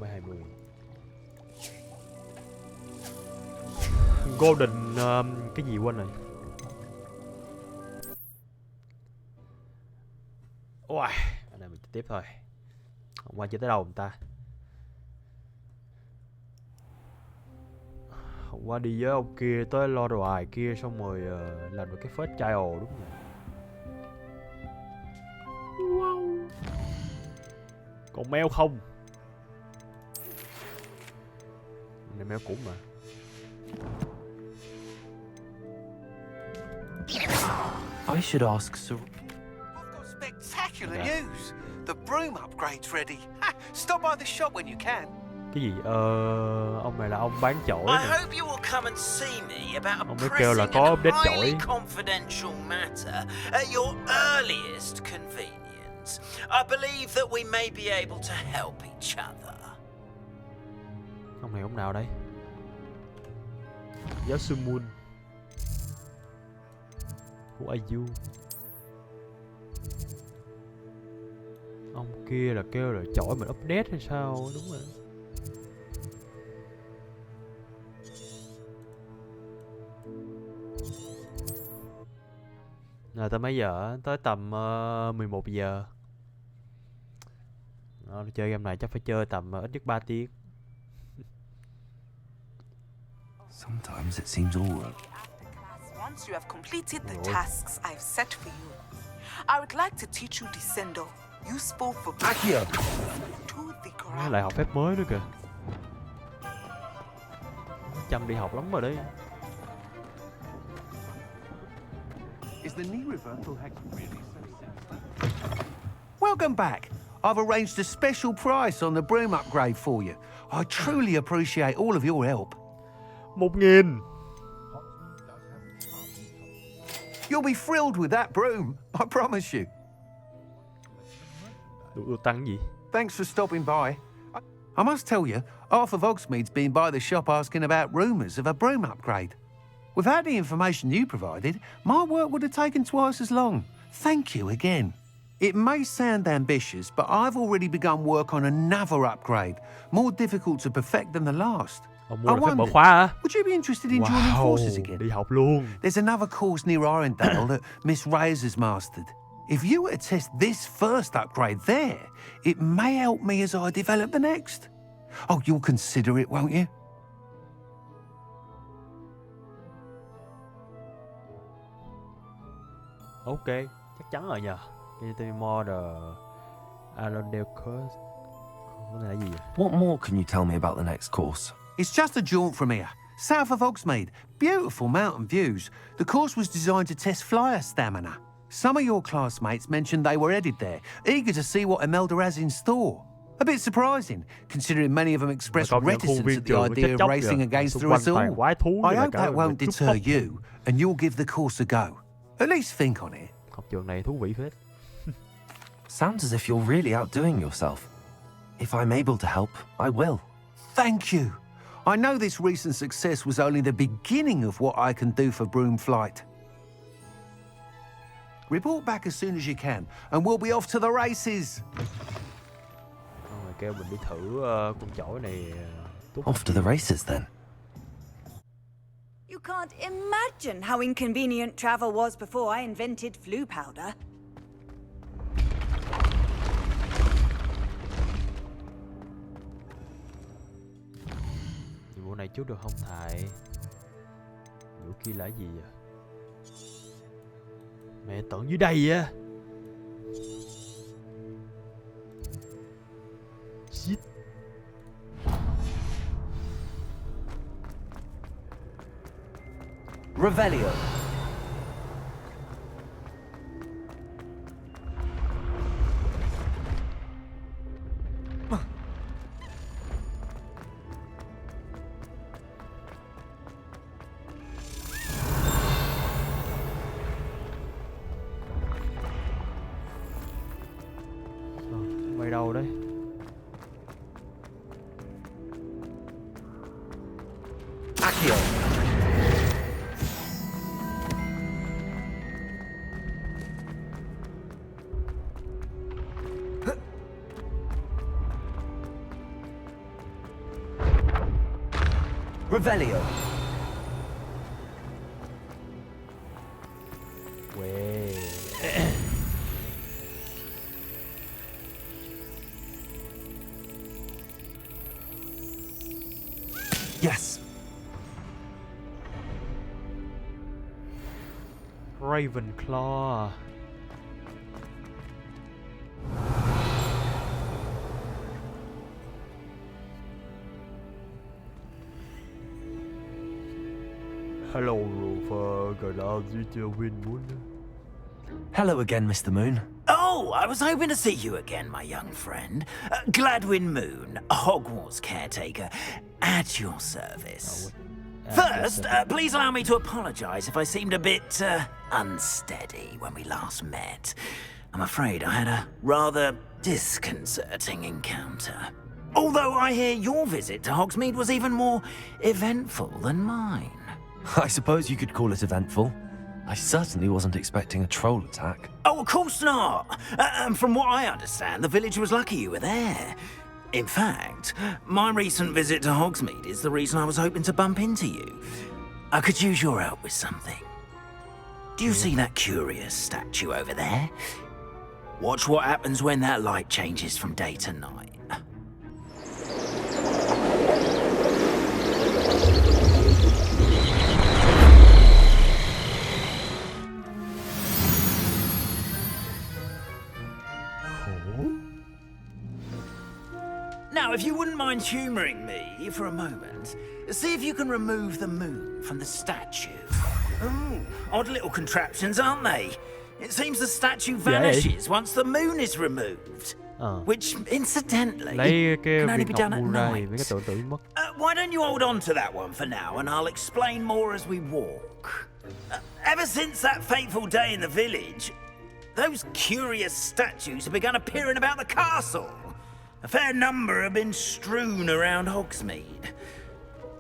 20. Golden cái gì quên rồi. Ôi, anh em mình tiếp thôi. Hôm qua chưa tới đâu người ta. Hôm qua đi với ông kia tới lo đồ bài kia xong rồi làm được cái phết chai ồ đúng rồi. Wow. Còn mèo không? Này mèo cũng mà. I should ask Sir. I've got spectacular news. The broom upgrade's ready. Ha, stop by the shop when you can. Cái gì? Ông này là ông bán chổi I nè. hope you will come and see me about a Ông mới kêu là pressing có and update highly chổi. confidential matter at your earliest convenience. I believe that we may be able to help each other. Ông này ông nào đây? Giáo sư Moon. Who are you? Ông kia là kêu là chổi mình update hay sao? Đúng rồi. Rồi tới mấy giờ? Tới tầm 11 giờ. Chơi game này chắc phải chơi tầm ít nhất 3 tiếng. Sometimes it seems all right. Once you have completed the tasks I've set for you, I would like to teach you Descendo, useful for Accio. to the Nó ground. lại học phép mới nữa kìa. Chăm đi học lắm rồi đấy. Is the knee reversal hack really so simple? Welcome back. I've arranged a special price on the broom upgrade for you. I truly appreciate all of your help. 1.000. You'll be thrilled with that broom, I promise you. Đủ tăng gì? Thanks for stopping by. I must tell you, half of Hogsmeade's been by the shop asking about rumours of a broom upgrade. Without the information you provided, my work would have taken twice as long. Thank you again. It may sound ambitious, but I've already begun work on another upgrade, more difficult to perfect than the last. Ông mua I là phép mở wondered, khóa hả? would you be interested in joining forces Wow, again? đi học luôn. There's another course near Arendelle that Miss Reyes has mastered. If you were to test this first upgrade there, it may help me as I develop the next. Oh, you'll consider it, won't you? Ok, chắc chắn rồi nhờ. Cái model Arendelle course. Cái này là gì vậy? What more can you tell me about the next course? It's just a jaunt from here, south of Hogsmeade. Beautiful mountain views. The course was designed to test flyer stamina. Some of your classmates mentioned they were headed there, eager to see what Imelda has in store. A bit surprising, considering many of them expressed reticence at the idea of racing against us all. I hope that won't deter you, and you'll give the course a go. At least think on it. Học trường này thú vị phết. Sounds as if you're really outdoing yourself. If I'm able to help, I will. Thank you. I know this recent success was only the beginning of what I can do for broom flight. Report back as soon as you can, and we'll be off to the races. Rồi kêu mình đi thử con chổi này. Off to the races then. You can't imagine how inconvenient travel was before I invented flu powder. Vụ này chút được không thầy? Vụ kia là gì vậy? Mẹ tận dưới đây á. Shit. Revelio. Bay đâu đấy? Accio. Revelio. Quê. Yes. Ravenclaw. Hello, Rover. Glad you win moon. Hello again, Mr. Moon. Oh, I was hoping to see you again, my young friend. Gladwin Moon, Hogwarts caretaker, at your service. First, please allow me to apologize if I seemed a bit unsteady when we last met. I'm afraid I had a rather disconcerting encounter. Although I hear your visit to Hogsmeade was even more eventful than mine. I suppose you could call it eventful. I certainly wasn't expecting a troll attack. Oh, of course not. From what I understand, the village was lucky you were there. In fact, my recent visit to Hogsmeade is the reason I was hoping to bump into you. I could use your help with something. Do you see that curious statue over there? Watch what happens when that light changes from day to night. Now, if you wouldn't mind humouring me for a moment, see if you can remove the moon from the statue. Ooh, odd little contraptions, aren't they? It seems the statue vanishes once the moon is removed. Which, incidentally, can only be done at night. Why don't you hold on to that one for now, and I'll explain more as we walk. Ever since that fateful day in the village, those curious statues have begun appearing about the castle. A fair number have been strewn around Hogsmeade.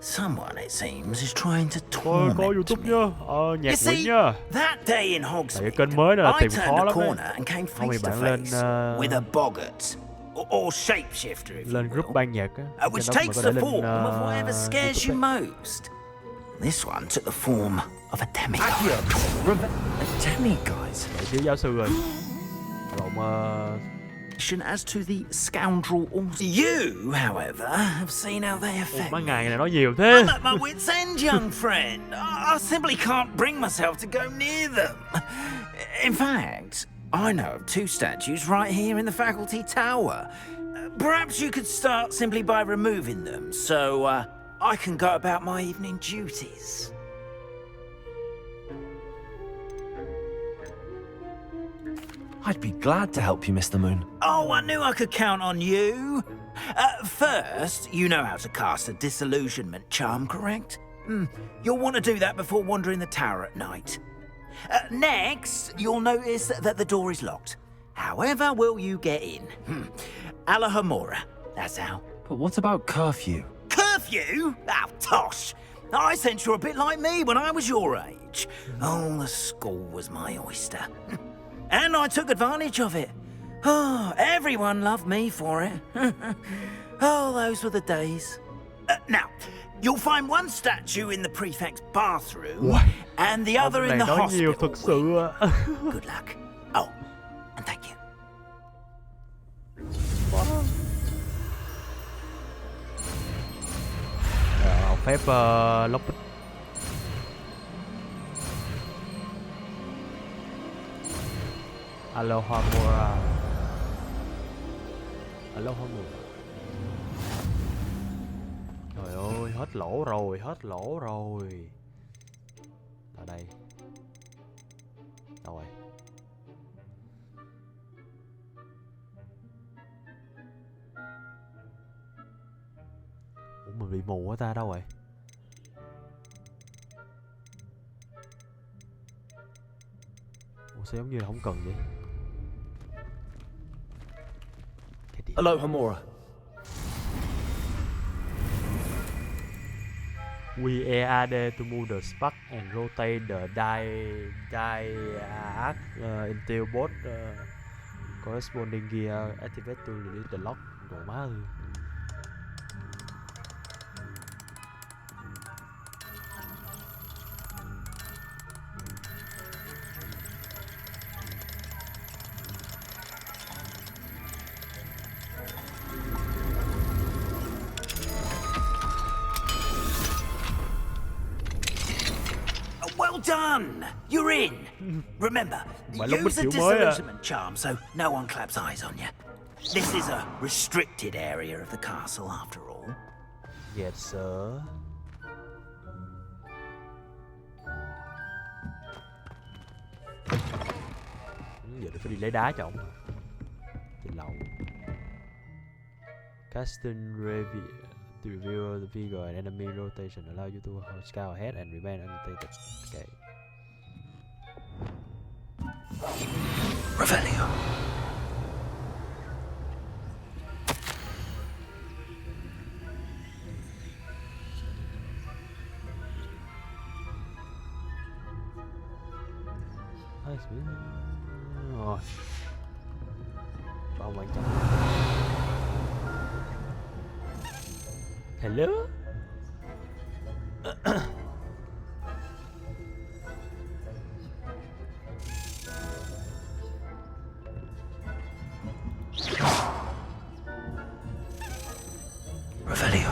Someone, it seems, is trying to torment me. You see, that day in Hogsmeade, I turned a corner and came face to face with a boggart, or shapeshifter, if you will, which takes the form of whatever scares you most. This one took the form of a demigod. A demigod? As to the scoundrel also. You, however, have seen how they affect me. I'm at my wit's end, young friend. I simply can't bring myself to go near them. In fact, I know of two statues right here in the faculty tower. Perhaps you could start simply by removing them, so I can go about my evening duties. I'd be glad to help you, Mr. Moon. Oh, I knew I could count on you. First, you know how to cast a disillusionment charm, correct? You'll want to do that before wandering the tower at night. Next, you'll notice that the door is locked. However will you get in? Alahomora, that's how. But what about curfew? Curfew? Oh, tosh. I sense you're a bit like me when I was your age. Oh, the school was my oyster. And I took advantage of it. Oh, everyone loved me for it. Oh, those were the days. Now, you'll find one statue in the prefect's bathroom and the other in the hospital. Good luck. Oh, and thank you. Phép lốc bích. Alohomora. Alohomora. Trời ơi, hết lỗ rồi, hết lỗ rồi. Ở đây. Đâu rồi? Ủa mình bị mù quá ta, đâu rồi? Ủa sao giống như là không cần vậy? Alohomora. We add to move the spark and rotate the diag into both corresponding gear. Activate to release the lock. Đồ má ư. Well done! You're in. Remember, Mà lúc use the mình chịu mới à. disillusionment charm so no one claps eyes on you. This is a restricted area of the castle after all. Yes sir. Giờ tôi phải đi lấy đá cho ổng. Trên lầu. Casting to reveal the figure and enemy rotation allow you to scout ahead and remain undetected. Okay. Revelio. Rồi. Bao quan trọng. Hello. Revelio.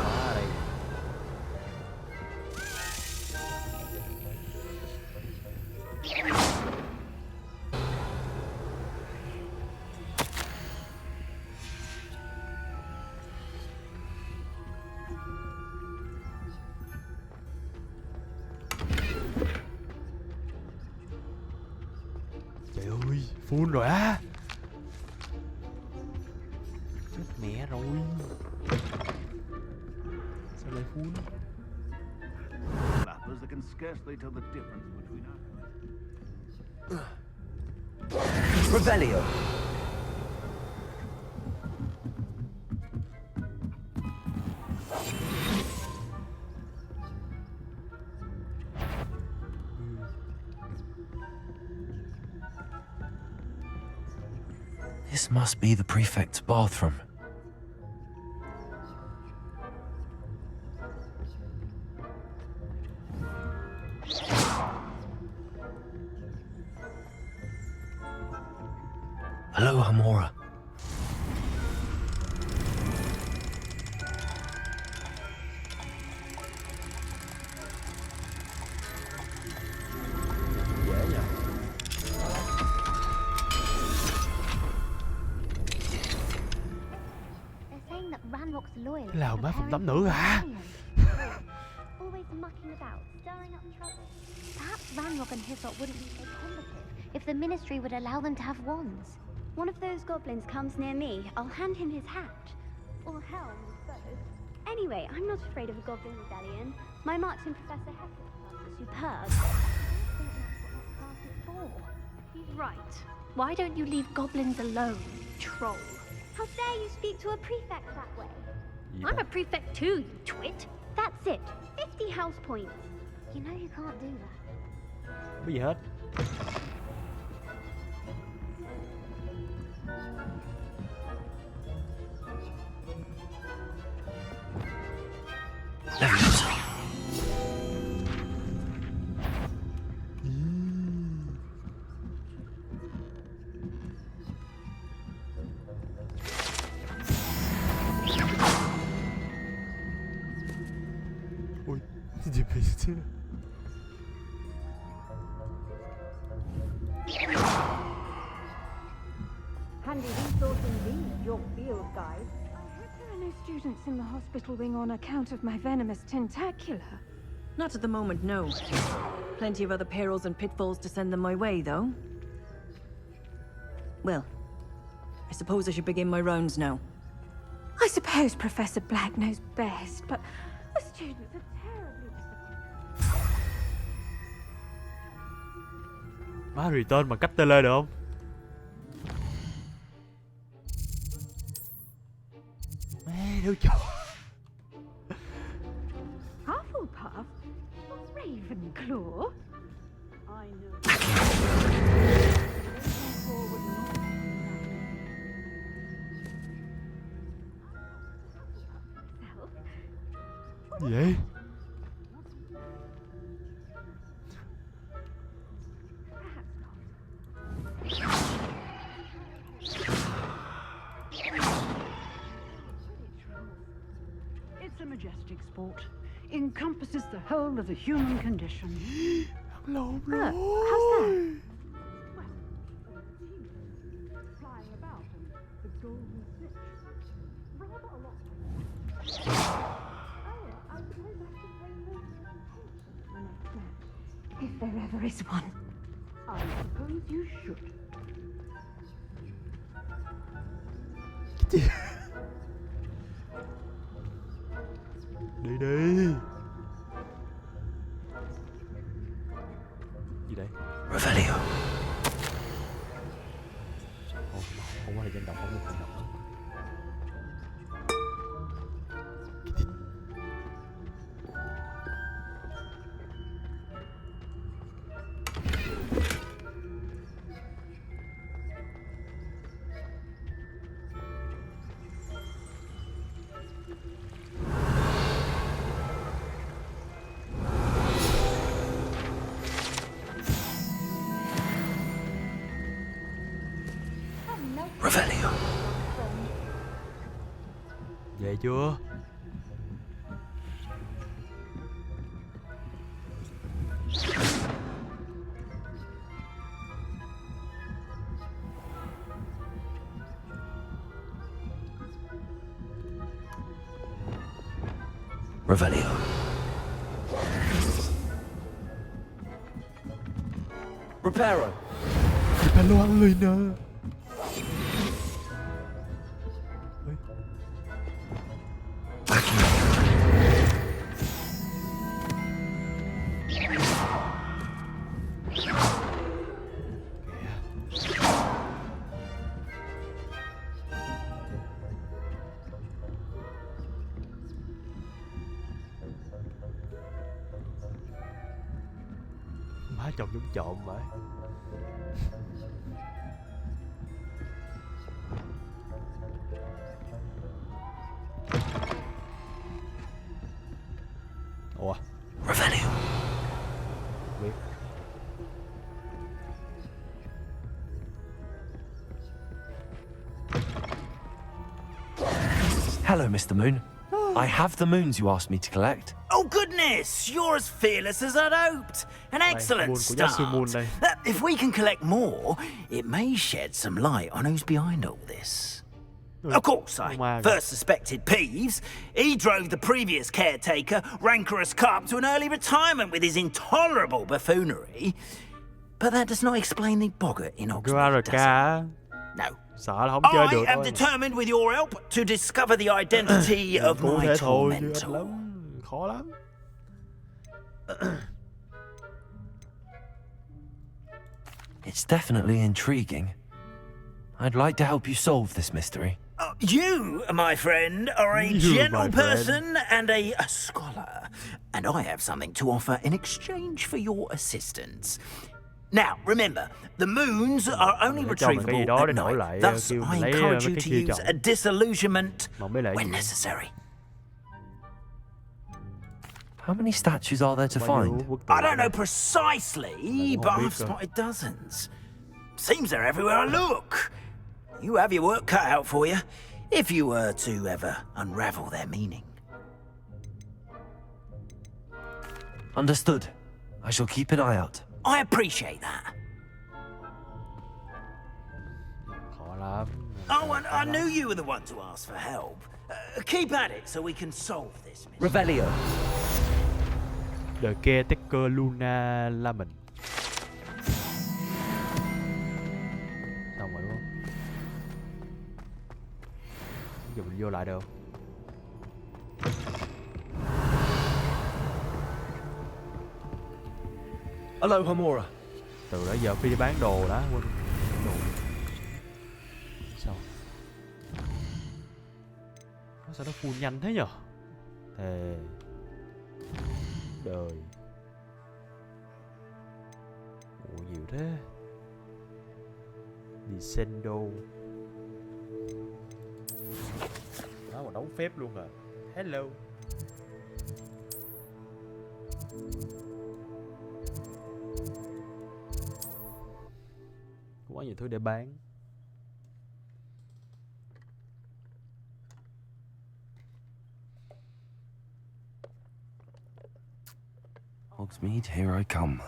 Trời ơi, full rồi á. Chết mẹ rồi. Sao lại full? Flappers that can scarcely tell the difference between us. Revelio. This must be the prefect's bathroom. Hello, Hamora. Dễ nhỉ. Cái nào má phòng tắm nữ hả? Always mucking about, stirring up trouble. Perhaps Ranrock and his lot wouldn't be so combative if the ministry would allow them to have wands. One of those goblins comes near me, I'll hand him his hat. Or helm, I suppose. Anyway, I'm not afraid of a goblin rebellion. My marks in Professor Hector's class are superb. I think that's what that class is for. He's right. Why don't you leave goblins alone, troll? How dare you speak to a prefect that way? I'm a prefect too, you twit. That's it. 50 house points. You know you can't do that. Cái gì hết. Ui, gì vậy chứ? Handy resource indeed, your field guide. I hope there are no students in the hospital wing on account of my venomous tentacular. Not at the moment, no. Plenty of other perils and pitfalls to send them my way, though. Well, I suppose I should begin my rounds now. I suppose Professor Black knows best, but the students are terribly disappointed. Má return bằng cách tele được không? Mẹ đâu trời. Hufflepuff? Ravenclaw? I know. Gì vậy? It's a majestic sport. Encompasses the whole of the human condition. Lộn Oh, rồi. how's that? Flying about and the golden snitch. Rather a lot. Oh, I suppose I should pay more attention at the next match, if there ever is one. I suppose you should. Đi đi. Gì đây? Revelio. Không có thời gian đọc, không có thời gian đọc. Revelio. Về chưa? Revelio. Reparo. Hello, Lina. Má chồng giống trộm vậy. Ủa? Revelio. Biết. Hello, Mr. Moon. I have the moons you asked me to collect. Oh, goodness! You're as fearless as I'd hoped. An excellent moon của giáo sư Moon start. đây. If we can collect more, it may shed some light on who's behind all this. Of course, I first suspected Peeves. He drove the previous caretaker, Rancorous Carp, to an early retirement with his intolerable buffoonery. But that does not explain the boggart in Oxford, does it? No. Sợ là không chơi được I am thôi. determined with your help to discover the identity of Cũng my thế thôi chứ ít tormentor. lắm. Khó lắm. It's definitely intriguing. I'd like to help you solve this mystery. You, my friend, are a You, gentle my friend. person and a scholar, and I have something to offer in exchange for your assistance. Now, remember, the moons are only Để cho mình cái gì đó retrievable để at đổi night. lại, Thus, kêu I mình lấy encourage mấy you cái to kia use chọn. a disillusionment Mà mới lại when gì? necessary. How many statues are there to find? I don't know precisely, but I've spotted dozens. Seems they're everywhere I look. You have your work cut out for you, if you were to ever unravel their meaning. Understood. I shall keep an eye out. I appreciate that. Khó lắm. Oh, and I knew you were the one to ask for help. Keep at it so we can solve this mystery. Revelio. The Caretaker Luna Lamen. Xong rồi đúng không? Giờ mình vô lại được không? Aloha Mora. Từ đó giờ phi đi bán đồ đã quên đồ. Sao? Sao nó full nhanh thế nhở? Thề. Đời. Ủa nhiều thế. Descendo. Đó mà đóng phép luôn à. Hello. Quá nhiều thứ để bán. Hogsmeade, here I come.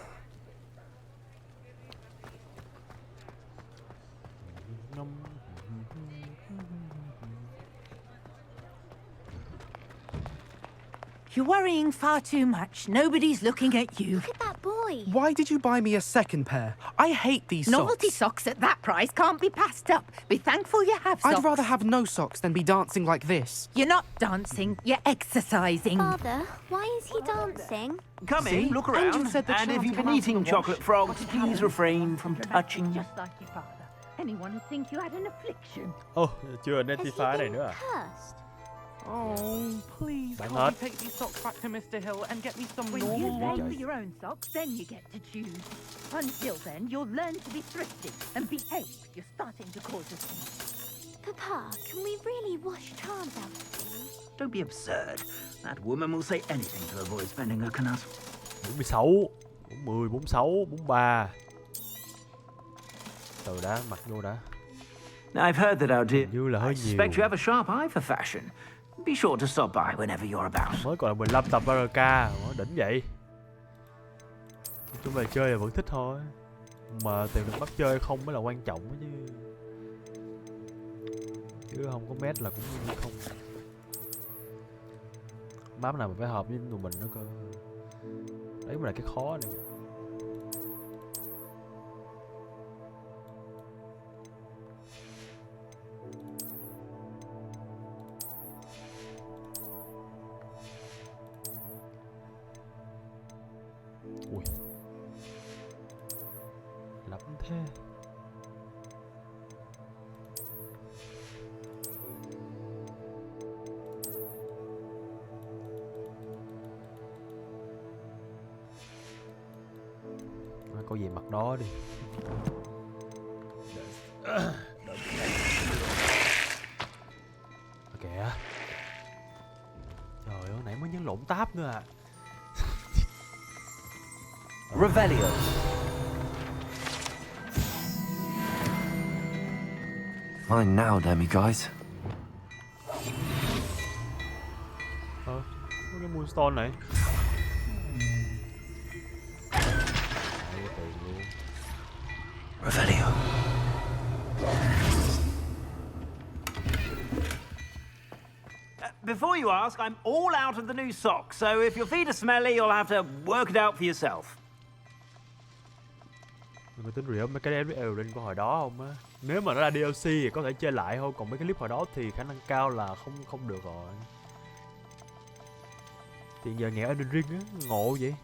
You're worrying far too much. Nobody's looking at you. Look at that boy. Why did you buy me a second pair? I hate these Novelty socks. socks at that price can't be passed up. Be thankful you have socks. I'd rather have no socks than be dancing like this. You're not dancing, you're exercising. Father, why is he dancing? Come See? in, look Angel around. said the And if child you've can been answer eating the chocolate wash. frogs, please refrain from You're touching them. just like your father. Anyone would think you had an affliction. Chưa Has he identify này been nữa à? cursed? Oh, please, Bạn can't hết. you take these socks back to Mr. Hill and get me some When you normal pay ones? for your own socks, then you get to choose. Until then, you'll learn to be thrifty and behave. You're starting to cause a scene. Papa, can we really wash charms out of things? Don't be absurd. That woman will say anything to avoid spending her canut. 46, 40, 46, 43. Từ đã, mặc vô đã. I've heard that our dear... Như là I hơi suspect you nhiều. have a sharp eye for fashion. Be sure to stop by whenever you're about. Mới còn là 15 tập RK, đỉnh vậy. Nói chung là chơi là vẫn thích thôi. Mà tìm được bắt chơi không mới là quan trọng đó chứ. Chứ không có mét là cũng không. Map nào mà phải hợp với tụi mình nữa cơ. Đấy mới là cái khó này. Ui, lắm thế. Có gì mặc đó đi. Kìa. Trời ơi, nãy mới nhấn lộn tab nữa à. Revelio. Fine now, demi-guys. Có cái moonstone này. Đấy, tiền luôn. Revelio. Before you ask, I'm all out of the new socks, so if your feet are smelly, you'll have to work it out for yourself. Mình tính review mấy cái lên của hồi đó không á. Nếu mà nó là DLC thì có thể chơi lại thôi, còn mấy cái clip hồi đó thì khả năng cao là không được rồi. Thì giờ nghe Elden Ring á, ngộ vậy.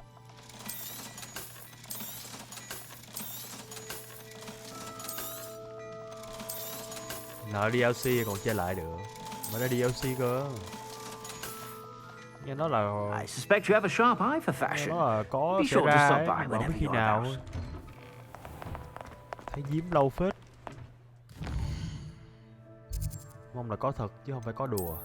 Nào DLC thì còn chơi lại được. Mà nó DLC cơ. Nghe nói là I suspect you have a sharp eye for nghe fashion. nó là có Be sẽ sure to ra stop ấy, by mà không biết whenever khi you're nào. about. Thấy giếm lâu phết. Mong là có thật chứ không phải có đùa.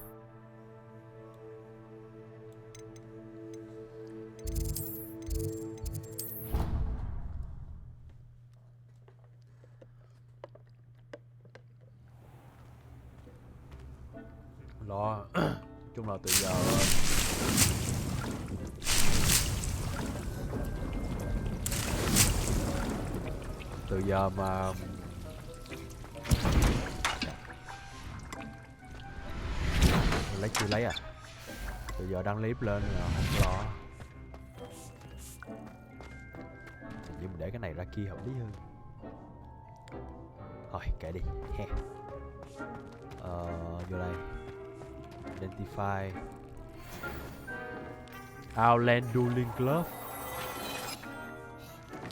Lo. Nói chung là từ giờ mà lấy chưa lấy à? Từ giờ đăng clip lên là không lo. Hình như mình để cái này ra kia hợp lý hơn. Thôi kệ đi. He. Vô đây. Identify. Outland Dueling Glove.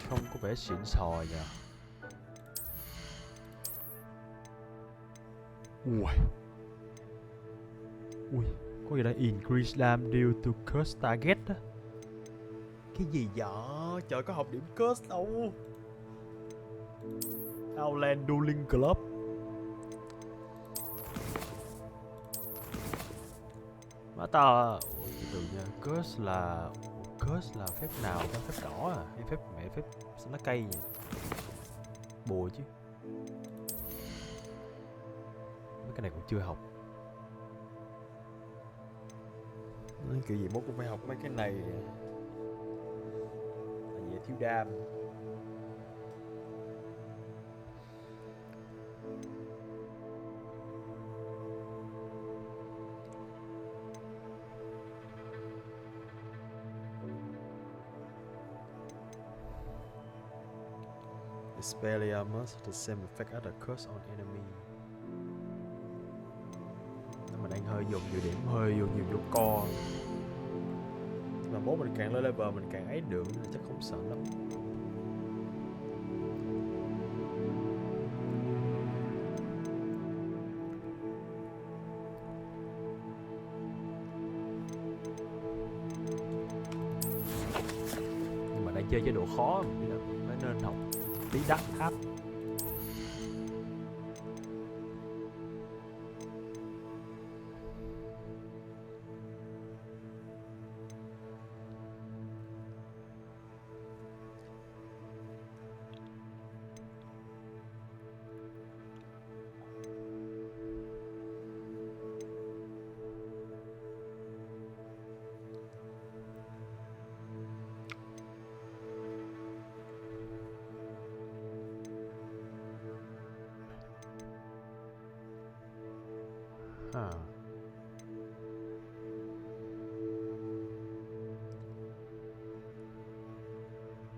Không có vẻ xịn sò nhờ. Ui, có gì đây? Increase damage due to curse target á. Cái gì vậy? Trời, có học điểm curse đâu. Outland Dueling Glove. Má ta từ nha. Curse là phép nào? Cái phép đỏ à? Hay phép lá cây nhỉ? Bùa chứ. Mấy cái này cũng chưa học. Kiểu gì mốt cũng phải học mấy cái này. Tại vì thiếu đam. Spellia must the same effect as a curse on enemy. Nếu mình đang hơi dùng nhiều điểm, hơi dùng nhiều vô co. Mà bố mình càng lên level mình càng ấy được, chắc không sợ lắm. Nhưng mà đang chơi chế độ khó, phải nên học tí đắt áp.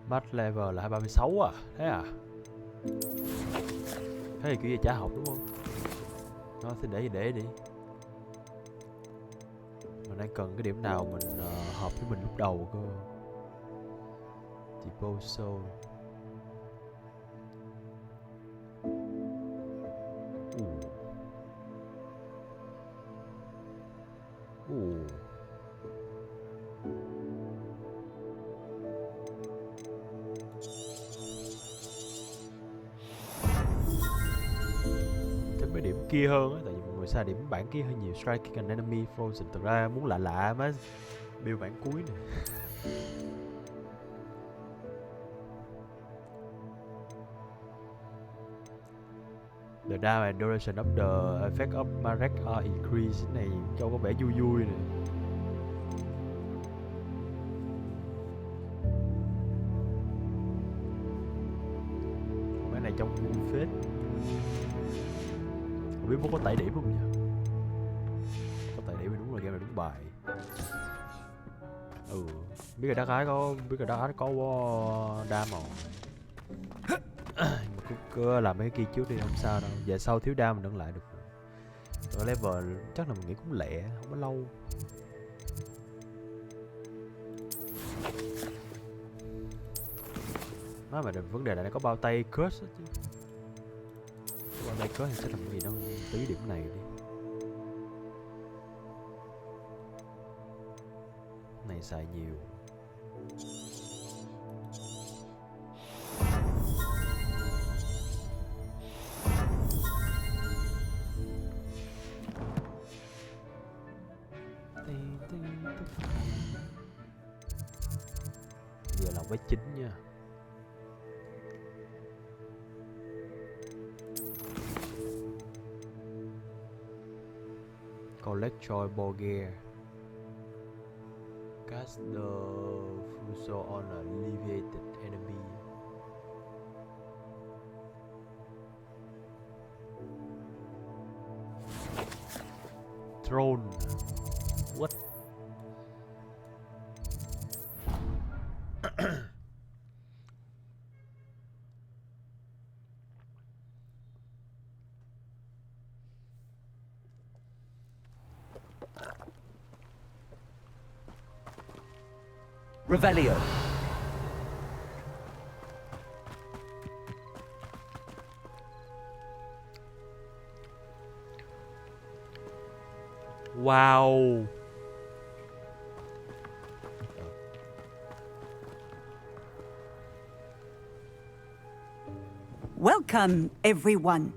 Max level là 236 à? Thế à? Thế thì kiểu gì chả học đúng không? Nó thì để đi. Mình đang cần cái điểm nào mình hợp với mình lúc đầu cơ. Disposal. Thích mấy điểm kia hơn á, tại vì mọi người xa điểm bản kia hơi nhiều. Striking an enemy frozen. Thực ra muốn lạ mới build bản cuối này. The damage and duration of the effect of Marek are increased. Cái này cho có vẻ vui vui nè. Cái này trong vui phết. Không biết bố có tẩy điểm không nhỉ? Có tẩy điểm thì đúng là game này đúng bài. Biết là đá gái có đam rồi. Cứ làm mấy cái kia trước đi không sao đâu. Về sau thiếu đam mình nâng lại được. Ở level chắc là mình nghĩ cũng lẹ, không có lâu. Nói mà vấn đề là nó có bao tay curse chứ. Bao tay curse thì sẽ làm cái gì đó tí điểm này đi. Này xài nhiều. Giờ là với 9 nha. Collect joy ball gear. Cast the Fuso on a alleviated enemy. Throne. What? Revelio. Wow. Welcome, everyone.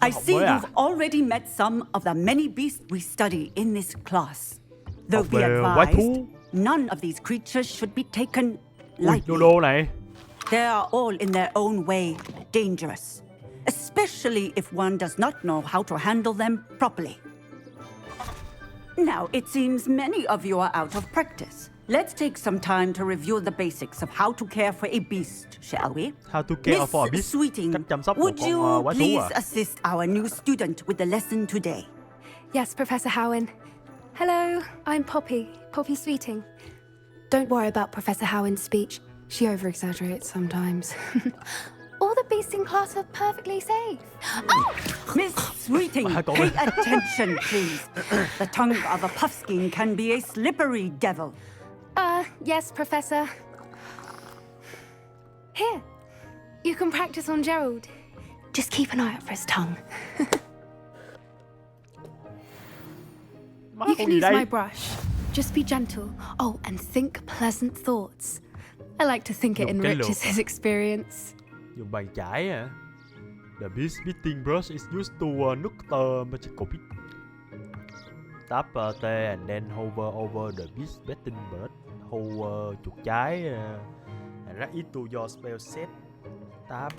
I see you've already met some of the many beasts we study in this class. Though be advised, none of these creatures should be taken lightly. They are all in their own way dangerous, especially if one does not know how to handle them properly. Now, it seems many of you are out of practice. Let's take some time to review the basics of how to care for a beast, shall we? How to care for a beast? Sweeting, would you please assist our new student with the lesson today? Yes, Professor Howen. Hello, I'm Poppy Sweeting. Don't worry about Professor Howen's speech. She over-exaggerates sometimes. All All the beasts in class are perfectly safe. Oh! Miss Sweeting, pay attention, please. The tongue of a puffskein can be a slippery devil. Yes, Professor. Here, you can practice on Gerald. Just keep an eye out for his tongue. You can use my brush. Just be gentle. Oh, and think pleasant thoughts. I like to think it enriches his experience. Dùng bàn chải hả? The beast beating brush is used to neuter magical beat. Tap T and then hover over the beast beating brush. Hover chuột trái and drag it to your spell set. Tap.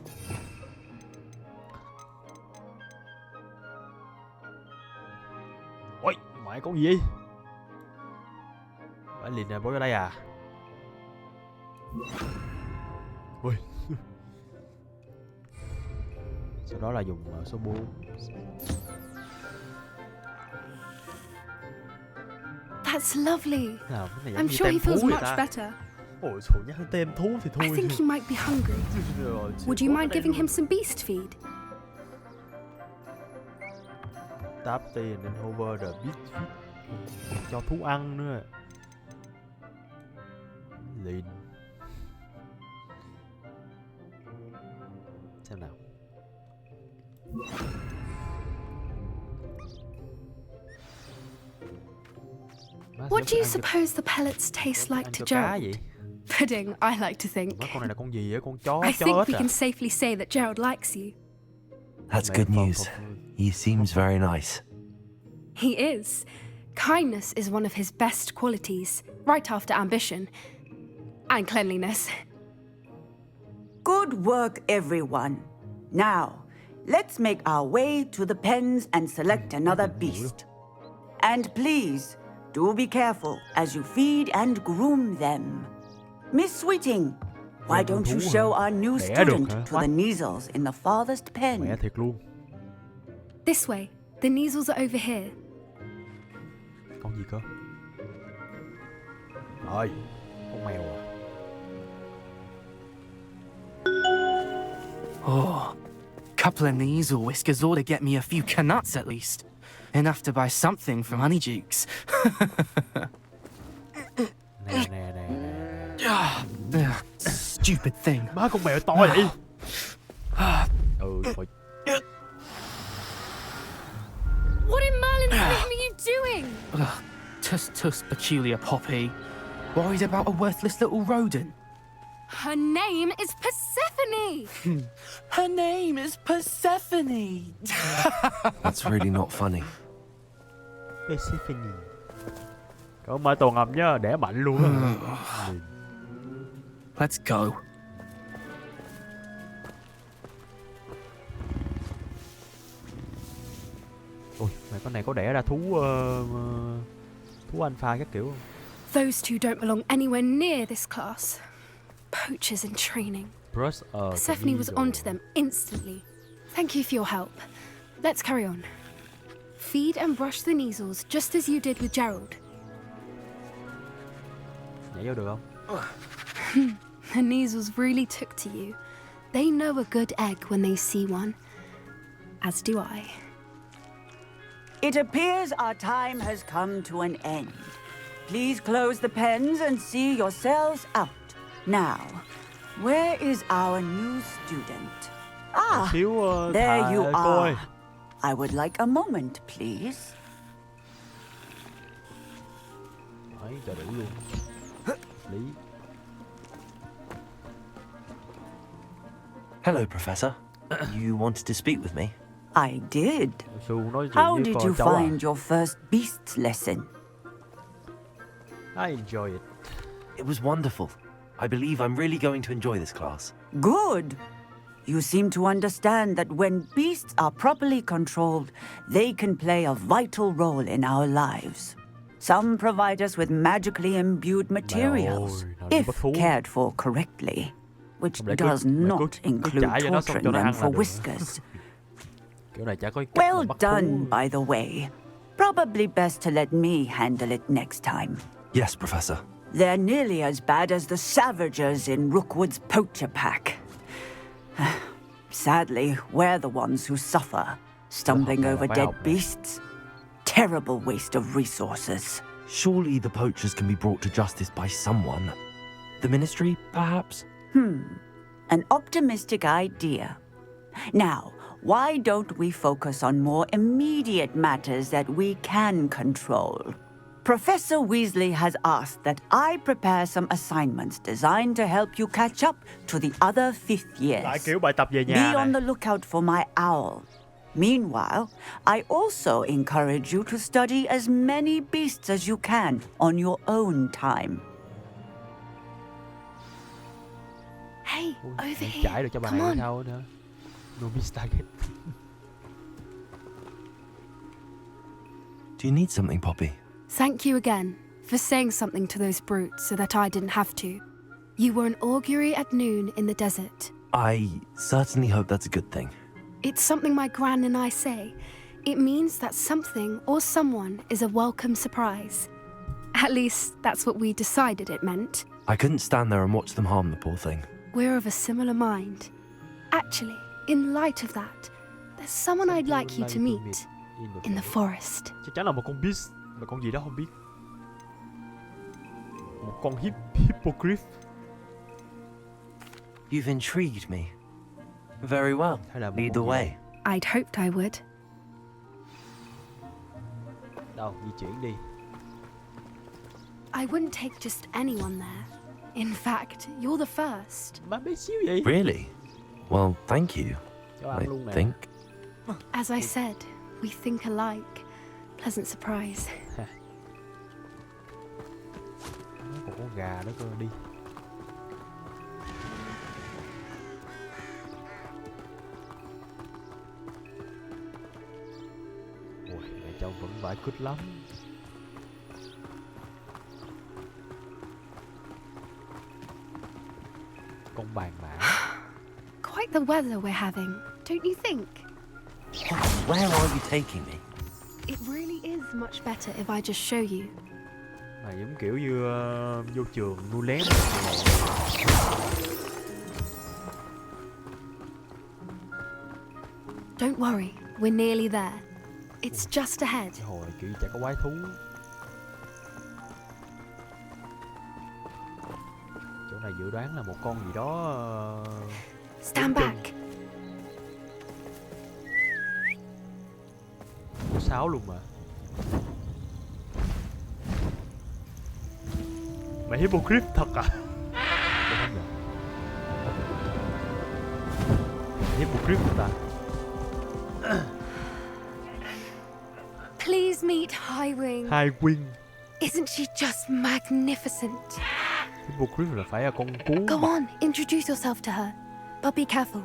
Ôi, mẹ con gì? Phải liền này bố ở đây à? Ui. Sau đó là dùng số 4. That's lovely. Nào, cái này I'm sure he feels much better. Ôi trời, nhắc đến tem thú thì thôi. I think he might be hungry. Would you mind giving him some beast feed? Tap T and then hover the beast feed. Cho thú ăn nữa. Liên. Xem nào. What do you suppose the pellets taste like to Gerald? Pudding, I like to think. Con này là con gì vậy? Con chó, I chó think ếch we à? can safely say that Gerald likes you. That's good news. He seems very nice. He is. Kindness is one of his best qualities, right after ambition. And cleanliness. Good work, everyone. Now, let's make our way to the pens and select another beast. And please, do be careful as you feed and groom them. Miss Sweeting, why don't you show our new student to the Neasels in the farthest pen? Mẹ thiệt luôn. This way. The Neasels are over here. Con gì cơ? Rồi, con mèo à? Oh, couple of Neasel whiskers ought to get me a few canuts at least. Enough to buy something from Honeydukes. Stupid thing. Má con mèo to vậy. Thôi. What in Merlin's name are you doing? Tuss, peculiar Poppy. Worried about a worthless little rodent? Her name is Persephone! Her name is Persephone! That's really not funny. Persephone. Cậu mai tổ ngầm nhá, đẻ mạnh luôn á. Let's go. Ôi, mày con này có đẻ ra thú alpha các kiểu không? Those two don't belong anywhere near this class. Poachers in training. Persephone was onto them instantly. Thank you for your help. Let's carry on. Feed and brush the Neasels just as you did with Gerald. Nhảy vô được không? The Neasels really took to you. They know a good egg when they see one. As do I. It appears our time has come to an end. Please close the pens and see yourselves out. Now, where is our new student? Ah, there you are. I would like a moment, please. Đấy, cho đủ luôn. Lý. Hello, Professor. You wanted to speak with me? I did. How did you find your first beasts lesson? I enjoy it. It was wonderful. I believe I'm really going to enjoy this class. Good. You seem to understand that when beasts are properly controlled, they can play a vital role in our lives. Some provide us with magically imbued materials, if cared for correctly, which does not include torturing them for whiskers. Well done, by the way. Probably best to let me handle it next time. Yes, Professor. They're nearly as bad as the Savagers in Rookwood's poacher pack. Sadly, we're the ones who suffer, stumbling over dead beasts. Terrible waste of resources. Surely the poachers can be brought to justice by someone. The ministry, perhaps? An optimistic idea. Now, why don't we focus on more immediate matters that we can control? Professor Weasley has asked that I prepare some assignments designed to help you catch up to the other 5th years. Lại kiểu bài tập về nhà Be này. on the lookout for my owl. Meanwhile, I also encourage you to study as many beasts as you can on your own time. Hey, over here. Trải được cho bà Come này on. sao nữa. No miss target. Do you need something, Poppy? Thank you again for saying something to those brutes so that I didn't have to. You were an augury at noon in the desert. I certainly hope that's a good thing. It's something my gran and I say. It means that something or someone is a welcome surprise. At least, that's what we decided it meant. I couldn't stand there and watch them harm the poor thing. We're of a similar mind. Actually, in light of that, there's someone I'd like you to meet in the forest. Chắc chắn là một con beast, mà con gì đó không biết. Một con hippogriff. You've intrigued me. Very well. Lead the way. I'd hoped I would. Đâu, di chuyển đi. I wouldn't take just anyone there. In fact, you're the first. Má bé xíu vậy? Really? Well, thank you. Cho ăn I luôn nè. think. As I said, we think alike. Pleasant surprise. Còn con gà nữa cơ, đi. Ôi, mẹ cháu vẫn vải cứt lắm. Con bàn mã. Quite the weather we're having, don't you think? Where are you taking me? It really is much better if I just show you. Này giống kiểu như vô trường nuôi lén. Don't worry, we're nearly there. It's just ahead. Hồi này kiểu chả có quái thú. Chỗ này dự đoán là một con gì đó. Stand back. Có 6 luôn mà. Mày hippogriff thật à? Hippogriff ta. Please meet Highwing. Highwing. Isn't she just magnificent? Hippogriff là phải là con cú. Go on, introduce yourself to her. But be careful.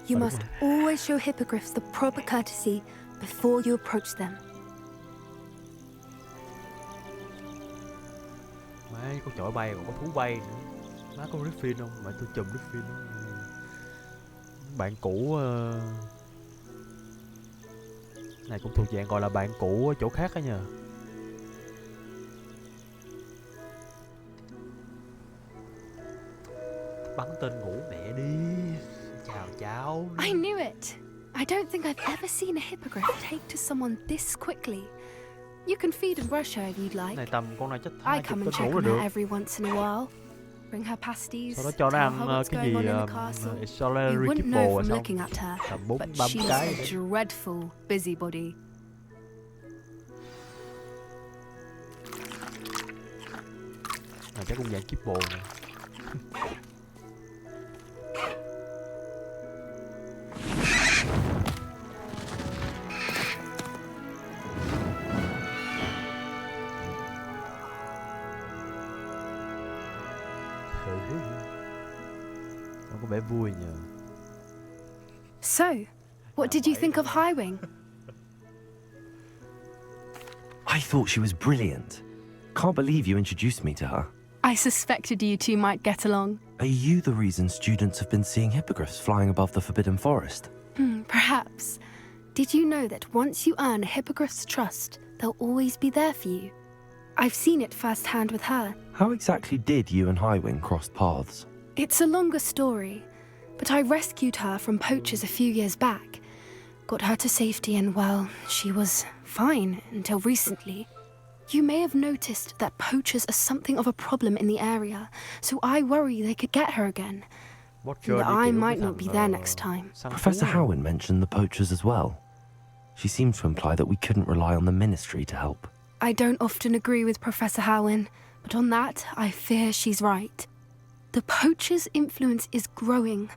You must always show hippogriffs the proper courtesy before you approach them. Má có chổi bay còn có thú bay nữa. Má có Griffin không? Mà tôi chùm Griffin đó. Bạn cũ này cũng thuộc dạng gọi là bạn cũ ở chỗ khác á nhờ. Bắn tên ngủ mẹ đi. Chào cháu. I knew it. I don't think I've ever seen a hippogriff take to someone this quickly. You can feed and brush her if you'd like. Này tầm con này chắc I come and check on her every once in a while. Bring her pasties. Sau đó cho nó ăn cái gì You wouldn't know from looking at her, tầm but 4-5 she's cái. a dreadful busybody. Này chắc cũng dạng kiếp bồ nè. Nó có vẻ vui nhờ. So, what did you think of Highwing? I thought she was brilliant. Can't believe you introduced me to her. I suspected you two might get along. Are you the reason students have been seeing hippogriffs flying above the Forbidden Forest? Perhaps. Did you know that once you earn a hippogriff's trust, they'll always be there for you? I've seen it firsthand with her. How exactly did you and Highwing cross paths? It's a longer story. but I rescued her from poachers a few years back. Got her to safety and, well, she was fine until recently. You may have noticed that poachers are something of a problem in the area, so I worry they could get her again. And I might not be there next time. Professor Howin mentioned the poachers as well. She seemed to imply that we couldn't rely on the Ministry to help. I don't often agree with Professor Howin, but on that, I fear she's right. The poachers' influence is growing.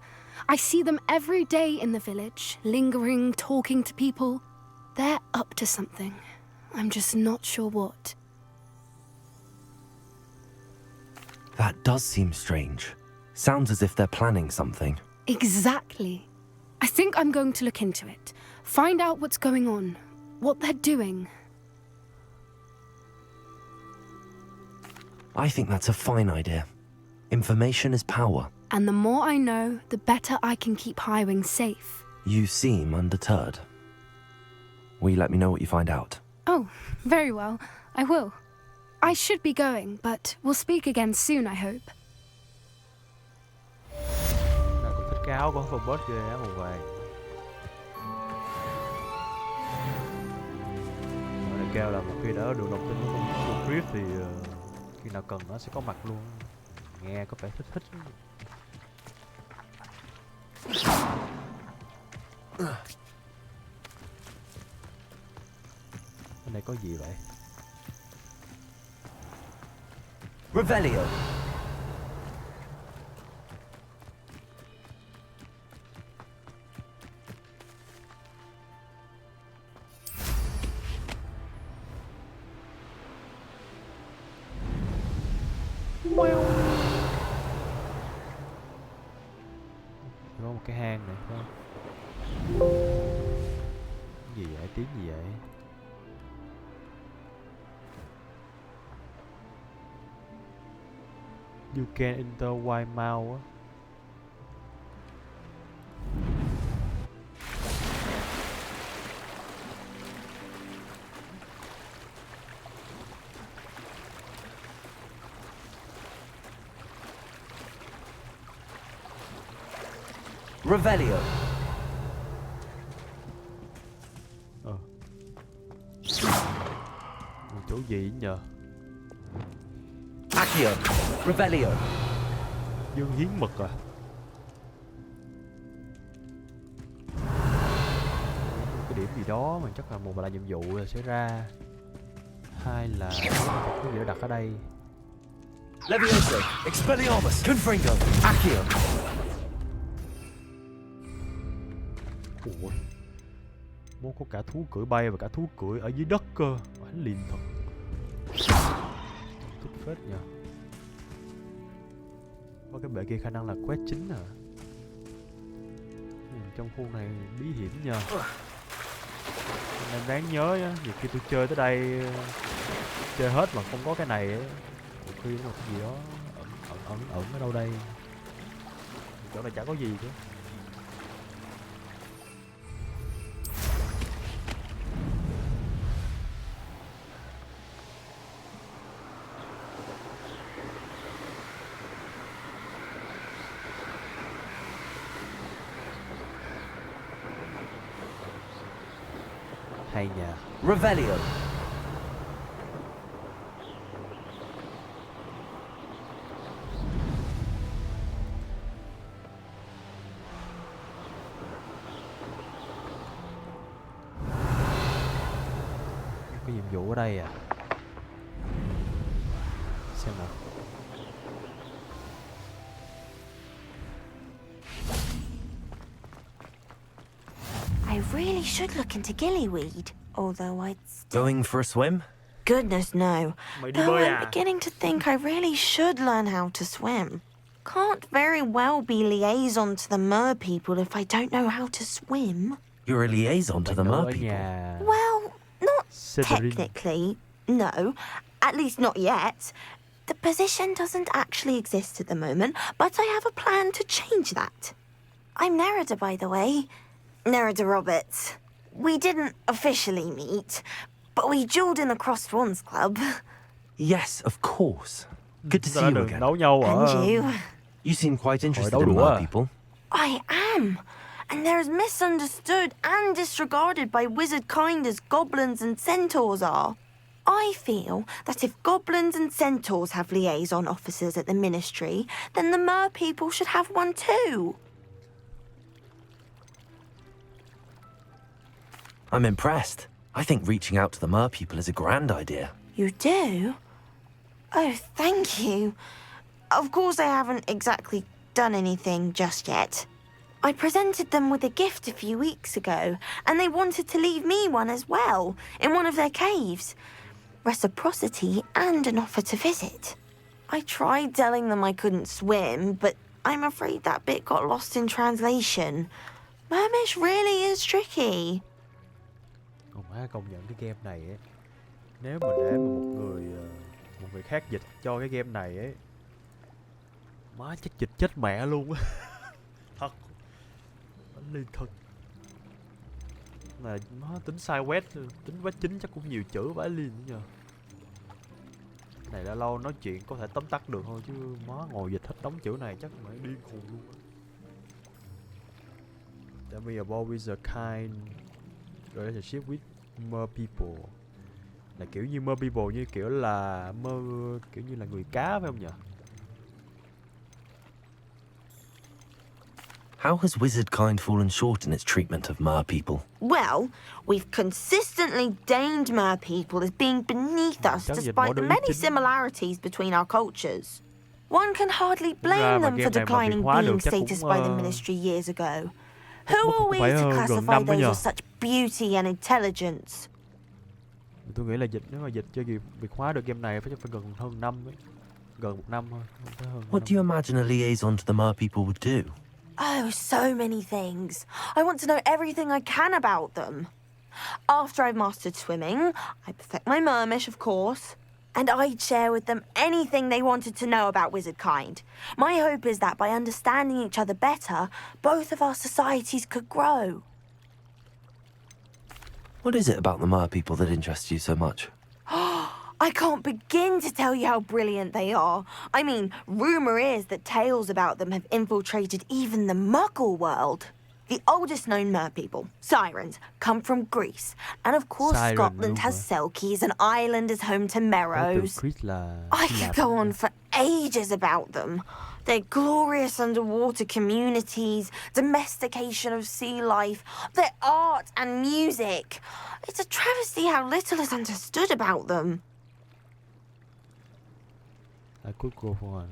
I see them every day in the village, lingering, talking to people. They're up to something. I'm just not sure what. That does seem strange. Sounds as if they're planning something. Exactly. I think I'm going to look into it. Find out what's going on, what they're doing. I think that's a fine idea. Information is power. And the more I know, the better I can keep Highwing safe. You seem undeterred. Will you let me know what you find out? Oh, very well. I will. I should be going, but we'll speak again soon, I hope. Nào cũng thích cái áo của con boss ghê, áo màu vàng. Nó lại kêu là một khi đã được đồng tin của con Griff thì khi nào cần nó sẽ có mặt luôn. Nghe có vẻ thích. Cái này có gì vậy? Revelio. Có một cái hang này phải không? Cái gì vậy? Tiếng gì vậy? You can enter White Mouth á. Revelio. Chỗ gì nhờ? Accio. Revelio. Dương hiến mật à? Cái điểm gì đó mà chắc là một là nhiệm vụ là sẽ ra. Hai là cái gì đó đặt ở đây. Levioso. Expelliarmus. Confringo. Accio. Ủa? Muốn có cả thú cưỡi bay và cả thú cưỡi ở dưới đất cơ. Oánh liền thật. Thích phết nhờ. Có cái bệ kia khả năng là quét chính à. Trong khu này bí hiểm nhờ. Nên đáng nhớ nhá. Nhiều khi tôi chơi tới đây chơi hết mà không có cái này ấy. Nhiều khi có một cái gì đó ẩn ở đâu đây. Chỗ này chả có gì chứ. Hay nha. Revelio. Cái nhiệm vụ ở đây à? Xem nào. I really should look into gillyweed, although I'd Going for a swim? Goodness, no. Mày đi Though bơi I'm à? beginning to think I really should learn how to swim. Can't very well be liaison to the mer people if I don't know how to swim. You're a liaison to the mer people. Well, not Severin. technically, no. At least not yet. The position doesn't actually exist at the moment, but I have a plan to change that. I'm Nerida, by the way. Nerida Roberts. We didn't officially meet, but we duelled in the Crossed Swans Club. Yes, of course. Good to see Đã you được again. đấu nhau ở And you. You seem quite interested in mer people. I am. And they're as misunderstood and disregarded by wizard kind as goblins and centaurs are. I feel that if goblins and centaurs have liaison officers at the ministry, then the mer people should have one too. I'm impressed. I think reaching out to the mer people is a grand idea. You do? Oh, thank you. Of course I haven't exactly done anything just yet. I presented them with a gift a few weeks ago, and they wanted to leave me one as well, in one of their caves. Reciprocity and an offer to visit. I tried telling them I couldn't swim, but I'm afraid that bit got lost in translation. Mermish really is tricky. Không má công nhận cái game này ấy, nếu mà để một người khác dịch cho cái game này ấy, má chắc dịch chết mẹ luôn á. Thật, bánh liên thật. Mà nó tính sai quét, tính quét chính chắc cũng nhiều chữ vãi liên nữa nhờ. Này đã lâu nói chuyện có thể tóm tắt được thôi chứ má ngồi dịch hết đống chữ này chắc mày điên khùng luôn á. Tell me about with a kind relationship with mer people. Là kiểu như mer people như kiểu là kiểu như là người cá phải không nhỉ? How has wizard kind fallen short in its treatment of mer people? Well, we've consistently deemed mer people as being beneath us despite the many similarities between our cultures. One can hardly blame them for declining being status by the ministry years ago. Who are we to classify those of such beauty and intelligence? Tôi nghĩ là nếu mà dịch cho việc hóa được game này phải gần hơn năm ấy. Gần 1 năm thôi. What do you imagine a liaison to the mer people would do? Oh, so many things. I want to know everything I can about them. After I've mastered swimming, I perfect my mermish, of course, and I'd share with them anything they wanted to know about wizard kind. My hope is that by understanding each other better, both of our societies could grow. What is it about the mer people that interests you so much? I can't begin to tell you how brilliant they are. I mean, rumour is that tales about them have infiltrated even the Muggle world. The oldest known mer people, Sirens, come from Greece. And of course Scotland has Selkies and Ireland is home to Merrows. I could go on for ages about them. Their glorious underwater communities, domestication of sea life, their art and music. It's a travesty how little is understood about them. I could go for one.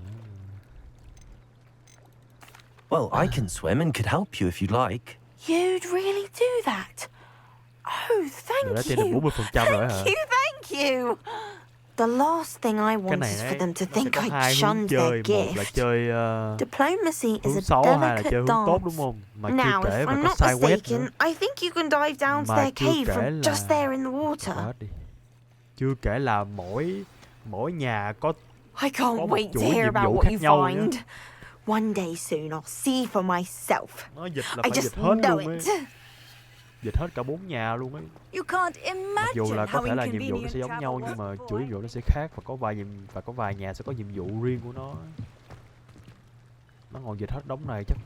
Well, I can swim and could help you if you'd like. You'd really do that? Oh, thank you. Thank you. The last thing I want is for them to think I shunned their gift. Diplomacy is a delicate dance. Now, if I'm not mistaken, I think you can dive down to their cave from just there in the water. Chưa kể là mỗi nhà có I can't wait to hear about what you find. One day soon I'll see for myself. I just know it. Dịch hết cả 4 nhà luôn ấy. You can't Mặc dù là imagine có how thể là nhiệm vụ nó inconvenient sẽ giống travel nhau nhưng mà was chủ nhiệm vụ nó sẽ khác và có vài nhà sẽ có nhiệm vụ riêng của nó. Nó ngồi dịch hết đống này chắc.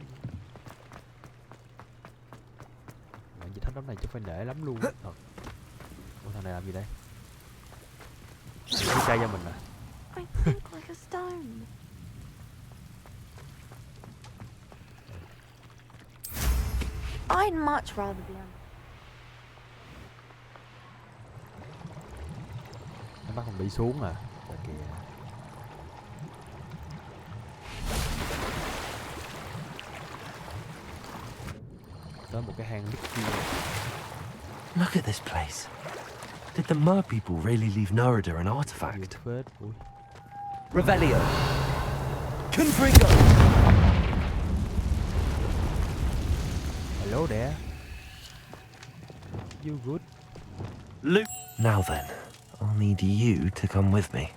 Mà dịch hết đống này chắc phải nể lắm luôn thật. Ủa thằng này làm gì đây? Cái cây cho mình à? I think like a stone. I'd much rather be on. Nó bắt không đi xuống à? Kìa. Tới một cái hang Lịch kia. Look at this place. Did the mer people really leave Nerida an artifact? Revelio. Confringo. Hello there. You good? Luke. Now then, I'll need you to come with me.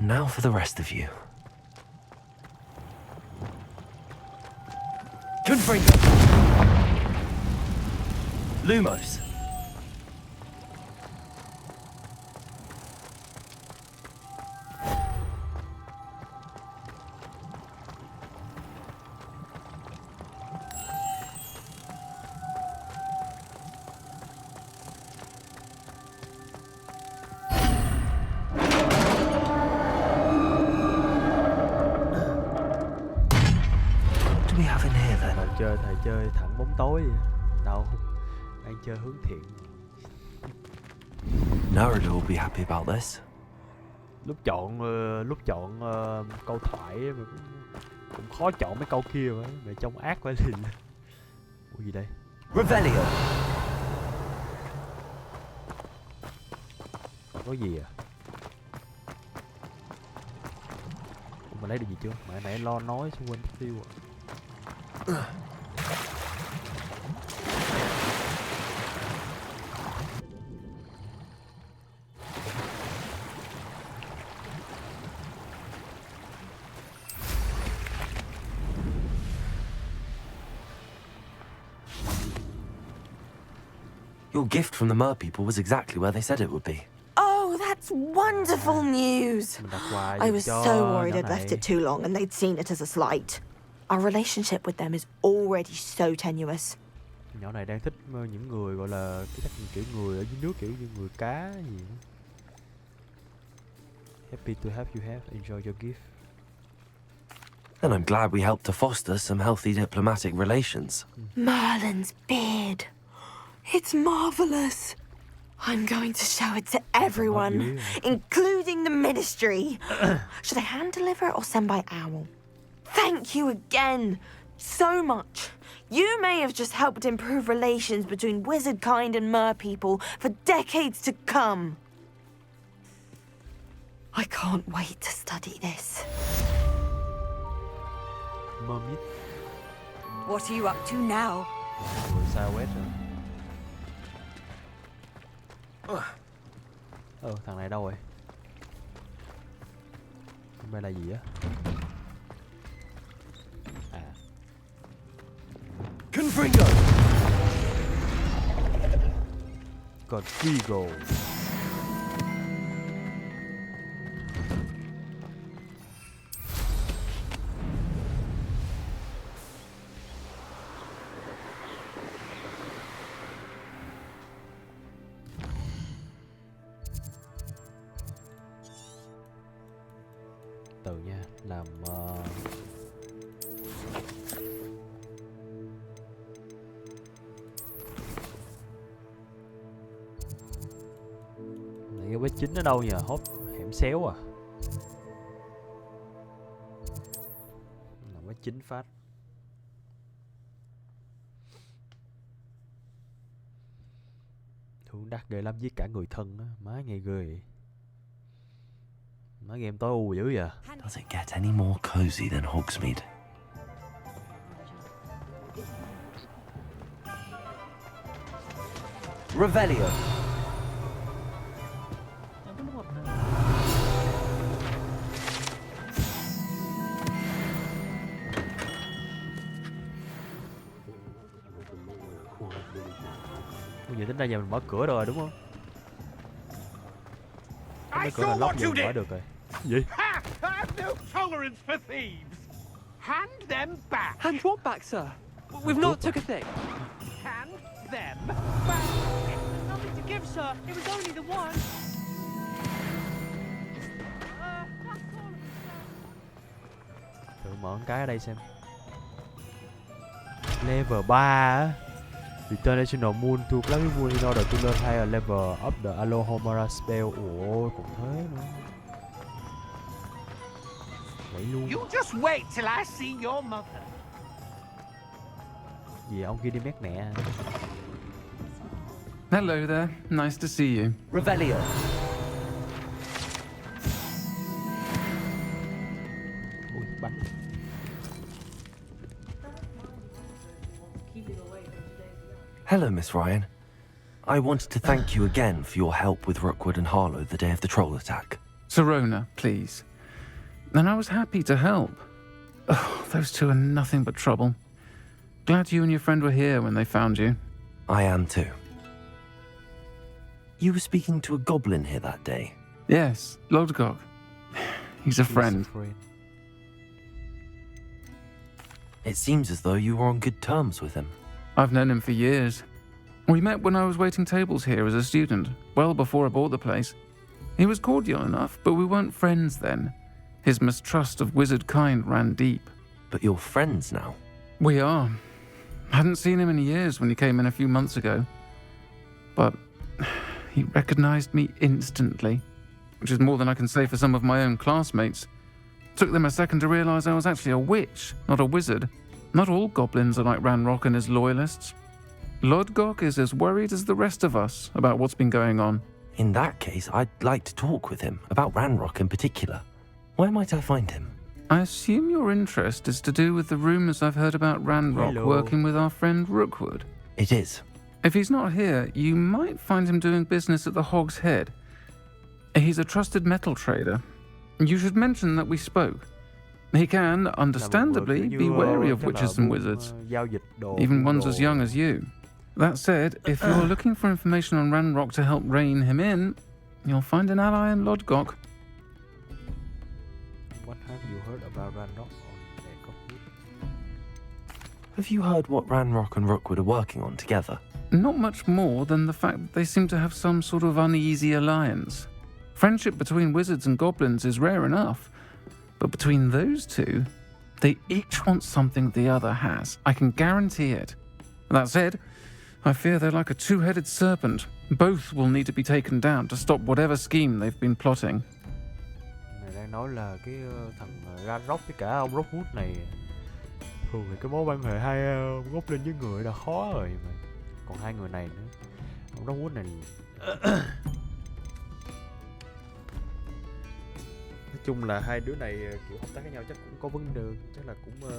Now for the rest of you. Confringo. Lumos. thầy chơi thẳng bóng tối vậy. Đâu, đang chơi hướng thiện. Narada will be happy about this. Lúc chọn câu thoại mà cũng khó chọn mấy câu kia mà trông ác quá liền. Ủa gì đây? Revelio. Có gì à? Ủa, mà lấy được gì chưa? Nãy lo nói xong quên mất tiêu à. Your gift from the Mer people was exactly where they said it would be. Oh, that's wonderful news. I was so worried I'd left it too long and they'd seen it as a slight. Our relationship with them is already so tenuous. Nhỏ này đang thích những người gọi là cái kiểu người ở dưới nước, kiểu như người cá gì đó. Happy to have you enjoy your gift. And I'm glad we helped to foster some healthy diplomatic relations. Merlin's beard. It's marvelous. I'm going to show it to everyone, including the ministry. Should I hand deliver it or send by owl? Thank you again so much. You may have just helped improve relations between wizard kind and mer people for decades to come. I can't wait to study this. Mermaid. What are you up to now? Sao quét rồi. Thằng này đâu rồi? Hôm nay là gì á? À. Confringo. Confringo. Từ nha, làm cái vết chính ở đâu nhờ? Hốt hẻm xéo à? Làm vết chính phát. Thương đắt ghê lắm, giết cả người thân á, má nghe ghê vậy. Má game tối u dữ vậy. Does it get any more cozy than Hogsmeade? Revelio. Bây giờ tính ra giờ mình mở cửa rồi đúng không? Cái cửa là lóc giờ mình mở được rồi. Gì? Ha! I have no tolerance for thieves. Hand them back. Hand what back, sir? We've not took a thing. Hand them back. There's nothing to give, sir. It was only the one. That's all of it, sir. Thử mở cái ở đây xem. Level 3 á. International Moon to Black Moon in order to learn higher level of the Alohomora spell. Ủa, còn thế nữa. Vậy luôn. You just wait till I see your mother. Gì ông kia đi mét mẹ. Hello there. Nice to see you. Revelio. Ui, bắn. Hello, Miss Ryan. I wanted to thank you again for your help with Rookwood and Harlow the day of the troll attack. Sirona, please. And I was happy to help. Oh, those two are nothing but trouble. Glad you and your friend were here when they found you. I am too. You were speaking to a goblin here that day. Yes, Lodgok. He's a friend. It seems as though you were on good terms with him. I've known him for years. We met when I was waiting tables here as a student, well before I bought the place. He was cordial enough, but we weren't friends then. His mistrust of wizard kind ran deep. But you're friends now? We are. Hadn't seen him in years when he came in a few months ago. But he recognized me instantly, which is more than I can say for some of my own classmates. Took them a second to realize I was actually a witch, not a wizard. Not all goblins are like Ranrock and his loyalists. Lodgok is as worried as the rest of us about what's been going on. In that case, I'd like to talk with him, about Ranrock in particular. Where might I find him? I assume your interest is to do with the rumors I've heard about Ranrock working with our friend Rookwood. It is. If he's not here, you might find him doing business at the Hog's Head. He's a trusted metal trader. You should mention that we spoke. He can, understandably, be wary of witches and wizards, even ones as young as you. That said, if you're looking for information on Ranrock to help rein him in, you'll find an ally in Lodgok. What have you heard about Ranrock? Have you heard what Ranrock and Rookwood are working on together? Not much more than the fact that they seem to have some sort of uneasy alliance. Friendship between wizards and goblins is rare enough, but between those two, they each want something the other has. I can guarantee it. That said, I fear they're like a two-headed serpent. Both will need to be taken down to stop whatever scheme they've been plotting. Này đang nói là cái thằng Ranrock với cả ông Rookwood này, thường thì cái mối quan hệ hai goblin với người đã khó rồi mà còn hai người này nữa. Ông Rookwood này nói chung là hai đứa này kiểu hợp tác với nhau chắc cũng có vấn đề, chắc là cũng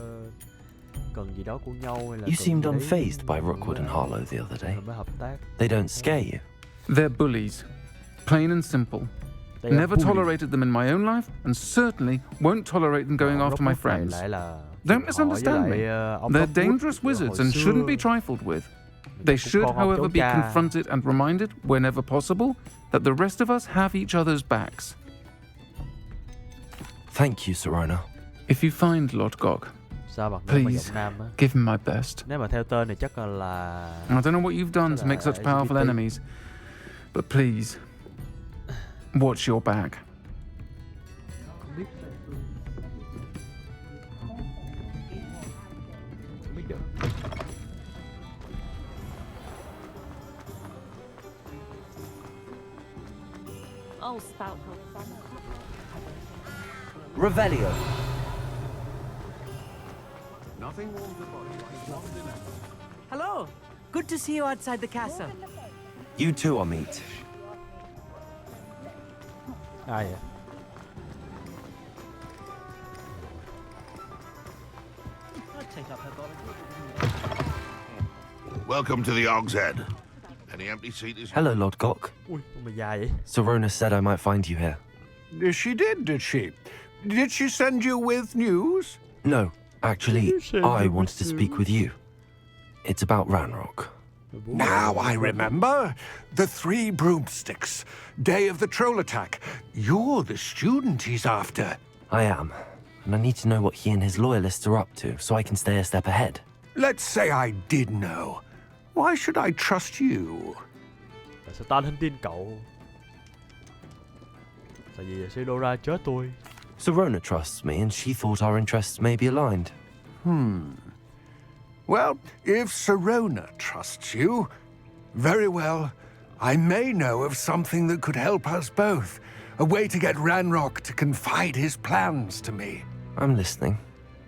cần gì đó của nhau hay là. You seemed unfazed by Rookwood and Harlow the other day. They don't scare you. They're bullies, plain and simple. Never tolerated them in my own life, and certainly won't tolerate them going after my friends. Don't misunderstand me. They're dangerous wizards and shouldn't be trifled with. They should, however, be confronted and reminded, whenever possible, that the rest of us have each other's backs. Thank you, Sirona. If you find Lodgok, please give him my best. Nếu mà theo tên thì chắc là I don't know what you've done to make such powerful enemies, but please, watch your back. Oh, spout her fun. Revelio. Nothing warms the body like warm dinner. Hello. Good to see you outside the castle. You two are meet. Ai vậy? Welcome to the Hog's Head. Any empty seat is... Hello, Lodgok. Ui, mà dài vậy? Sirona said I might find you here. She did she? Did she send you with news? No, actually, I wanted to speak with you. It's about Ranrock. Now I remember. The 3 broomsticks. Day of the troll attack. You're the student he's after. I am. And I need to know what he and his loyalists are up to, so I can stay a step ahead. Let's say I did know. Why should I trust you? Tại sao ta nên tin cậu? Tại vì Sedora chết tôi. Sirona trusts me, and she thought our interests may be aligned. Well, if Sirona trusts you, very well. I may know of something that could help us both. A way to get Ranrock to confide his plans to me. I'm listening.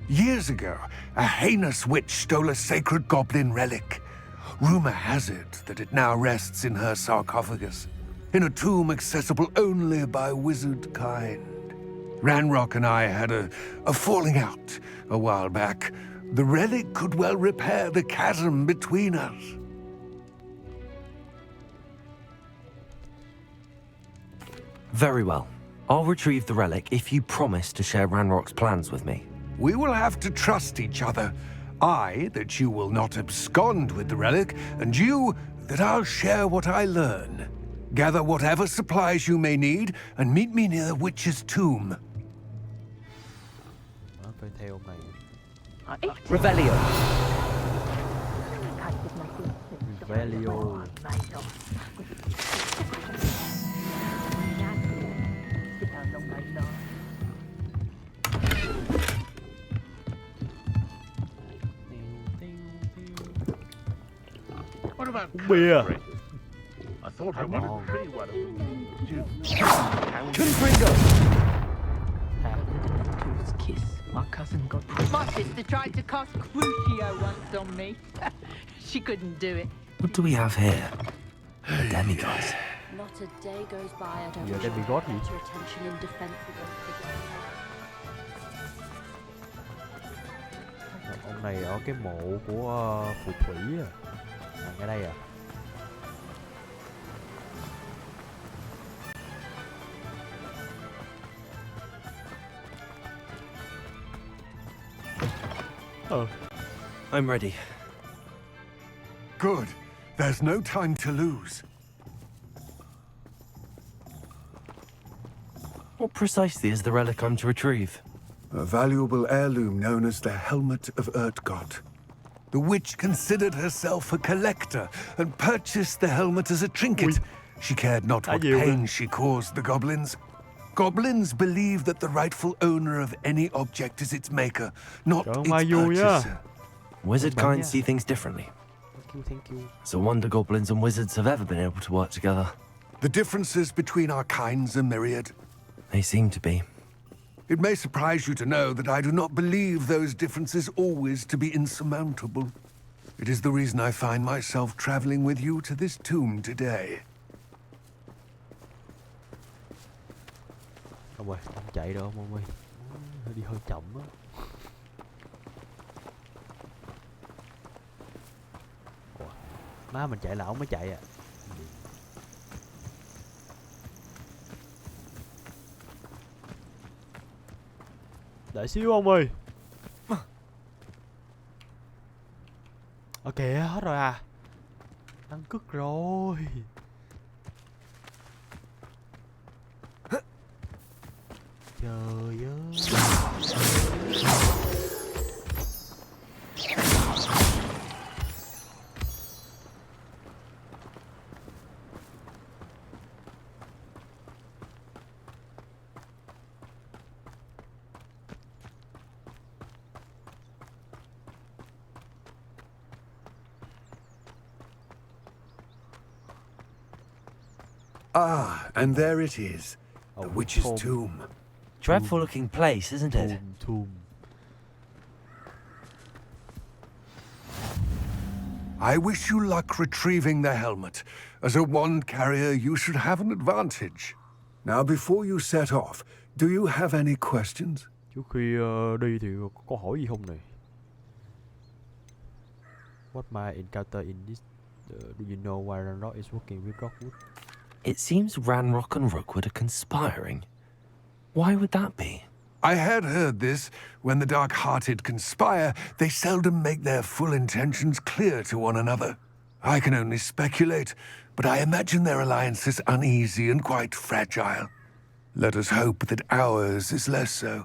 Years ago, a heinous witch stole a sacred goblin relic. Rumor has it that it now rests in her sarcophagus, in a tomb accessible only by wizard kind. Ranrock and I had a falling out a while back. The relic could well repair the chasm between us. Very well. I'll retrieve the relic if you promise to share Ranrock's plans with me. We will have to trust each other. I, that you will not abscond with the relic, and you, that I'll share what I learn. Gather whatever supplies you may need, and meet me near the witch's tomb. Revelio. Revelio. Uống bia. I thought I wanted pretty well. Tooth's kiss. My cousin got. My sister tried to cast Crucio once on me. She couldn't do it. What do we have here? A demigod. Not a day goes by I don't Giờ wish cái I bị had gót gì? better attention in defense against the game. Ông này ở cái mộ của phù thủy à. Ngay đây à. I'm ready. Good. There's no time to lose. What precisely is the relic I'm to retrieve? A valuable heirloom known as the Helmet of Urtgott. The witch considered herself a collector and purchased the helmet as a trinket. She cared not what pain she caused the goblins. Goblins believe that the rightful owner of any object is its maker, not its purchaser. Wizard kind see things differently. Thank you. It's a wonder goblins and wizards have ever been able to work together. The differences between our kinds are myriad. They seem to be. It may surprise you to know that I do not believe those differences always to be insurmountable. It is the reason I find myself traveling with you to this tomb today. Ông ơi, không chạy đâu ông ơi. Đi hơi chậm á. Má mình chạy là ông mới chạy à. Đợi xíu ông ơi. Ok, hết rồi à. Đăng cức rồi. Trời ơi. Ah, and there it is. The witch's tomb. Dreadful looking place, isn't it? Tomb. I wish you luck retrieving the helmet. As a wand carrier, you should have an advantage. Now, before you set off, do you have any questions? Trước khi đi thì có câu hỏi gì không này? What my encounter in this? Do you know why Ranrock is working with Rockwood? It seems Ranrock and Rookwood are conspiring. Why would that be? I had heard this. When the dark-hearted conspire, they seldom make their full intentions clear to one another. I can only speculate, but I imagine their alliance is uneasy and quite fragile. Let us hope that ours is less so.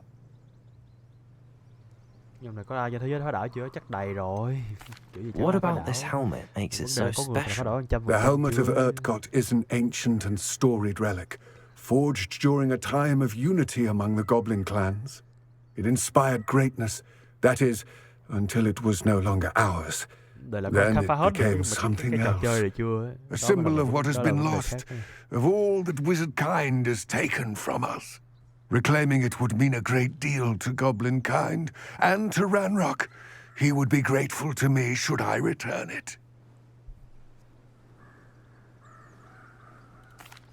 Nhưng này có ai trên thế giới phá đảo chưa? Chắc đầy rồi. What about this helmet makes it so special? The Helmet of Urtgott is an ancient and storied relic, forged during a time of unity among the goblin clans. It inspired greatness, that is, until it was no longer ours. Then it became something else, a symbol of what has been lost, of all that wizard kind has taken from us. Reclaiming it would mean a great deal to goblin kind, and to Ranrock. He would be grateful to me should I return it.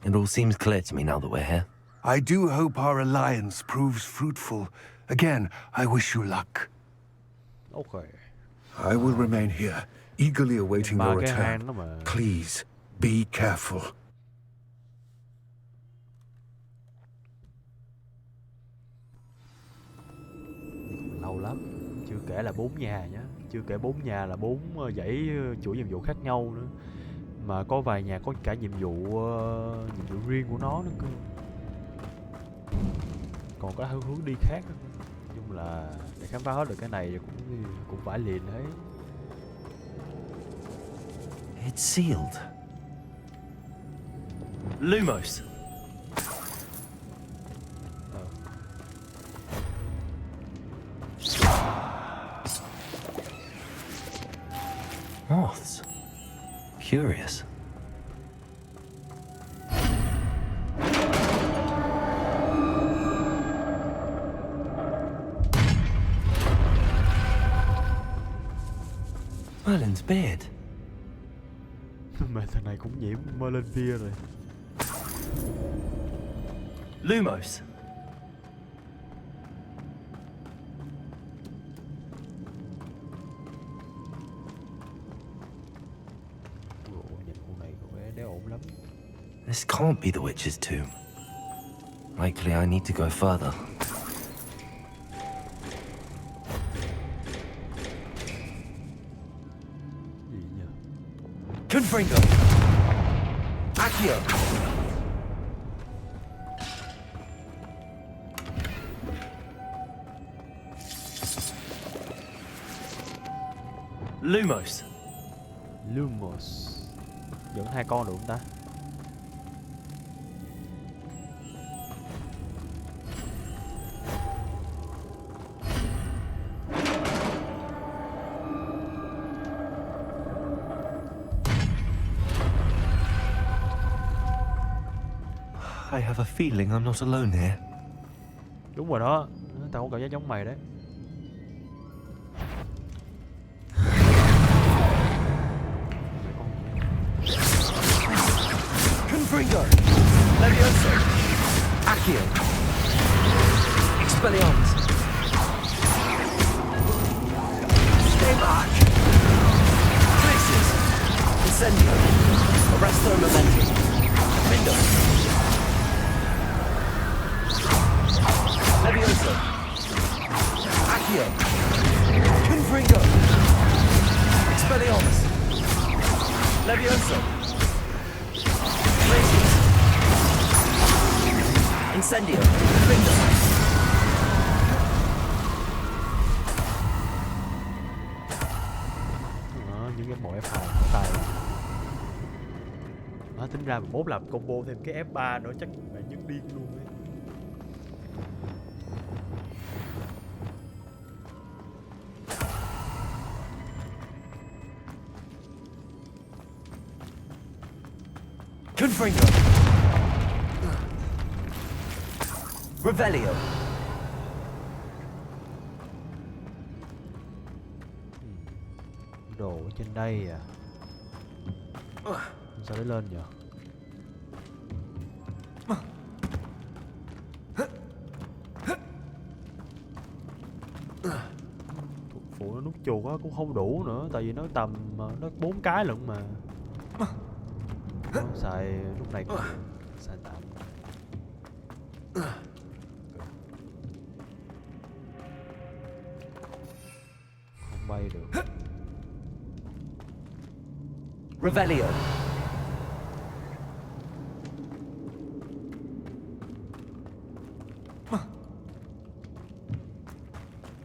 It all seems clear to me now that we're here. I do hope our alliance proves fruitful. Again, I wish you luck. Okay. I will remain here, eagerly awaiting your return. Please, be careful. Lâu lắm, chưa kể là 4 nhà nhá, chưa kể 4 nhà là 4 dãy chuỗi nhiệm vụ khác nhau nữa, mà có vài nhà có cả nhiệm vụ riêng của nó nữa cơ, còn có hướng đi khác nữa. Nói chung là để khám phá hết được cái này cũng phải liền đấy. It's sealed. Lumos. Moths. Curious. Merlin's beard. Mà thằng này cũng nhiễm Merlin bia rồi. Lumos. Nhìn con này có vẻ đéo ổn lắm. This can't be the witch's tomb. Likely I need to go further. Gì nhỉ? Confringo. Accio. Lumos. Lumos. Dẫn 2 con được không ta? I have a feeling I'm not alone here. Đúng rồi đó, tao cũng cảm giác giống mày đấy. Confringo. Levioso. Accio. Expelliarmus. Stay back. Places. Incendio. Arresto momentum. Window. Levioso. Accio. Confringo. Expelliarmus. Levioso. Places. Incendio. Window. Những cái bộ F2 của tay. Tính ra mốt làm combo thêm cái F3 nữa chắc mày nhức điên luôn ấy. Confringo. Revelio. Đồ ở trên đây à? Sao để lên nhỉ? Thuộc phụ nó nút chuột á cũng không đủ nữa, tại vì nó tầm nó 4 cái lận mà. Nó xài lúc này cũng xài tạm. Không bay được. Revelio.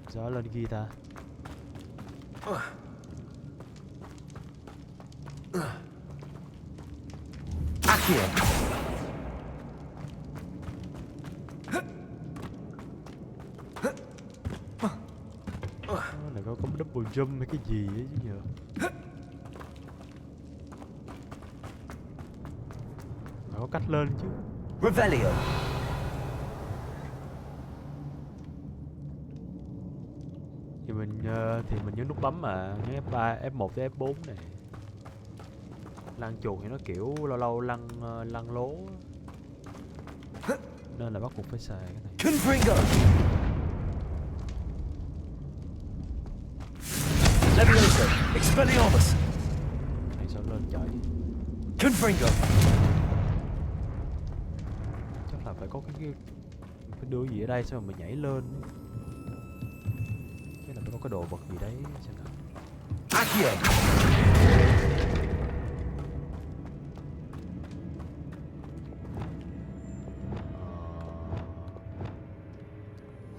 Gió lên kia ta. Accio. Này có double jump hay cái gì ấy chứ nhờ. Có cách lên chứ. Revelio. Thì mình nhấn nút bấm mà, nhấn F3, F1 tới F4 này. Lăn chuột thì nó kiểu lâu lâu lăn lố. Nên là bắt buộc phải xài cái này. Confringo. Levioso. Expelliarmus. Này sao lên trời. Confringo. Chắc là phải có cái đưa gì ở đây sao mà mình nhảy lên. Chắc là phải có cái đồ vật gì đấy xem nào. Accio.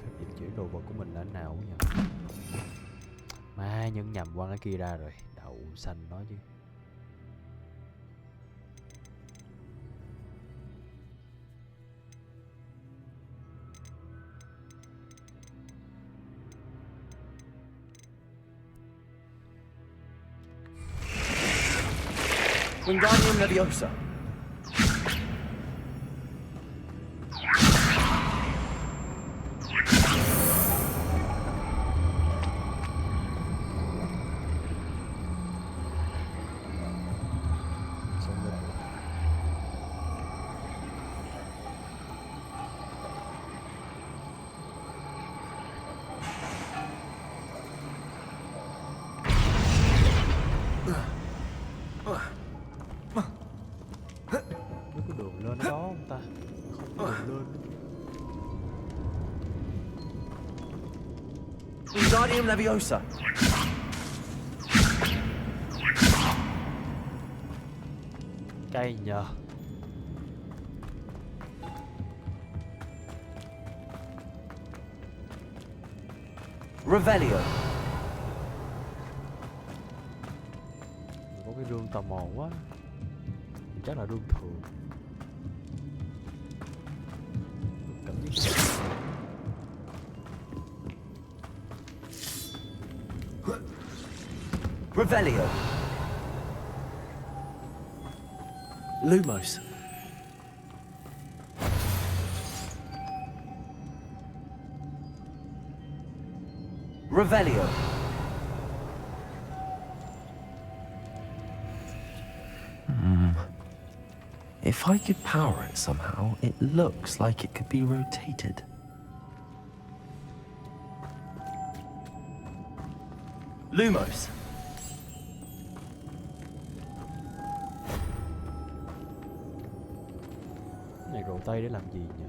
Phép dịch chuyển đồ vật của mình là thế nào nhỉ? Má nhấn nhầm qua cái kia ra rồi, đậu xanh nó chứ. Wingardium Leviosa. Wingardium Leviosa. Cây nhờ. Revelio. Có cái rương tò mò quá. Chắc là rương thường. Cảm giác Revelio. Lumos. Revelio. If I could power it somehow, it looks like it could be rotated. Lumos. Cái này rổ tay để làm gì nhỉ?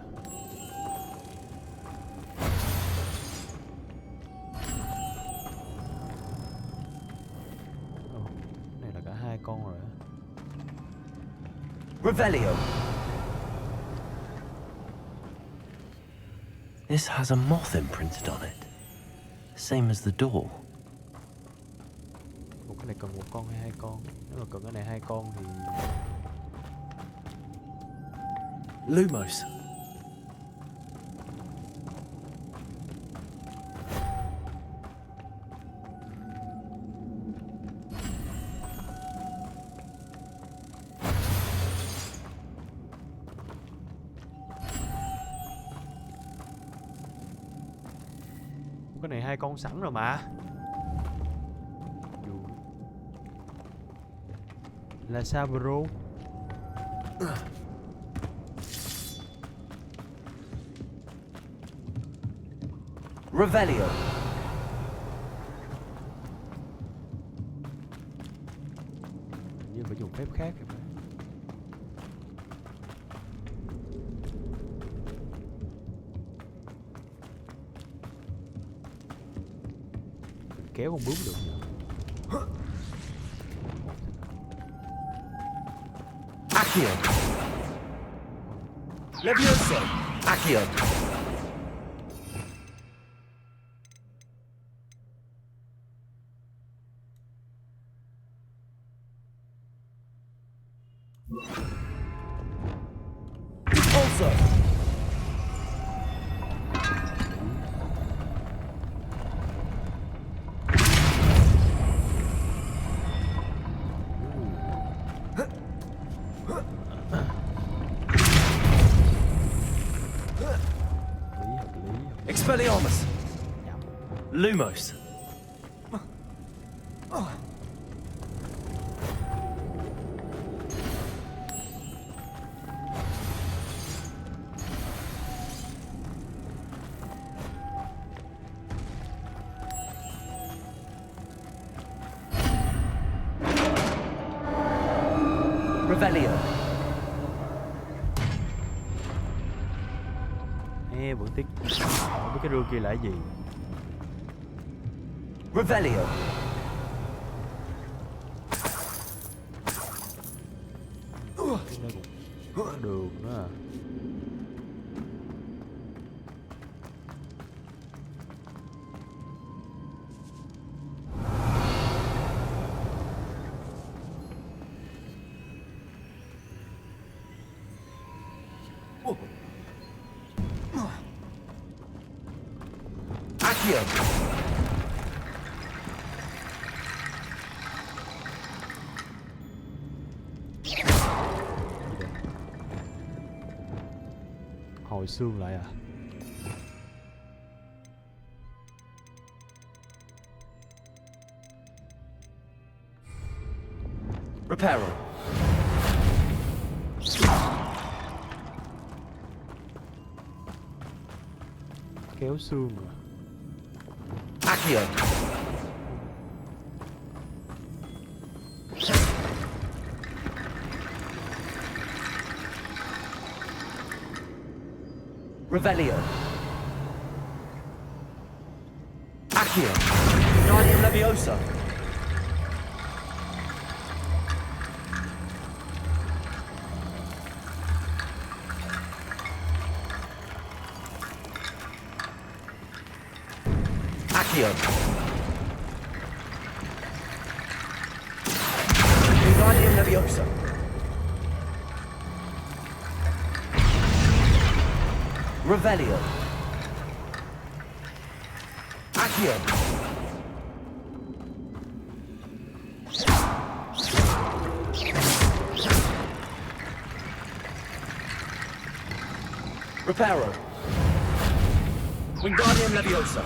Cái này là cả hai con rồi á. Revelio. This has a moth imprinted on it, same as the door. Ủa, cái này cần một con hay hai con? Nếu mà cần cái này hai con thì Lumos. cái này hai con sẵn rồi mà. Là sao bro? Revelio. Nhưng phải dùng phép khác rồi. Kéo con bướm được nhỉ? Accio. Levioso. Accio. Also. Expelliarmus. Lumos. Revelio. Vẫn tiếc. Không biết cái rương kia là cái gì. Revelio. Đây cũng có đường nữa à. Accio. Hồi xương lại à? Reparo. Kéo xương à? Accio. Revelio. Accio. Guardian Leviosa. Accio. Guardian Leviosa. Revelio. Accio. Reparo. Wingardium Leviosa.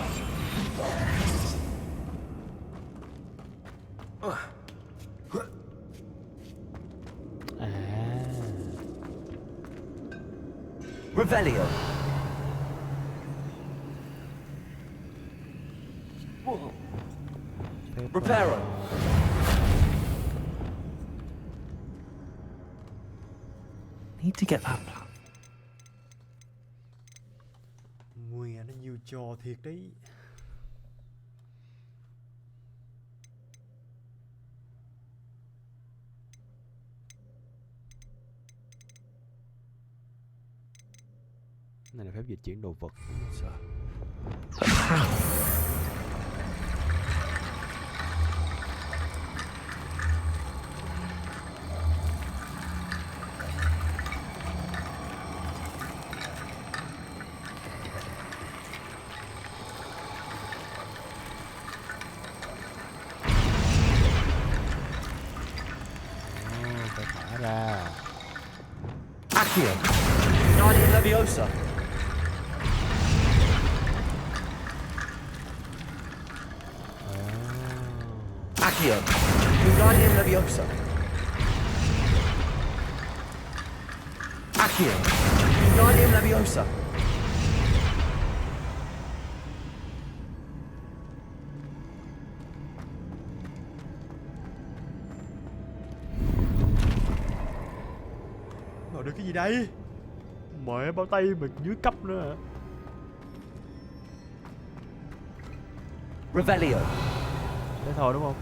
Revelio. Reparo. Need to get that plan. Mùi nó nhiều trò thiệt đấy. Này là phép dịch chuyển đồ vật. Phải thả ra. Accio. Guardian Leviosa. Accio. Wingardium Leviosa. Accio. Wingardium Leviosa. Mở được cái gì đây? Mẹ bao tay mà dưới cấp nữa hả? Revelio. Thế thôi đúng không?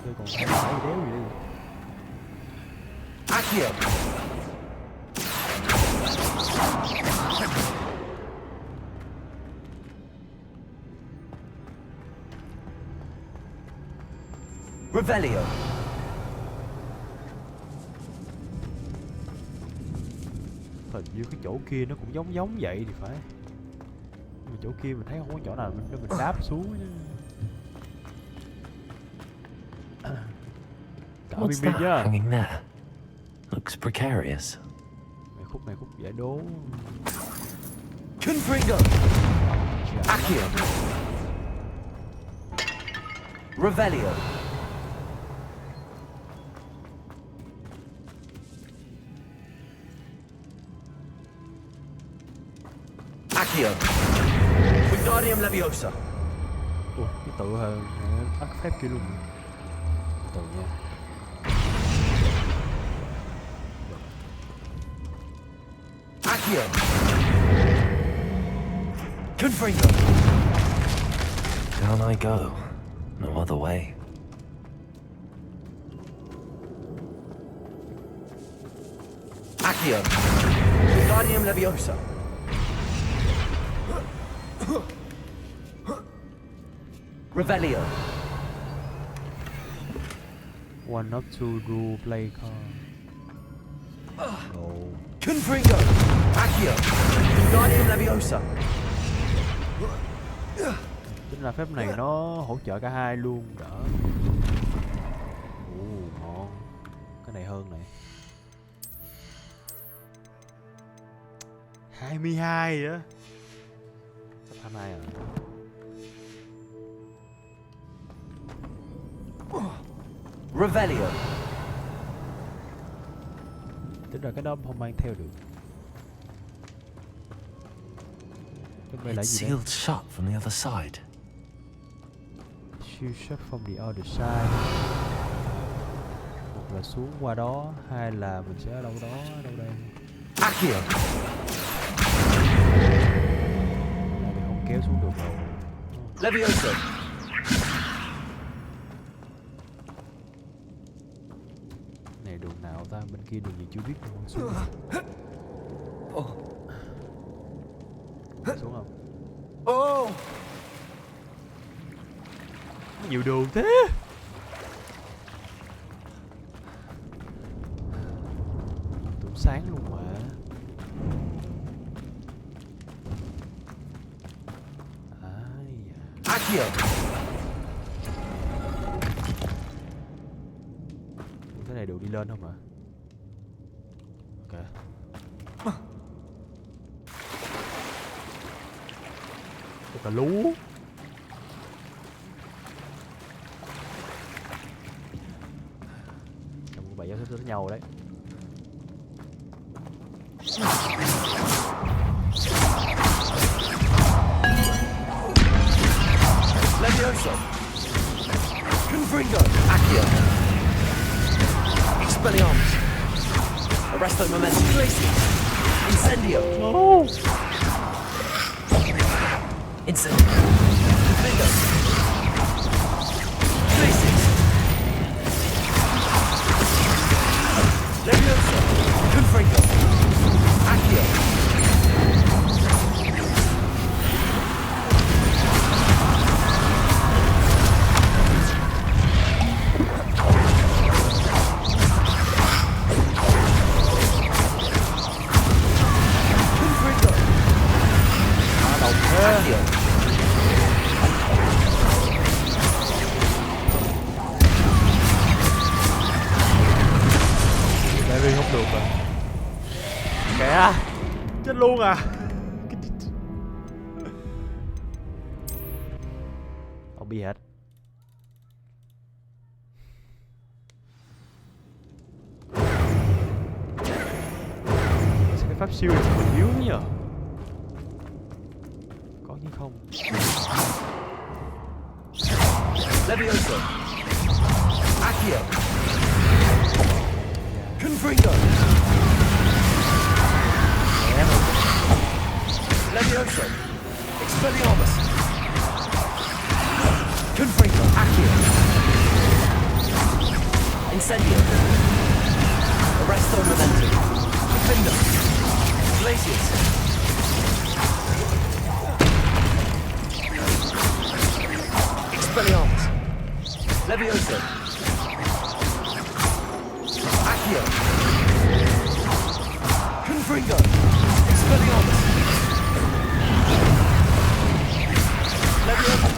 Tôi còn phải đéo gì đây. Accio. Revelio. Hình như cái chỗ kia nó cũng giống vậy thì phải. Mà chỗ kia mình thấy không có chỗ nào mình đáp xuống chứ. What's that hanging there? Looks precarious. Này khúc giải đố. Confringo. Accio. Revelio. Accio. Wingardium Leviosa. Ủa, cái tự hơn bắt phép kia luôn. Tự nha. Accio. Confringo. Down I go. No other way. Accio. Wingardium Leviosa. Revelio. One up to do play card. No. Confringo. Accio. Wingardium Leviosa. Chính là phép này nó hỗ trợ cả hai luôn đỡ. Ngon. Cái này hơn này. 22 á. Sắp 22 rồi. Revelio. Tính ra cái đó không mang theo được. Cái là It's gì sealed shut from the other side. Sealed shut from the other side. Một là xuống qua đó, hai là mình sẽ ở đâu đó, đâu đây. Accio. Này thì không kéo xuống được rồi. Levioso. Này đường nào ta? Bên kia đường gì chưa biết đâu. Xuống. Xuống không? Oh. Nhiều đường thế. Tụi sáng luôn mà. Accio. Cái này đường đi lên không ạ? Ok. Cái cà lú. Trong bảy giáo sắp tới nhau đấy. Levioso. Confringo. Accio. Expelliarmus. Arresto momentum. Glacius. Incendio. Oh. Incendio. Confringo. Glacius. Levioso. Confringo. Accio. Larry không được rồi. Kìa. Chết luôn à. Không biết hết. Sao cái pháp siêu này còn yếu nhờ? Có như không? Levioso. Accio. Confringo. Levioso. Expelliarmus. Confringo. Accio. Incendio. Arresto momentum. Defender. Glacius. Expelliarmus. Levioso. Accio. Confringo. Expelliarmus. Levioso.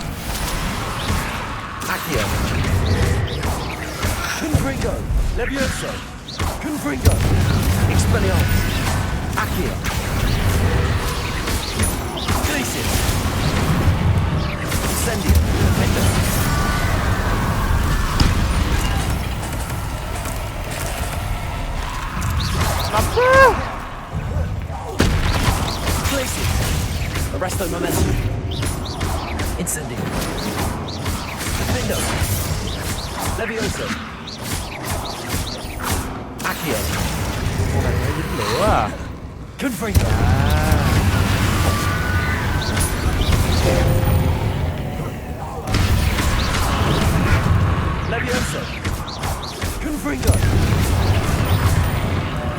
Accio. Confringo. Levioso. Confringo. Expelliarmus. Accio. Glacius. Incendio. Defender. Glacius. Arresto momentum. Incendio. Defendo. Levioso. Accio. Con này mới dính lửa à. Confringo. Levioso. Confringo.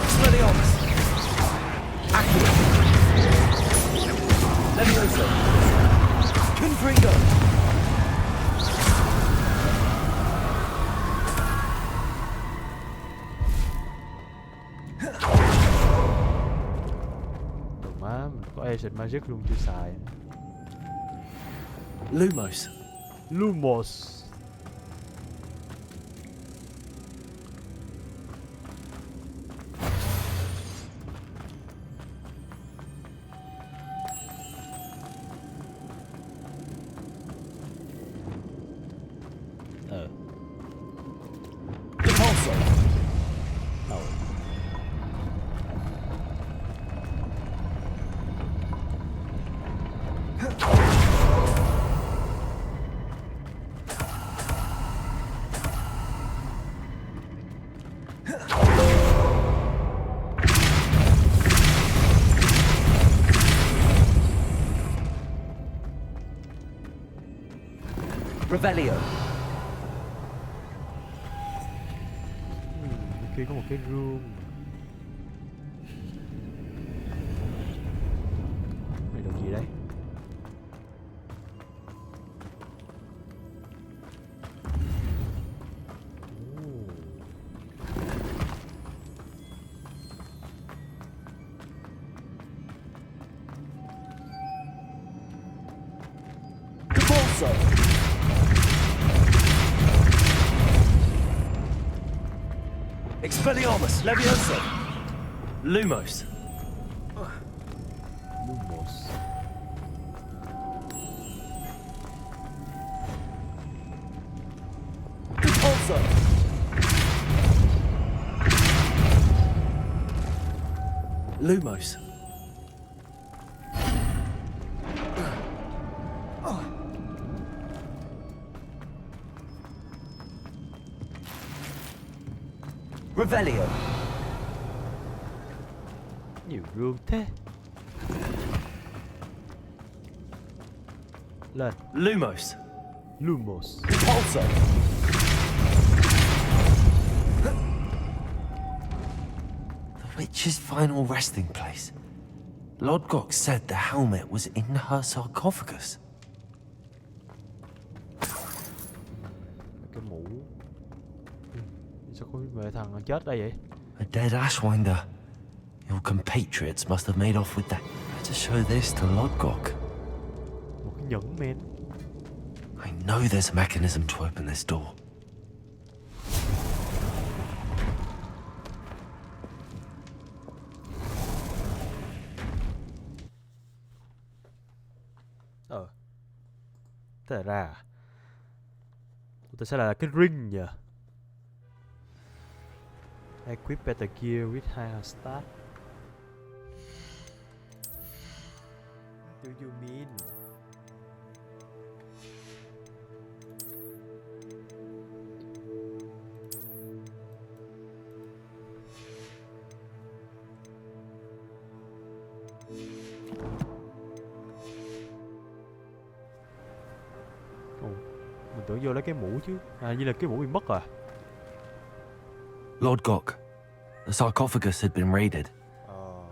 Expelliarmus. Accio. Levioso. Confringo. Đồ má, mình có Ancient Magic luôn chưa xài. Lumos. Lumos. Revelio. Bên kia có một cái gương. Này đồ gì đây? Expelliarmus, Levioso. Lumos. Lumos. Repulso. Lumos. Revelio. Nhiều gương thế. Lên. Lumos. Lumos. Repulso. The witch's final resting place. Lodgok said the helmet was in her sarcophagus. Cái mũ. Sao có về thằng chết đây vậy? A dead Ashwinder. Your compatriots must have made off with that. Better show this to Lodgok. Một cái nhẫn men. I know there's a mechanism to open this door. Thế là ra à? Tôi sẽ là cái ring nhỉ? Equip better gear with higher stat. What do you mean? Mình tưởng vô lấy cái mũ chứ. À, như là cái mũ bị mất rồi. Lodgok, the sarcophagus had been raided.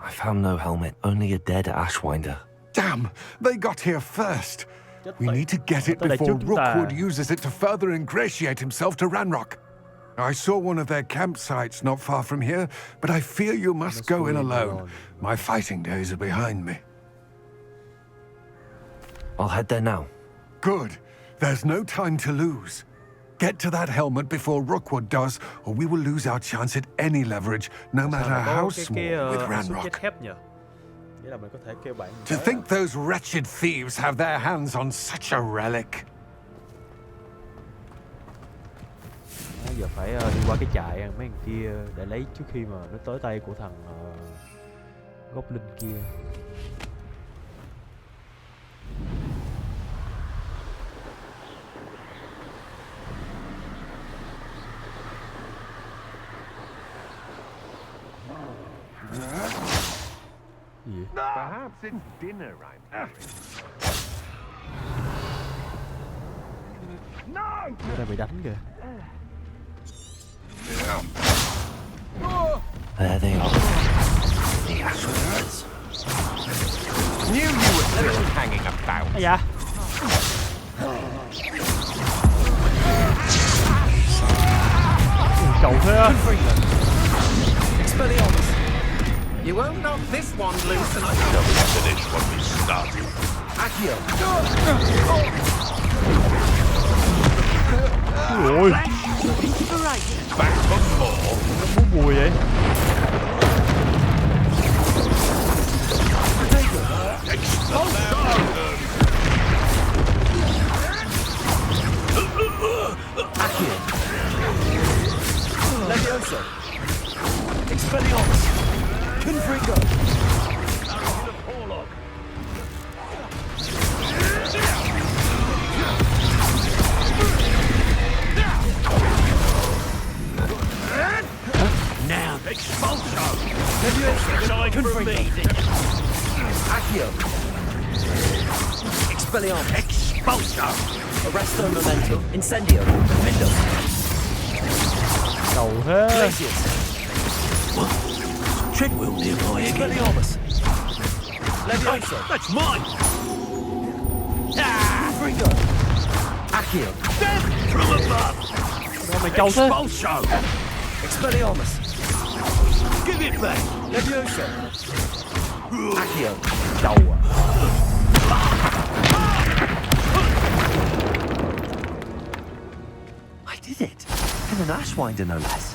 I found no helmet, only a dead Ashwinder. Damn, they got here first. We need to get it before Rookwood uses it to further ingratiate himself to Ranrock. I saw one of their campsites not far from here, but I fear you must go in alone. My fighting days are behind me. I'll head there now. Good. There's no time to lose. Get to that helmet before Rookwood does, or we will lose our chance at any leverage, no matter how small, with Ranrock. To think those wretched thieves have their hands on such a relic. Giờ phải đi qua cái trại mấy thằng kia để lấy trước khi mà nó tới tay của thằng Goblin kia. Perhaps it's dinner I'm No! Nó đang bị đánh kìa. There they are. The Ashwinds. Knew you were still hanging about. Dạ. Cậu thế á. Expelliarmus. You won't knock this one loose and I don't finish what we started. Accio. Ôi. Back for more. Nó muốn mùi vậy. Accio. Levioso. Expelliarmus. Confringo. Now, expulso. Confringo. Accio. Expelliarmus. Expulso! Arresto Memento, Incendio, Vindo. Đầu thế. Glacius. Treadwell nearby again. Expelliarmus. Levioso. That's mine! Fringo. Accio. Death from above! Đó mày trâu thế. Expulso! Expelliarmus. Give it back! Levioso. Accio. Trâu à. I did it. And an Ashwinder, no less.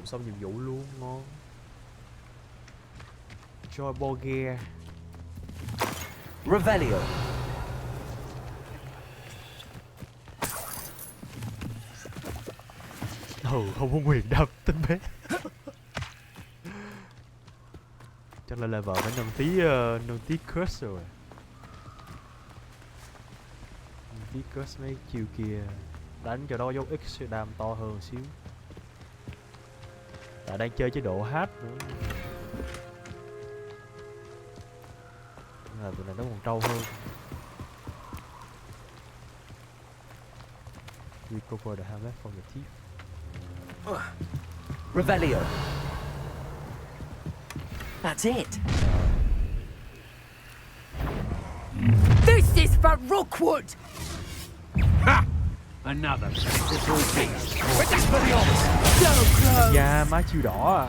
Xong nhiệm vụ luôn, ngon. Joy Borgia. Revelio. Không có quyền đâm tính bé. Chắc là level phải nâng tí curse rồi. Nâng tí curse mấy chiêu kia. Đánh cho đó dấu X đam to hơn xíu. Tại đang chơi chế độ H nữa. Nên là tụi này nó còn trâu hơn. Recover the hamlet from the thief. Revelio. That's it. This is for Rookwood! Ha! Another pitiful beast. Expelliarmus. So close! Da má chiêu đỏ à.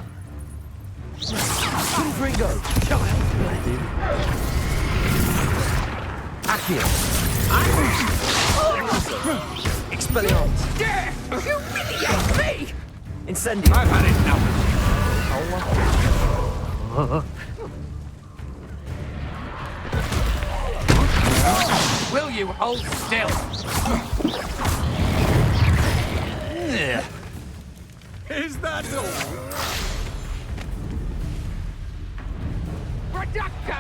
Fringo. Accio. Expelliarmus. Dare humiliate me! Incendio. I've had enough. Will you hold still? Is that all? Reducto!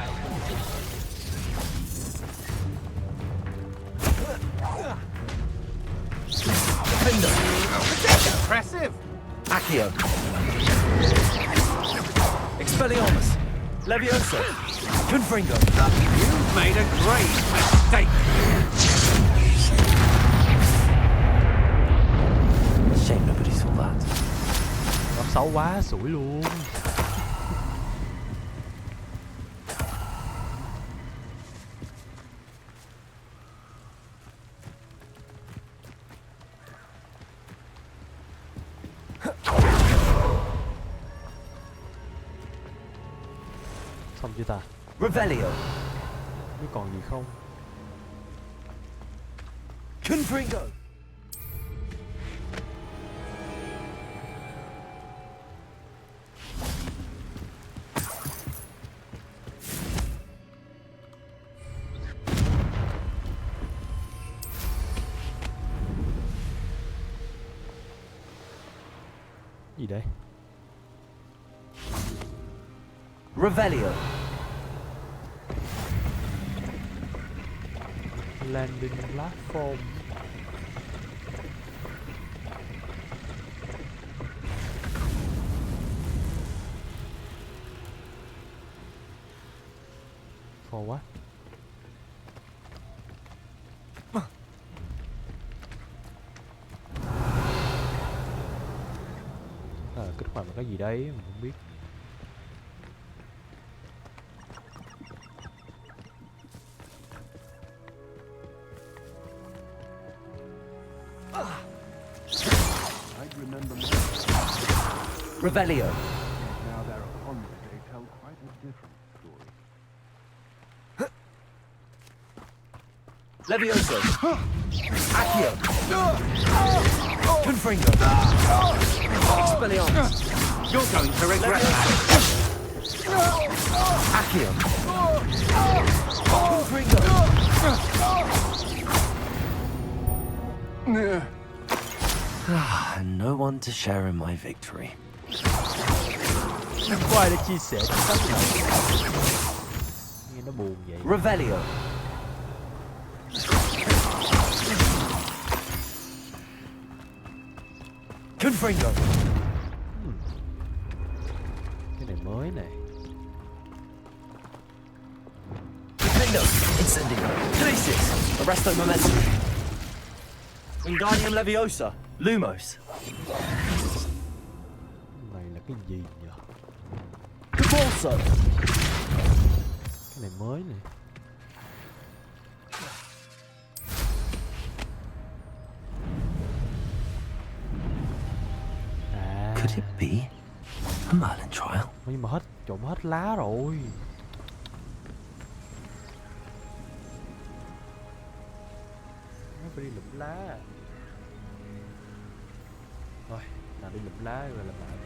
Vindo. Impressive. Accio. Expelliarmus. Levioso. Confringo. You've made a great mistake. Shame nobody saw that. Nó xấu quá, sủi luôn. Xong chưa ta? Revelio. Biết còn gì không? Confringo. Gì đây? Revelio. Landing platform. For what? Kích hoạt là cái gì đấy mình không biết. Revelio. Now they're upon me, they tell quite a different story. Levioso. Accio. Confringo. Expelliarmus. You're going to regret that. Accio. Confringo. And no one to share in my victory. Không có ai để chia sẻ cảm giác này. Nghe nó buồn vậy. Revelio. Confringo. Cái này mới. mới này. Defender, Incendio, Crisis, Arresto Momentum, Wingardium Leviosa, Lumos. Này là cái gì nhỉ? Convulso. Cái này mới này. Could it be a Merlin trial? Nhưng mà trộn hết lá rồi. Nó phải đi lụm lá. Thôi, nào đi lụm lá rồi làm lại.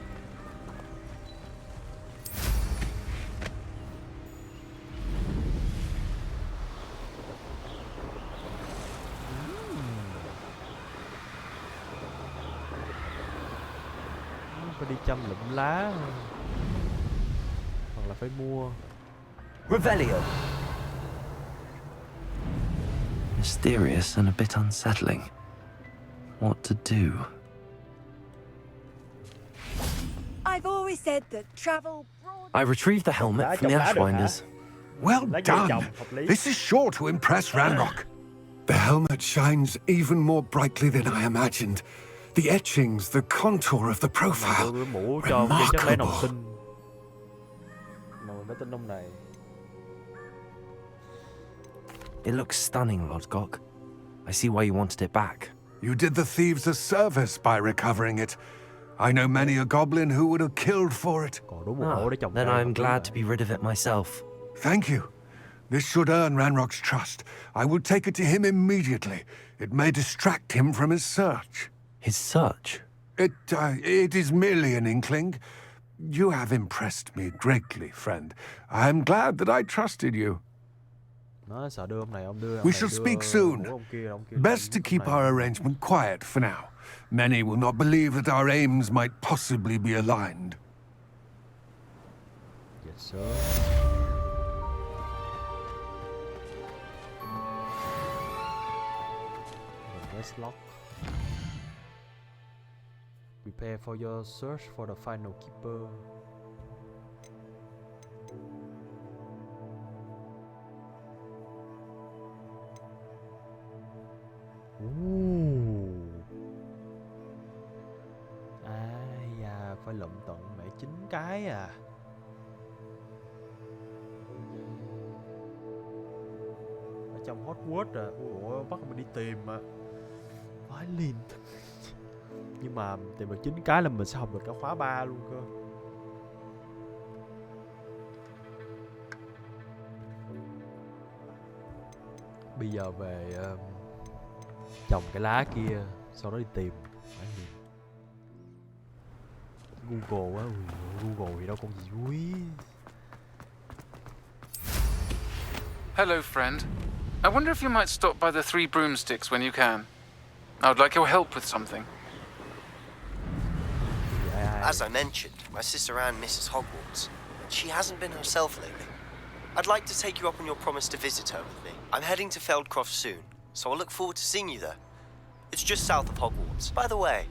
Phải đi chăm lụm lá hoặc là phải mua. Revelio. Mysterious and a bit unsettling. What to do? I've always said that travel. I retrieved the helmet from the Ashwinders. Well done. This is sure to impress Ranrock. The helmet shines even more brightly than I imagined. The etchings, the contour of the profile. Remarkable. It looks stunning, Lodgok. I see why you wanted it back. You did the thieves a service by recovering it. I know many a goblin who would have killed for it. Then I'm glad to be rid of it myself. Thank you. This should earn Ranrock's trust. I will take it to him immediately. It may distract him from his search. His search? It is merely an inkling. You have impressed me greatly, friend. I am glad that I trusted you. We shall speak soon. Best to keep our arrangement quiet for now. Many will not believe that our aims might possibly be aligned. Yes, sir. Let's lock. Prepare for your search for the final keeper. Da, phải lụm tận mẹ 9 cái à. Ở trong HOGWARTS à. Ủa, bắt mình đi tìm mà. Phải liền. Nhưng mà tìm được 9 cái là mình sẽ học được cả khóa 3 luôn cơ. Bây giờ về trồng cái lá kia, sau đó đi tìm. Google á, Google thì đâu còn gì vui. Hello, friend. I wonder if you might stop by the Three Broomsticks when you can. I would like your help with something. As I mentioned, my sister Anne misses Hogwarts. She hasn't been herself lately. I'd like to take you up on your promise to visit her with me. I'm heading to Feldcroft soon, so I'll look forward to seeing you there. It's just south of Hogwarts. By the way,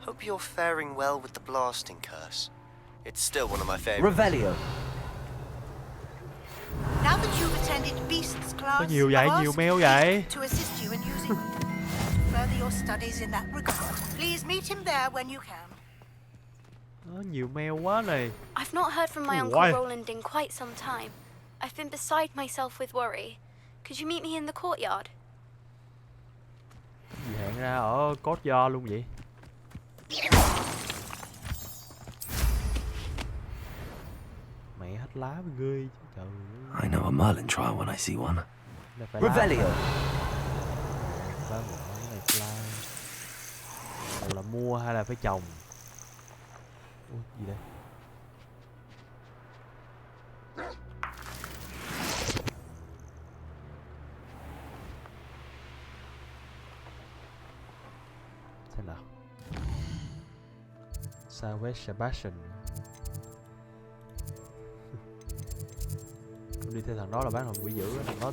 hope you're faring well with the blasting curse. It's still one of my favorites. Revelio. Now that you've attended Beasts class, Có nhiều vậy, nhiều mail vậy. to assist you in using further your studies in that regard. Please meet him there when you can. Nhiều mail quá này. I've not heard from my uncle Roland in quite some time. I've been beside myself with worry. Could you meet me in the courtyard? Gì hẹn ra ở courtyard luôn vậy? Mẹ hết lá mới ghê chứ trời ơi. I know a Merlin trial when I see one. Revelio. Là mua hay là phải trồng? Ủa, gì đây? Xem nào. Savage Sebastian. Đi theo thằng đó là bán hồn quỷ dữ, thằng đó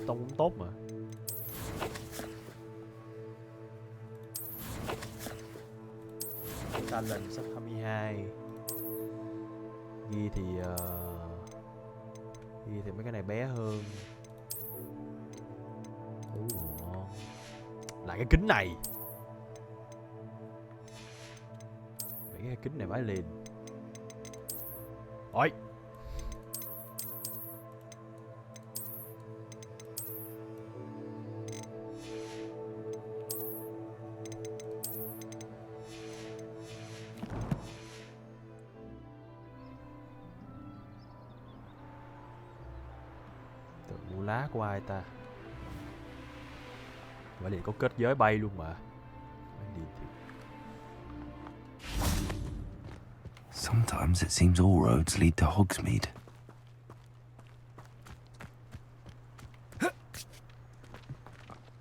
tông cũng tốt mà. Talent sắp 22. Ghi thì mấy cái này bé hơn. Ngon. Lại cái kính này. Mấy cái kính này vãi liền. Ôi. Mua lá của ai ta? Vậy liền có kết giới bay luôn mà. Sometimes it seems all roads lead to Hogsmeade.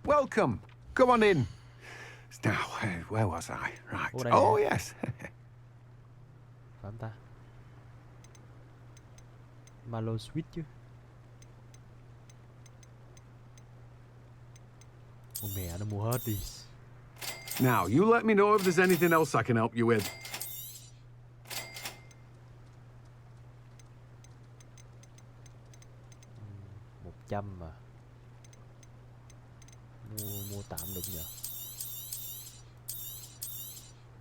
Welcome. Come on in. Now, where was I? Right. Oh, yes. Phải không ta? Malo Sweet chứ. Ôi mẹ, nó mua hết đi. Now, you let me know if there's anything else I can help you with. Mà mua tạm được nhờ.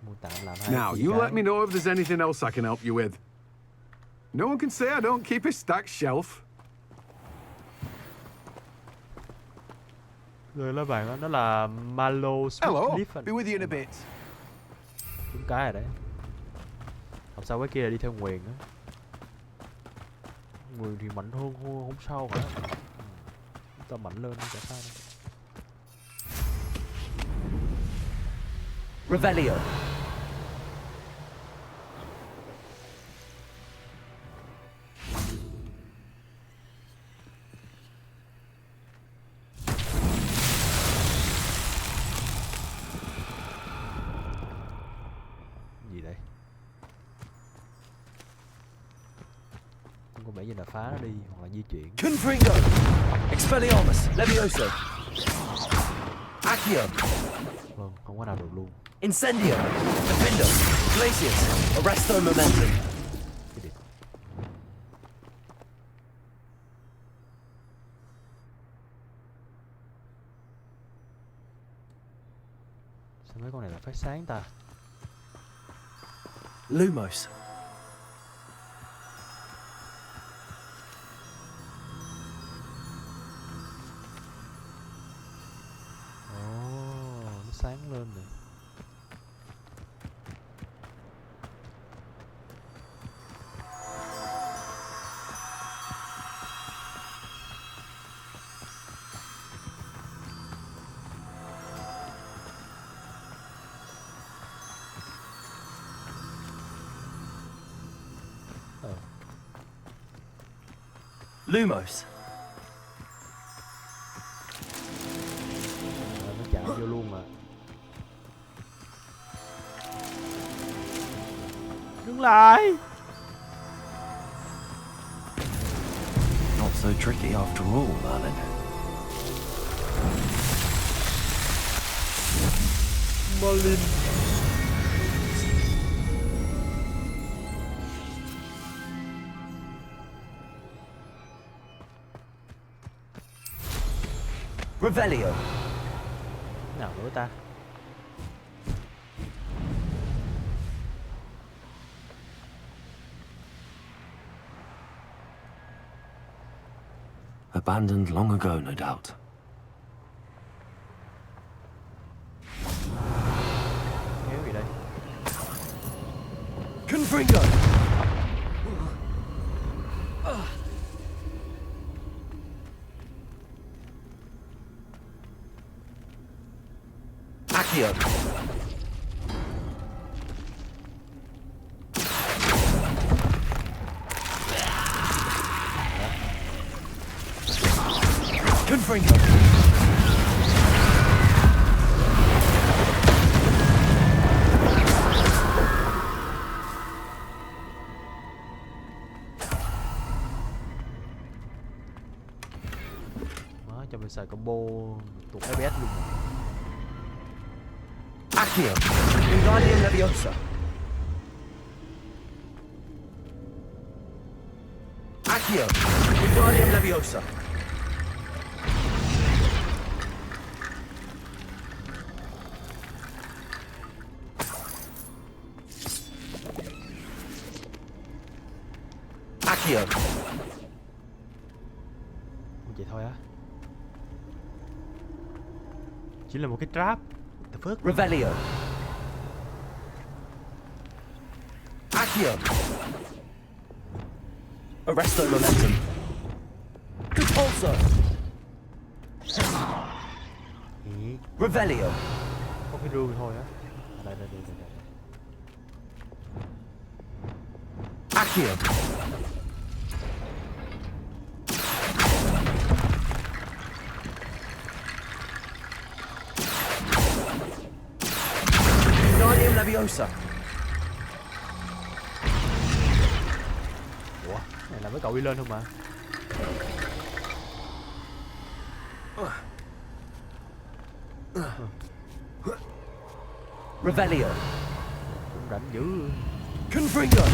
Mua tạm làm hai. Now you let me know if there's anything else I can help you with. No one can say I don't keep a stacked shelf. Rồi đó bạn, nó là Malo Sweet. Hello, be with you in a bit. Đúng cái rồi đấy. Làm sao cái kia là đi theo Nguyền á. Nguyền thì mạnh hơn không sao cả. Ta mạnh lên chả sao đâu. Revelio. Gì đây? Không có vẻ như là phá nó đi hoặc là di chuyển. Confringo. Expelliarmus. Levioso. Accio. Vâng, không có nào được luôn. Incendio. Defendo. Glacius. Arresto momentum. Sao mấy con này là phát sáng ta? Lumos. Nó sáng lên rồi. Lumos. Nó chạm vô luôn mà. Đứng lại. Not so tricky after all, Merlin. Merlin. Revelio. Nào nữa ta? Abandoned long ago, no doubt. Kéo gì đây? Confringo. Accio. Confringo. Đó, cho mình xài combo tụt FPS luôn. Accio. Wingardium Leviosa. Accio. Wingardium Leviosa. Accio. Vậy thôi á. Chỉ là một cái trap. The fuck? Revelio. Accio. Arresto Momentum. Repulsor. Revelio. Có cái rương thôi á. Đây. Accio. Wingardium Leviosa. Ủa, này là với cậu đi lên không mà? Revelio. Cũng rảnh dữ. Confringo.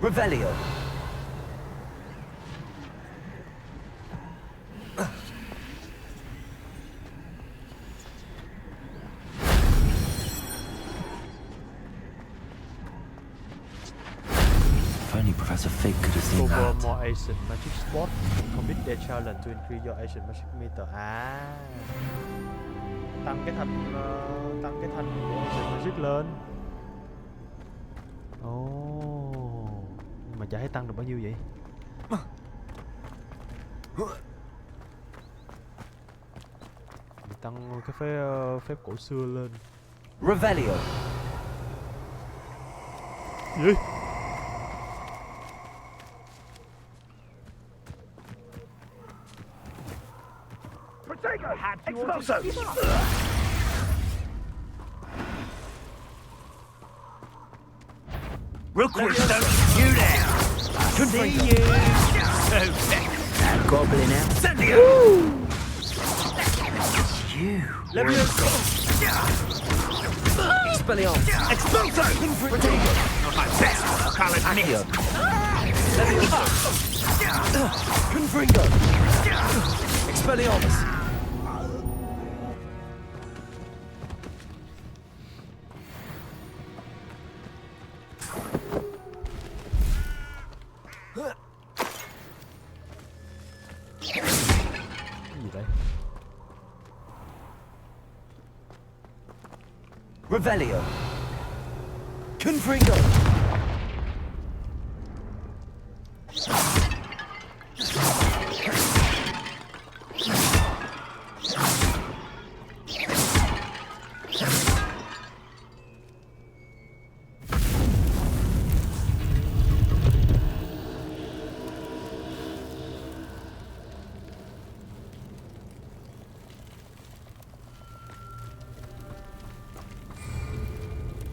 Revelio. If only Professor Fig could have seen Cover that. more Asian magic spot. Complete their challenge to increase your Asian magic meter. À, tăng cái thanh của Asian magic lên. Nhưng mà chả thấy tăng được bao nhiêu vậy. Mình tăng cái phép cổ xưa lên. Revelio. Gì? Rookwood, don't you there! See you! That goblin out. Incendio! You! Leviosa. Expelliarmus. Expulso! Not my best work, I'll admit. Leviosa. Confringo. Expelliarmus. Revelio. Confringo.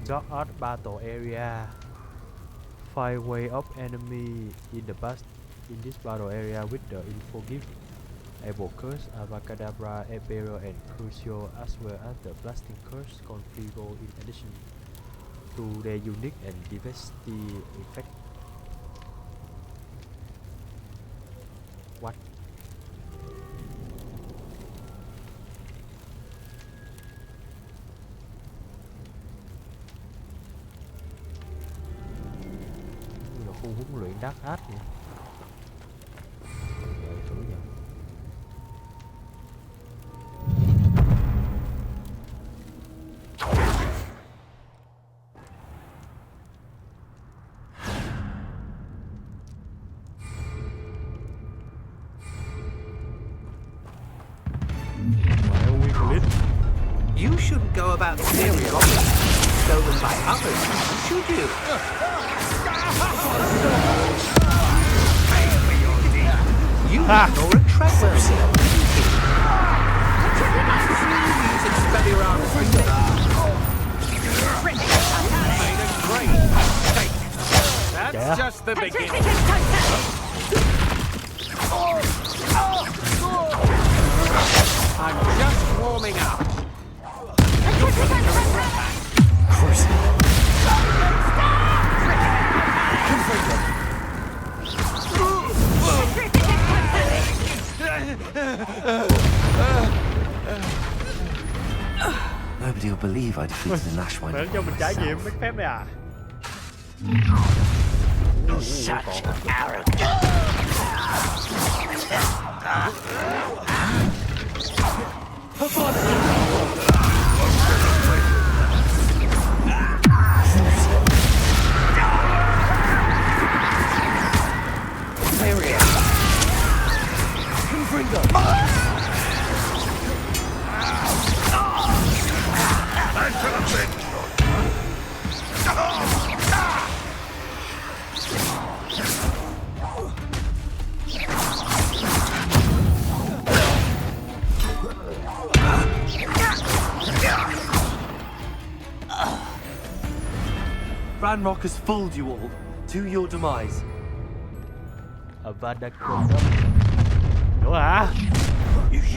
Dark Art Battle Area. Find way of enemy in this battle area with the Infogift, Able Curse, Avacadabra, Ebero, and Crucial, as well as the Blasting Curse configure in addition to their unique and devastating effect. What? Khu huấn luyện Dark Art vậy. Thử nhờ. You shouldn't go about stealing objects stolen by others, should you? Ha! That's just the beginning. I'm just warming up. Nobody will believe I defeated the Nashwine. Phải cho mình trải nghiệm mấy phép này à? Such arrogance. Ranrock has fooled you all to your demise. Avada Kedavra. Nữa hả?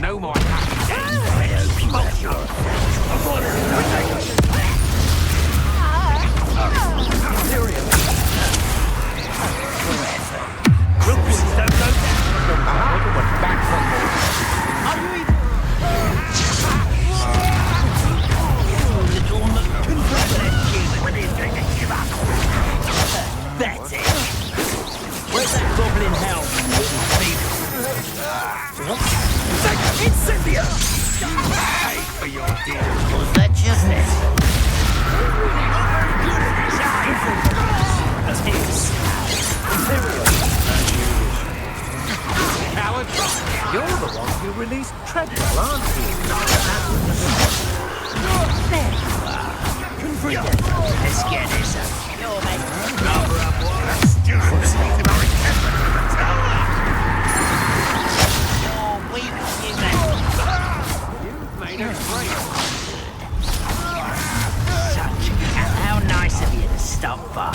No more. That's it. Where's that goblin hell, you little thief? Incendia! Pay for your deal. Was that just it? You're very good at this, aren't you? Imperial. Coward! You're the one who released Treadwell, aren't you? There you are. Confringo. Let's get this up. You're making cover up what a student speaks of our encampment in the tower. You're weak, you man. You've made a break. How nice of you to stop by.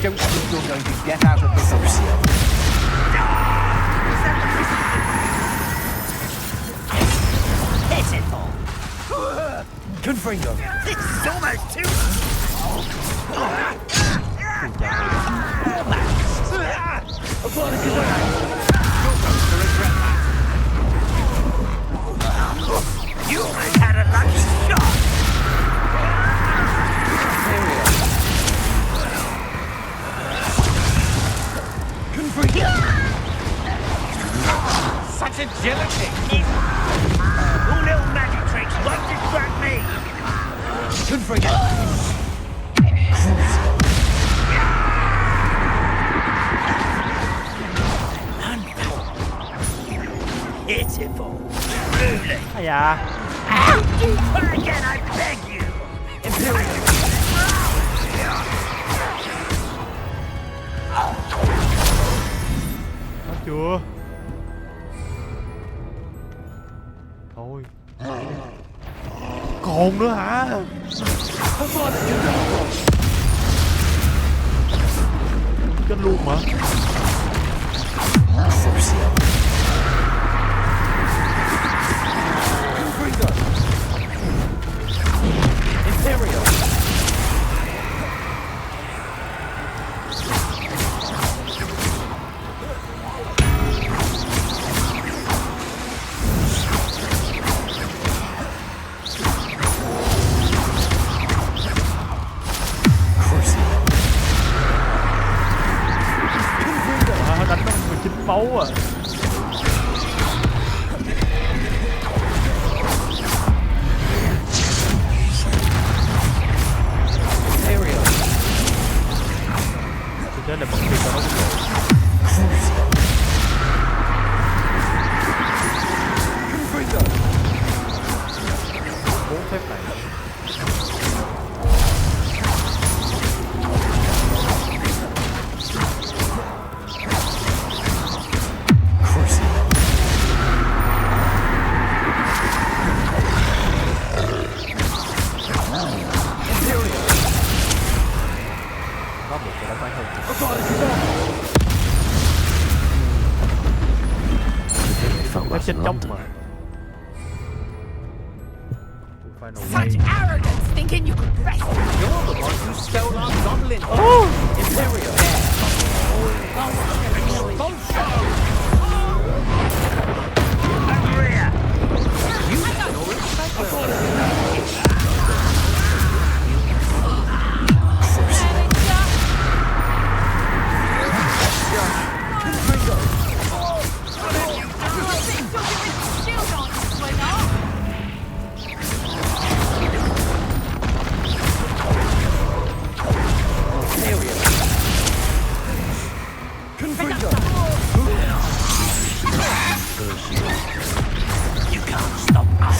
Don't think you're going to get out of this alive. Pitiful. Confringo. This is almost too You almost had a lucky shot. Such agility! All little magic tricks won't distract me. Confringo. Pitiful. Truly. Yeah. Try again, I beg you. Imperial. Có chưa? Thôi. Còn nữa hả? Chết luôn mà. Imperial. Đánh nó 19 máu à. Thế là bật tiền nó bốn phép này. Phép chết chóc mà. Such arrogance, thinking you could wrest. You're the one who stole our goblin. Imperial. You can't stop us.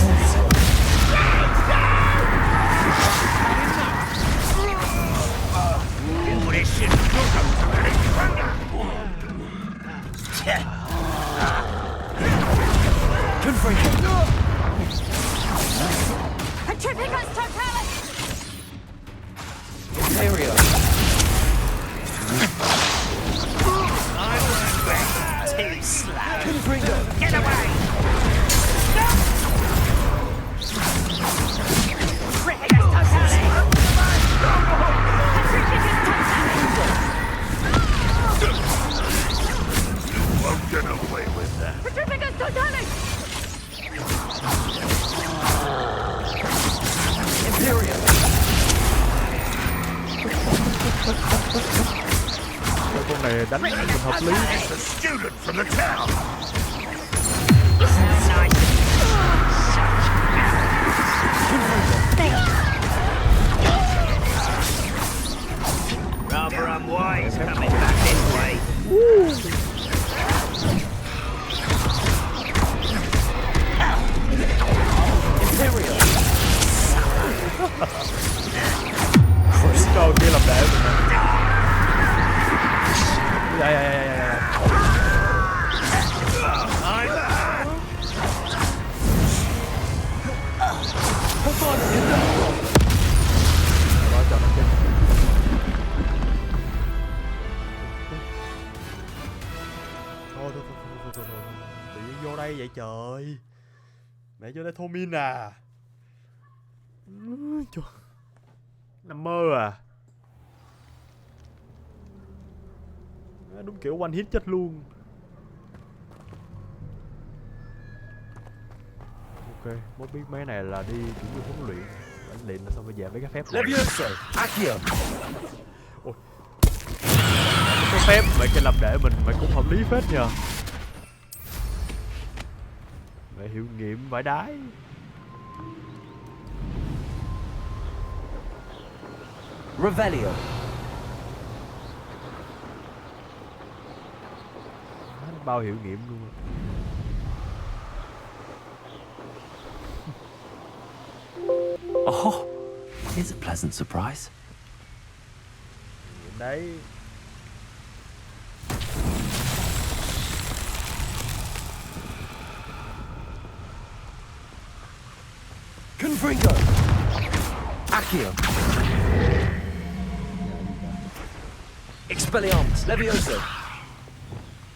Petrificus totalis! Imperial. Get away! Won't get away with that. Petrificus totalis! Imperial. Con này đánh mình hợp lý. It's a student from the town. Rather unwise coming back this way. Imperial. Câu kia làm đệ mình nè. Dạ. Đó, cho nó chết. Thôi. Tự nhiên vô đây vậy trời. Mẹ vô đây thô min à. Nằm mơ à. Đúng kiểu one hit chết luôn. Ok, mốt biết mấy này là đi chuẩn bị huấn luyện. Đánh luyện là xong bây giờ mấy cái phép này. Ôi. Cái phép mày cái làm để mình mày cũng hợp lý phết nhờ. Mày hiệu nghiệm vãi đái. Revelio. Bao hiệu nghiệm luôn. Oh, here's a pleasant surprise. Đấy. Confringo. Accio. Expelliarmus. Levioso.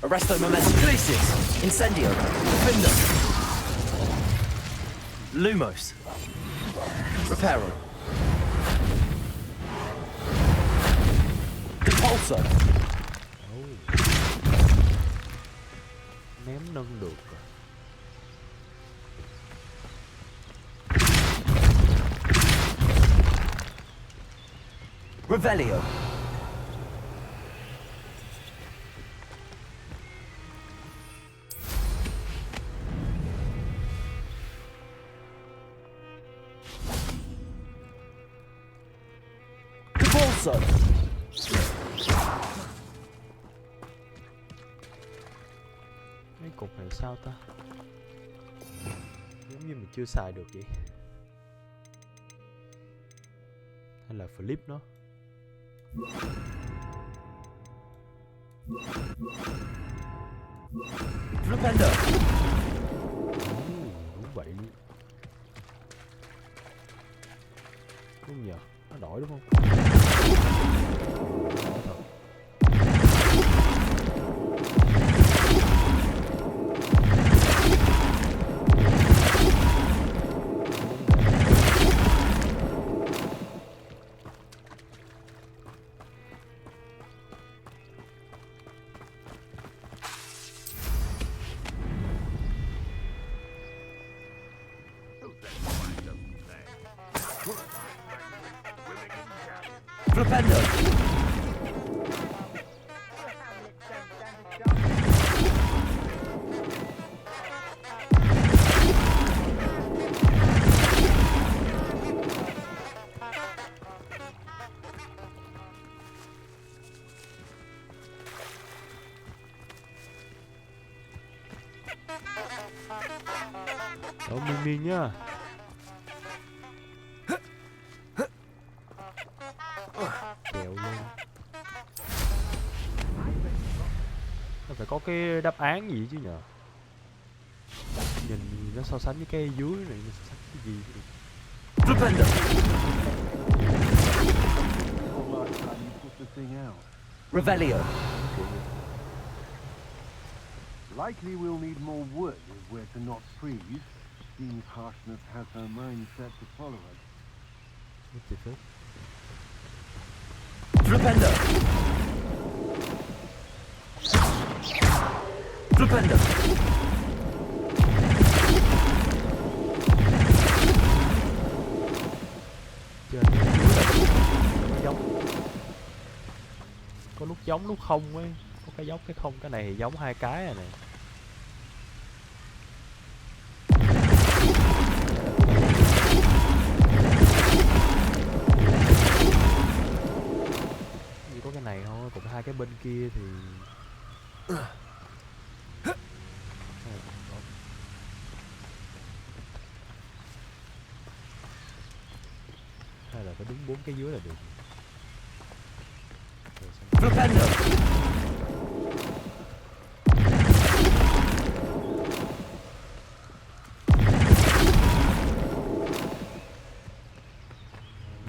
Arresto momentum. Glacis. Incendio. Findo. Lumos. Reparo. Depulso. Ném nâng được rồi. Revelio. Depulso. Mấy cục này sao ta? Giống như mình chưa xài được vậy. Hay là flip nó? Flipendo. Đúng vậy luôn. Đúng nhờ, nó đổi đúng không? Propender. Đổ miên nhá. Kẹo luôn. Nó phải có cái đáp án gì chứ nhờ. Nhìn nó so sánh với cái dưới này, nó so sánh cái gì được. Propender. Revelio. Likely we'll need more wood if we're to not freeze. Seems harshness has her mind set to follow us. What the fuck? Propender. Propender. Giống. Có lúc giống lúc không ấy. Có cái giống cái không, cái này thì giống hai cái rồi này. Chỉ có cái này thôi, còn hai cái bên kia thì hay là phải đúng 4 cái dưới là được. Propender.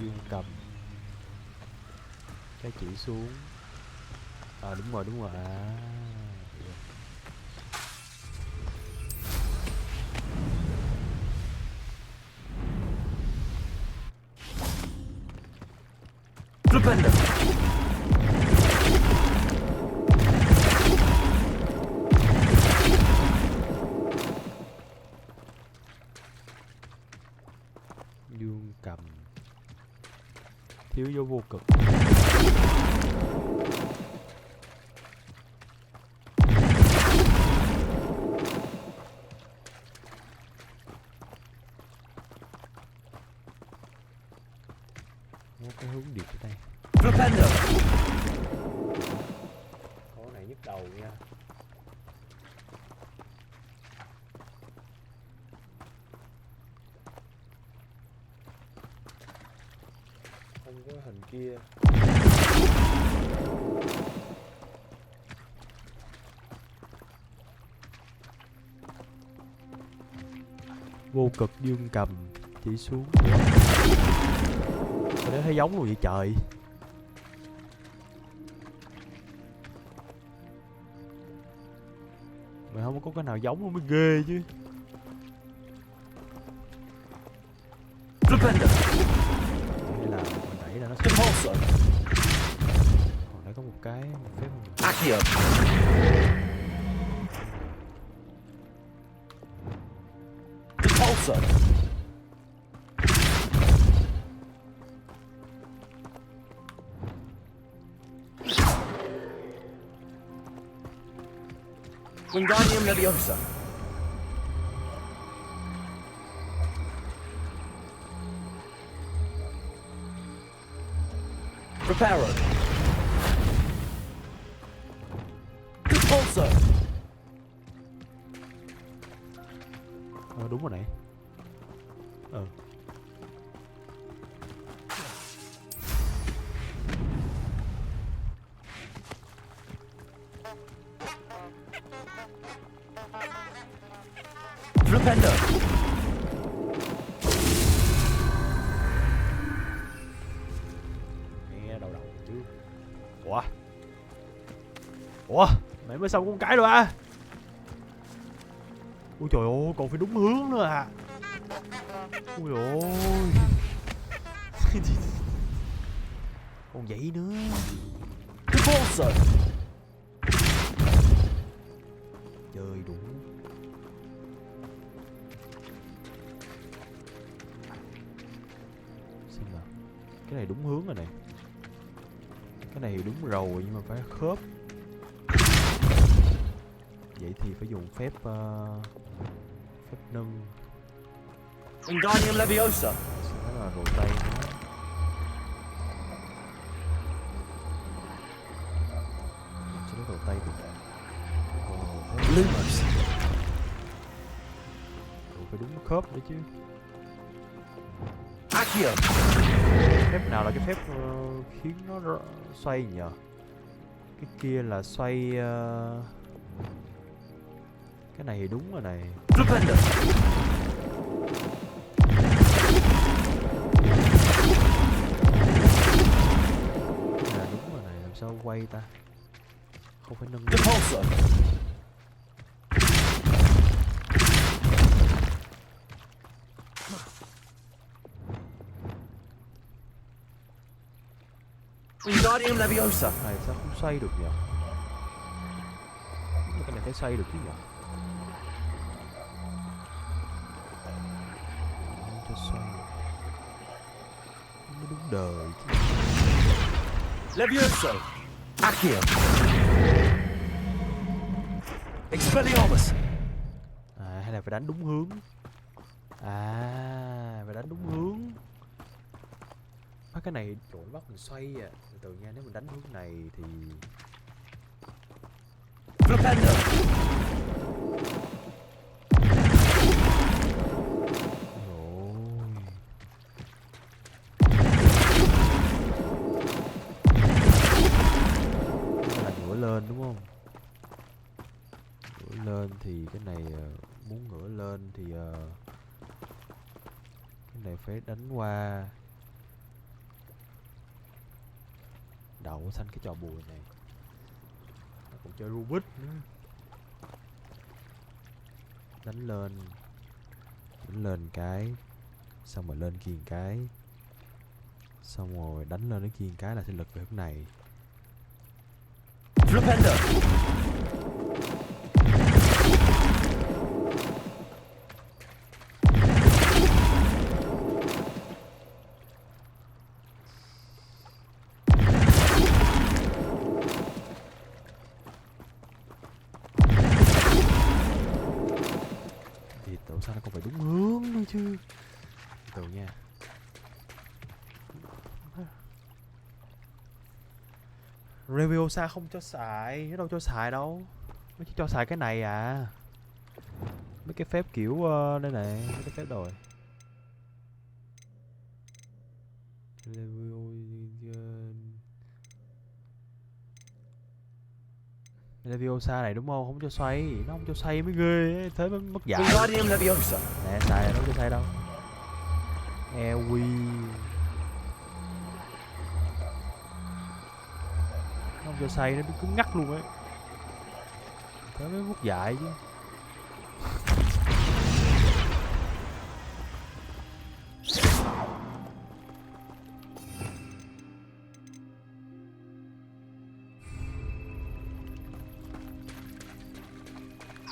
Dương cầm cái chỉ xuống. À đúng rồi à. Propender. Dương cầm thiếu dấu vô cực. Có cái hướng điệp ở đây. Propender. Có này nhức đầu nha. Không có hình kia. Vô cực dương cầm chỉ xuống. Để thấy giống luôn vậy trời. Mà không có cái nào giống luôn mới ghê chứ. Propender. Hay là mình đẩy ra nó sẽ... Còn đây có một cái phép. Accio. Repulsor. Wingardium Leviosa. Preparo. Repulsor. Đúng rồi này. Propender. Nghe đầu chứ. Ủa mày mới xong con cái rồi à? Ôi trời ơi, còn phải đúng hướng nữa à? Ôi ôi. Còn vậy nữa. Repulsor. Chơi đủ. Xem nào. Cái này đúng hướng rồi này. Cái này thì đúng rồi nhưng mà phải khớp. Vậy thì phải dùng phép phép nâng. Wingardium Leviosa. Đó là đồ tay nữa. Chỉ có đồ tay được. Lumos. Phải đúng khớp nữa chứ. Accio. Phép nào là cái phép khiến nó xoay nhờ? Cái kia là xoay cái này thì đúng rồi này. Flipendo. Là đúng rồi này, làm sao quay ta? Không phải nâng. Repulsor. Wingardium Leviosa. Này sao không xoay được nhỉ? Cái này phải xoay được chứ nhỉ? Không cho xoay. Nó đúng đời chứ. Levioso. Accio. Expelliarmus. À hay là phải đánh đúng hướng. À phải đánh đúng hướng. Cái này trội bắt mình xoay à. Từ từ nha, nếu mình đánh hướng này thì Flipendo. Rồi. Cái là ngửa lên đúng không? Ngửa lên thì cái này muốn ngửa lên thì cái này phải đánh qua đậu xanh cái trò bùi này. Nó còn chơi Rubik nữa. Đánh lên cái, xong rồi lên kia cái, xong rồi đánh lên cái kia cái là sẽ lực về hướng này. Flipendo. Sao nó còn phải đúng hướng nữa chứ. Từ nha. Leviosa không cho xài, nó đâu cho xài đâu. Nó chỉ cho xài cái này à. Mấy cái phép kiểu đây này, mấy cái phép rồi. Leviosa này đúng không? Không cho xoay, nó không cho xoay mới ghê, thế mới mất dạy. Wingardium Leviosa. Nè xài nó không cho xoay đâu. Ewi. Nó không cho xoay, nó cứ ngắt luôn ấy. Thế mới mất dạy chứ.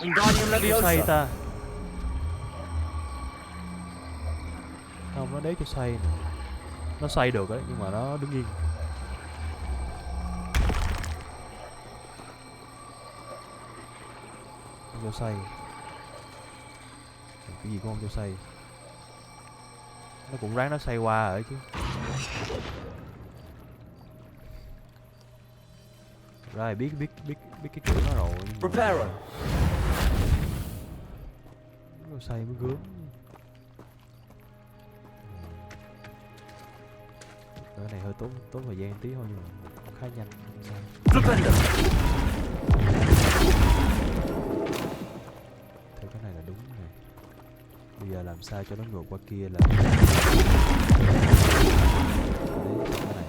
Wingardium Leviosa. Xoay ta. Không, nó đế cho xoay nè. Nó xoay được đấy, nhưng mà nó đứng yên. Không cho xoay. Cái gì cũng không cho xoay. Nó cũng ráng nó xoay qua rồi chứ. Rồi biết cái kiểu nó rồi. Prepare. Nó xoay mới gớm. Cái này hơi tốn thời gian tí thôi nhưng mà cũng khá nhanh. Flipendo. Thế cái này là đúng này. Bây giờ làm sao cho nó ngược qua kia là đấy, cái này.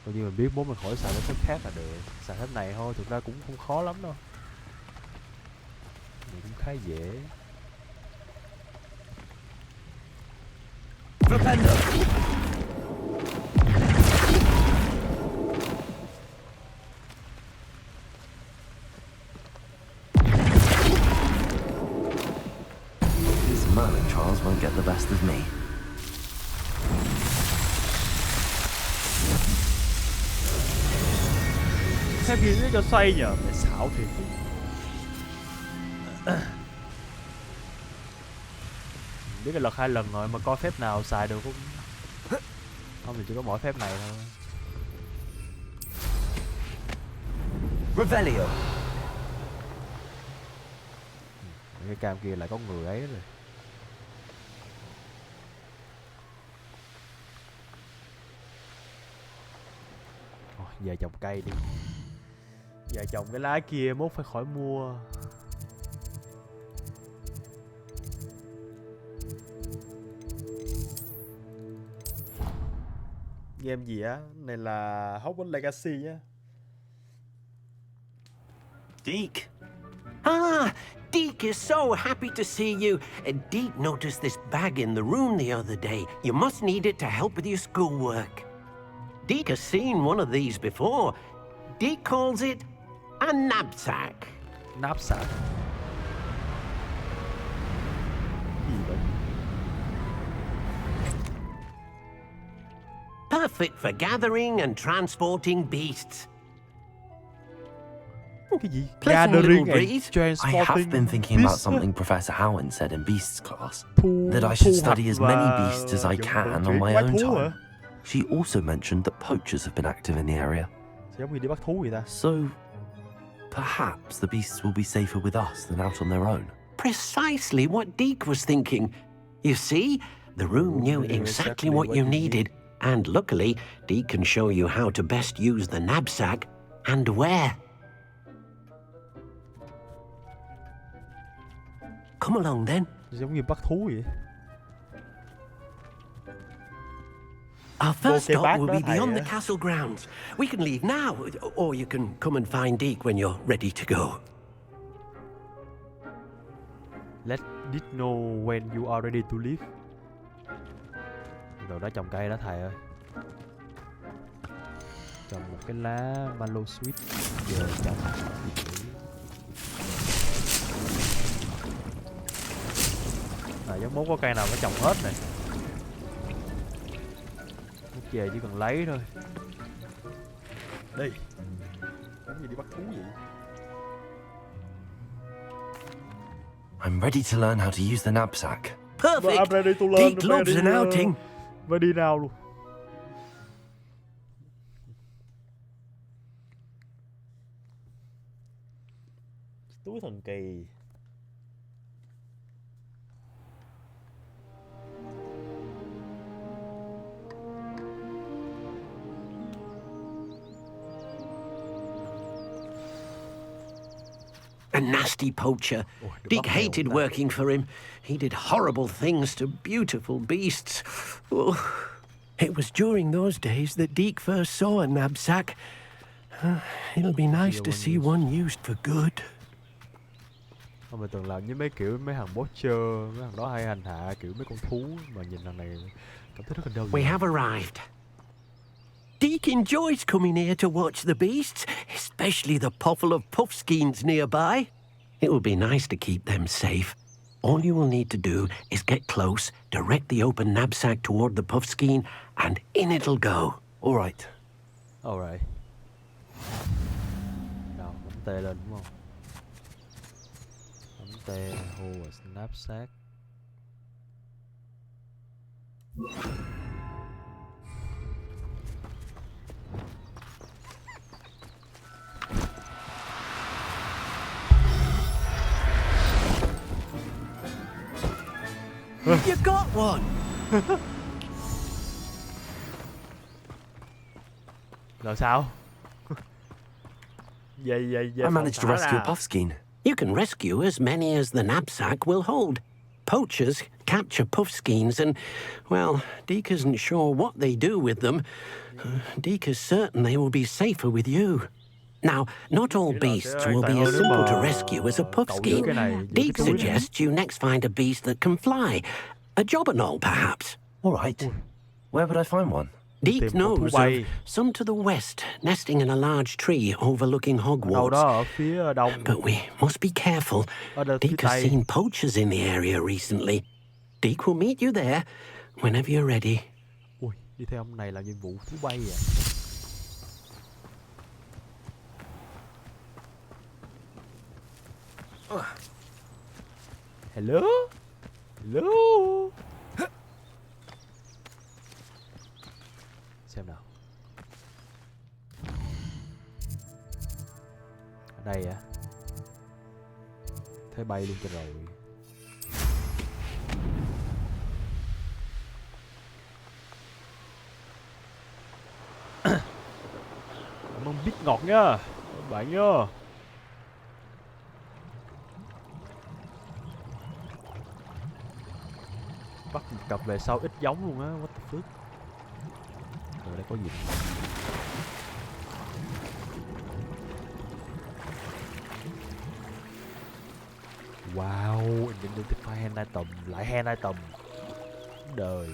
Coi như mình biết bố mình khỏi xài cái phép khác là được. Xài phép này thôi, thực ra cũng không khó lắm đâu. Này cũng khá dễ. Flipendo. These Merlin trials won't Cái kia nó cho xoay nhờ, mẹ xạo thiệt. Biết cái lật 2 lần rồi mà coi phép nào xài được không? Không thì chỉ có mỗi phép này thôi. Revelio. Cái cam kia lại có người ấy rồi. Về trồng cây đi. Về trồng cái lá kia mốt phải khỏi mua. Game gì á? Này là Hogwarts Legacy á. Deke. Ah, Deke is so happy to see you. Deke noticed this bag in the room the other day. You must need it to help with your schoolwork. Deke has seen one of these before. Deke calls it a knapsack. Knapsack. Gì vậy? Perfect for gathering and transporting beasts. Cái gì? Pleasant Gathering little and breeze. transporting. I have been thinking about something Professor Howard said in Beasts class, that I should study as many beasts as I can on my own time. She also mentioned that poachers have been active in the area. Giống như đi bắt thú vậy ta. So, perhaps the beasts will be safer with us than out on their own. Precisely what Deke was thinking. You see, the room knew exactly what you needed, and luckily, Deke can show you how to best use the knapsack and where. Come along then. Giống như bắt thú vậy. Our first stop will be beyond the castle grounds. We can leave now, or you can come and find Deke when you're ready to go. Let Deke know when you are ready to leave. Đồ đó trồng cây đó thầy ơi. Trồng một cái lá mallow sweet. Giờ trồng. Giống mốt có cây nào nó trồng hết này. Lúc về chỉ cần lấy thôi. Đi. Giống như đi bắt thú vậy. I'm ready to learn how to use the knapsack. Perfect. I'm ready to learn. Deke loves an outing. Và đi nào luôn. Túi thần kỳ. A nasty poacher. Deke hated working for him. He did horrible things to beautiful beasts. Oh, it was during those days that Deke first saw a knapsack. It'll be nice to see one used for good. Mình tưởng làm như mấy kiểu mấy thằng poacher, mấy thằng đó hay hành hạ kiểu mấy con thú, mà nhìn thằng này cảm thấy rất là đau. We have arrived. Deke enjoys coming here to watch the beasts, especially the puffle of puffskeins nearby. It will be nice to keep them safe. All you will need to do is get close, direct the open knapsack toward the puffskein, and in it'll go. All right. All right. Nào, bấm tê lên đúng không? Bấm tê, hold a knapsack. You got one. Rồi sao? Vậy I managed to rescue a puffskein. You can rescue as many as the knapsack will hold. Poachers capture puffskeins and, well, Deke isn't sure what they do with them. Deke is certain they will be safer with you. Now, not all beasts will be as simple to rescue as a puffskein. Deke suggests you next find a beast that can fly. A jobberknoll, perhaps. All right. Where would I find one? Deke knows of some to the west, nesting in a large tree overlooking Hogwarts. But we must be careful. Deke has seen poachers in the area recently. Deke will meet you there whenever you're ready. Ui, đi theo ông này làm nhiệm vụ thú bay à? Hello? Hello? Xem nào. Ở đây à? Thế bay luôn cho rồi. Cảm ơn bít ngọt nha các bạn nha. Bắt một cặp về sau ít giống luôn á. What the fuck. Ở đây có gì? Wow, identify hand item. Lại hand item. Đời.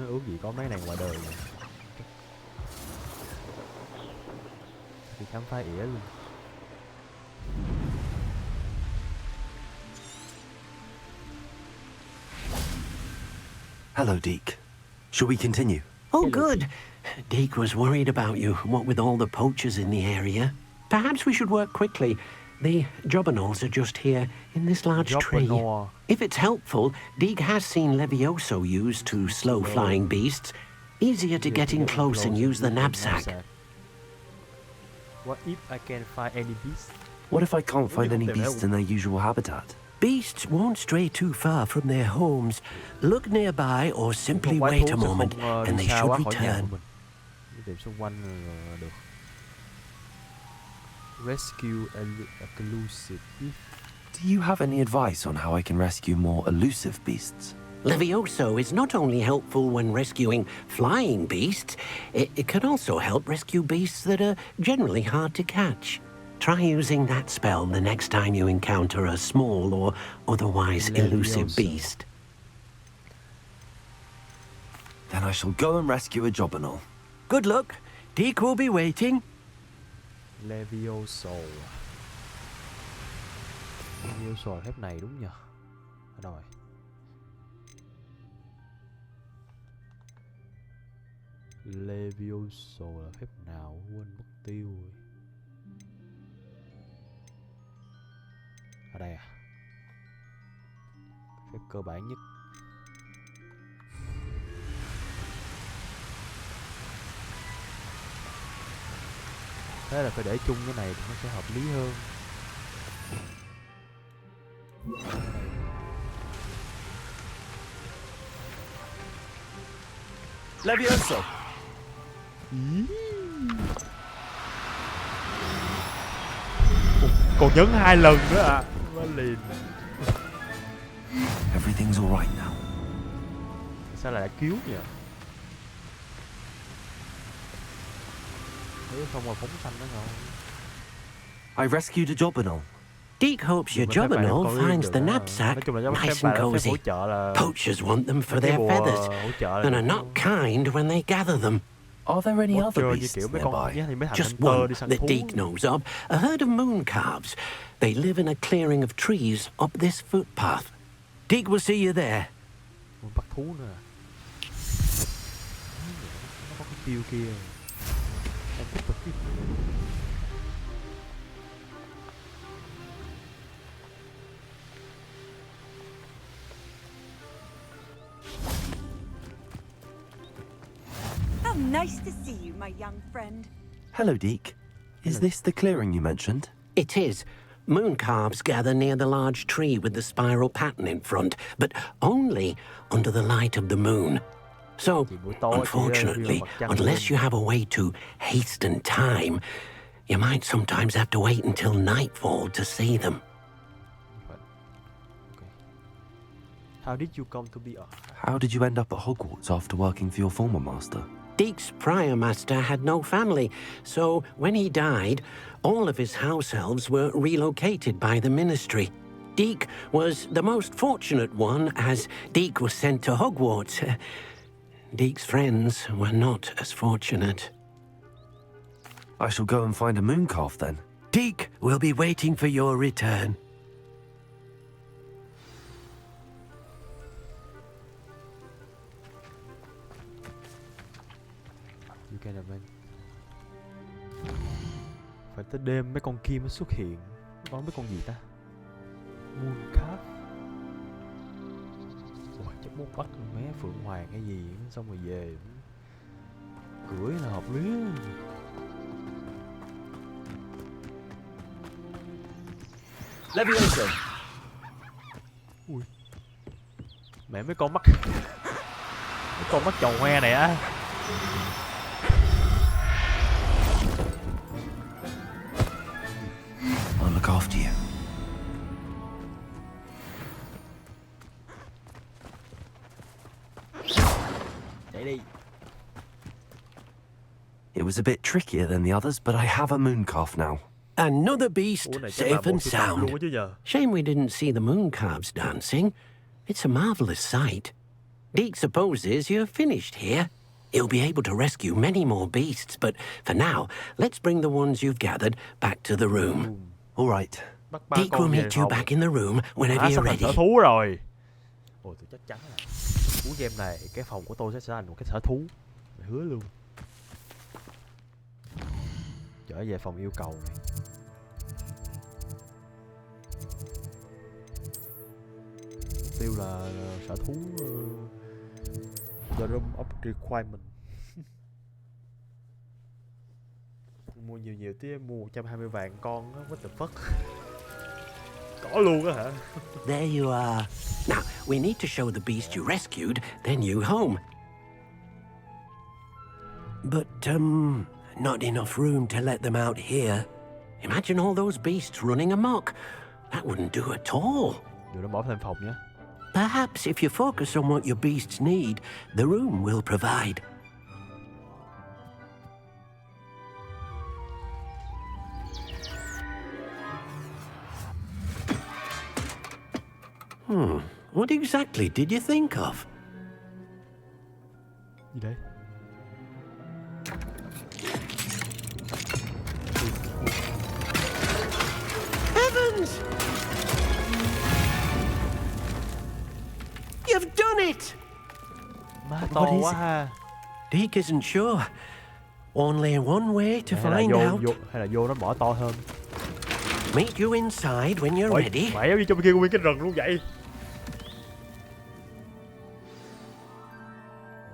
Ước gì có mấy này ngoài đời này. Đi khám phá ỉa luôn. Hello, Deke. Shall we continue? Oh, good. Deke was worried about you, what with all the poachers in the area. Perhaps we should work quickly. The jobberknolls are just here in this large tree. If it's helpful, Deke has seen Levioso used to slow flying beasts. Easier to get in close and use the knapsack. What if I can't find any beasts? What if I can't find any beasts in their usual habitat? Beasts won't stray too far from their homes. Look nearby or simply wait a moment and they should return. Tìm xung quanh là được. Rescue elusive beast. Do you have any advice on how I can rescue more elusive beasts? Levioso is not only helpful when rescuing flying beasts, it can also help rescue beasts that are generally hard to catch. Try using that spell the next time you encounter a small or otherwise elusive beast. Then I shall go and rescue a jobberknoll. Good luck. Deke will be waiting. Levioso. Levioso là phép này đúng nhỉ? Ở đâu rồi? Levioso là phép nào? Quên mất tiêu rồi. Ở đây à? Phép cơ bản nhất. Thế là phải để chung cái này thì nó sẽ hợp lý hơn. Levioso. Còn nhấn 2 lần nữa à? Liền. Everything's all right now. Sao lại đã cứu nhỉ? Thế không mà phóng xanh đó rồi. I rescued a jobberknoll. Deke hopes your jobberknoll finds the knapsack nice and cozy. Poachers want them for their feathers and are not kind when they gather them. Are there any other beasts nearby? Just one that Deke knows of, a herd of moon calves. They live in a clearing of trees up this footpath. Deke will see you there. Bắt thú nữa. Nó có cái tiêu kia. How nice to see you, my young friend. Hello, Deke. Is this the clearing you mentioned? It is. Moon calves gather near the large tree with the spiral pattern in front, but only under the light of the moon. So, unfortunately, unless you have a way to hasten time, you might sometimes have to wait until nightfall to see them. How did you come to be a... How did you end up at Hogwarts after working for your former master? Deke's prior master had no family, so when he died, all of his house elves were relocated by the ministry. Deke was the most fortunate one, as Deke was sent to Hogwarts. Deke's friends were not as fortunate. I shall go and find a moon calf then. Deke will be waiting for your return. nè man. Phải tới đêm mấy con kia mới xuất hiện. Có mấy con gì ta? Mooncalf. Ôi, chắc muốn bắt mé phượng hoàng hay gì xong rồi về cưỡi là hợp lý. Leviosa. Ui. Mẹ mấy con mắt tròn hoe này á. I'll look after you. Chạy đi. It was a bit trickier than the others, but I have a mooncalf now. Another beast, safe and sound. Shame we didn't see the mooncalves dancing. It's a marvelous sight. Deke supposes you're finished here. He'll be able to rescue many more beasts, but for now, let's bring the ones you've gathered back to the room. All right. Deke will meet you back in the room whenever you're ready. Sở thú rồi. Ôi, tôi chắc chắn là cuối game này cái phòng của tôi sẽ trở thành một cái sở thú. Mày hứa luôn. Trở về phòng yêu cầu này. Mục tiêu là sở thú The Room of Requirement. Mua nhiều tí, mua 120 vạn con á, what the fuck. Có luôn á hả? There you are. Now, we need to show the beast you rescued their new home. But, not enough room to let them out here. Imagine all those beasts running amok. That wouldn't do at all. Đừng nó bỏ thêm phòng nhé. Perhaps if you focus on what your beasts need, the room will provide. What exactly did you think of? Gì đây? Heavens! You've done it! Má to quá ha. Deke isn't sure. Only one way to find out. Hay là vô nó bỏ to hơn. Meet you inside when you're ready. Mẹ đi trong kia nguyên cái rừng luôn vậy.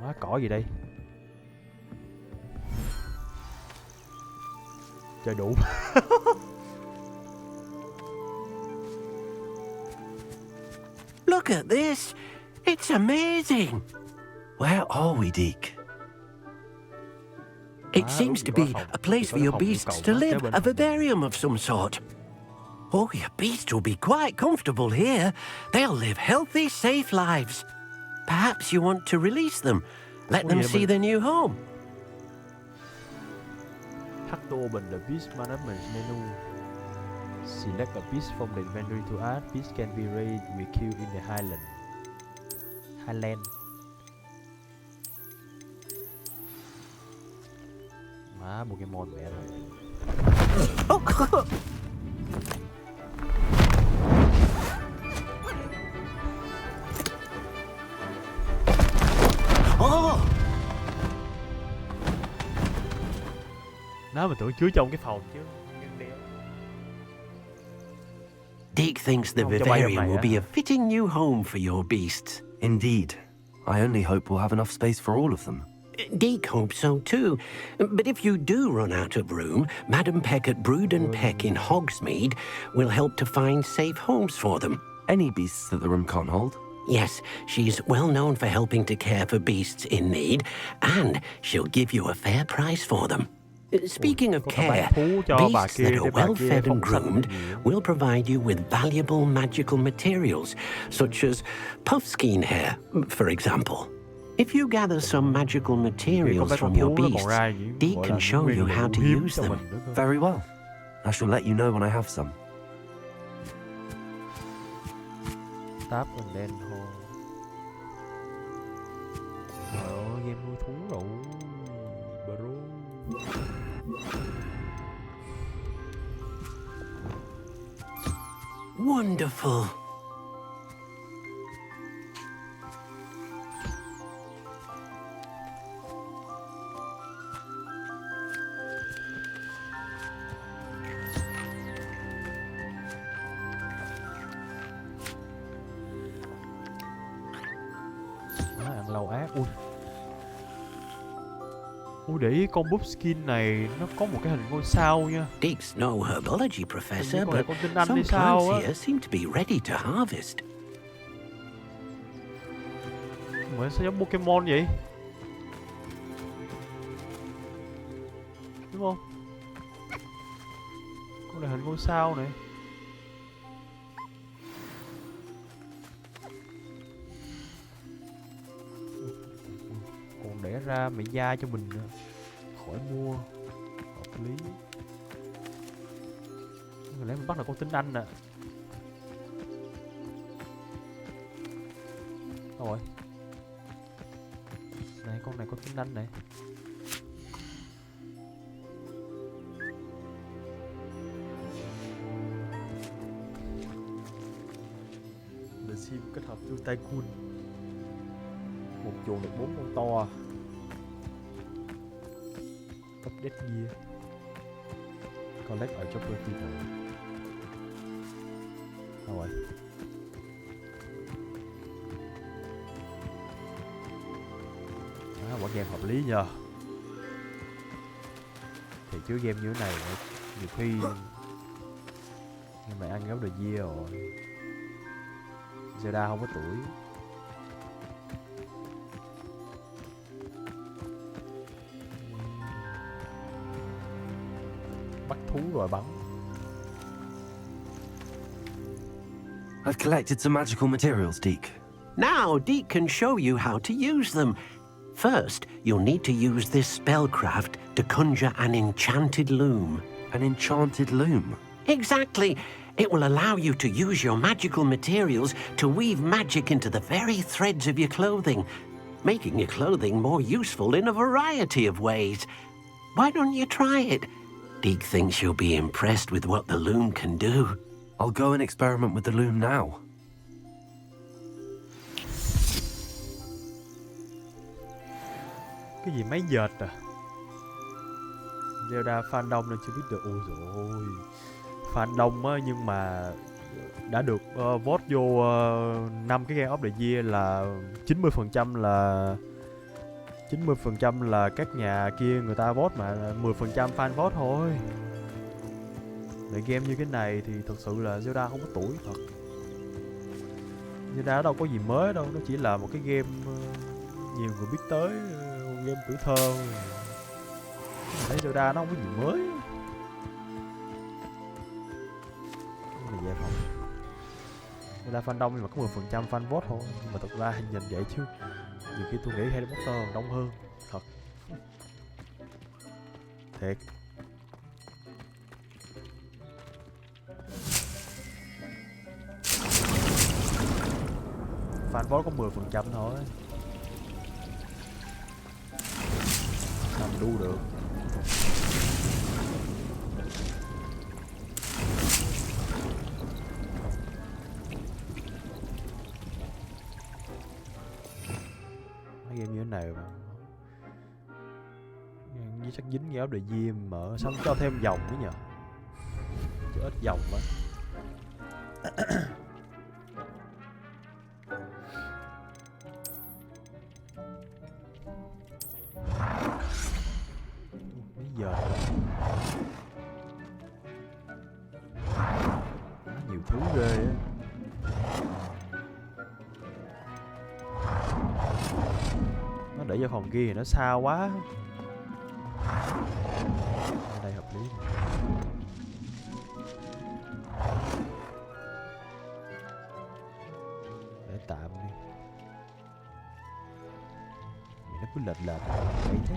Má cỏ gì đây? Chơi đủ. Look at this. It's amazing. Where are we, Deke? It seems to be a place for your beasts to live, a vivarium of some sort. Oh, your beasts will be quite comfortable here. They'll live healthy, safe lives. Perhaps you want to release them. Let them see their new home. Hack to open the beast management menu. Select a beast from the inventory to add. Beast can be raised with queue in the Highland. Má Pokemon mẹ rồi. Nó mà tưởng chứa trong cái phòng chứ. Deke thinks the vivarium will be a fitting new home for your beasts. Indeed. I only hope we'll have enough space for all of them. Deke hopes so too. But if you do run out of room, Madam Peck at Brood and Peck in Hogsmeade will help to find safe homes for them. Any beasts that the room can't hold? Yes, she's well known for helping to care for beasts in need, and she'll give you a fair price for them. Speaking of care, beasts that are well fed and groomed will provide you with valuable magical materials, such as puffskein hair, for example. If you gather some magical materials from your beasts, Deke can show you how to use them. Very well. I shall let you know when I have some. Tap and then hold. Trời ơi, game nuôi thú rồi, bro. Wonderful. Ui. Ui, để ý con búp skin này nó có một cái hình ngôi sao nha. Deek's no herbology professor, but con tin Anh some hay sao plants á. here seem to be ready to harvest. Mà sao giống Pokemon vậy? Đúng không? Con này hình ngôi sao này. Còn đẻ ra mẹ da cho mình nữa. Khỏi mua. Hợp lý. Người lẽ mình bắt là con tinh Anh nè. Đâu rồi? Này con này con tinh Anh này. The Sim kết hợp với Tycoon. Một chuồng được 4 con to. Update gear. Collect ở chopper feeder. Đâu rồi? Quả game hợp lý nhờ. Thì chứ game như thế này nhiều khi nhưng mà ăn gấu đời dia rồi. Zelda không có tuổi. Bắt thú rồi bắn. I've collected some magical materials, Deek. Now, Deek can show you how to use them. First, you'll need to use this spellcraft to conjure an enchanted loom. An enchanted loom? Exactly. It will allow you to use your magical materials to weave magic into the very threads of your clothing, making your clothing more useful in a variety of ways. Why don't you try it? Deek thinks you'll be impressed with what the loom can do. I'll go and experiment with the loom now. Cái gì máy dệt à? Zelda fan đông nên chưa biết được. Ôi dồi ôi. Fan đông á, nhưng mà đã được vote vô 5 cái Game of the Year là 90% là các nhà kia người ta vote, mà 10% fan vote thôi. Để game như cái này thì thật sự là Zelda không có tuổi thật. Zelda đâu có gì mới đâu, nó chỉ là một cái game nhiều người biết tới, game tuổi thơ. Mình thấy Zelda nó không có gì mới. Này về phòng Zelda fan đông nhưng mà có 10% fan vote thôi. Nhưng mà thật ra nhìn vậy chứ nhiều khi tôi nghĩ Harry Potter còn đông hơn. Thật. Thiệt. Fan vote có 10% thôi. Sao mình đu được? Mấy game như thế này mà như chắc dính gáo đời diêm mở xong cho thêm vòng nữa nhờ, chứ ít vòng quá. Mấy giờ nhiều thứ ghê á. Nó để cho phòng kia thì nó xa quá. Ở đây hợp lý. Để tạm đi. Vì nó cứ lệch lệch vậy thế.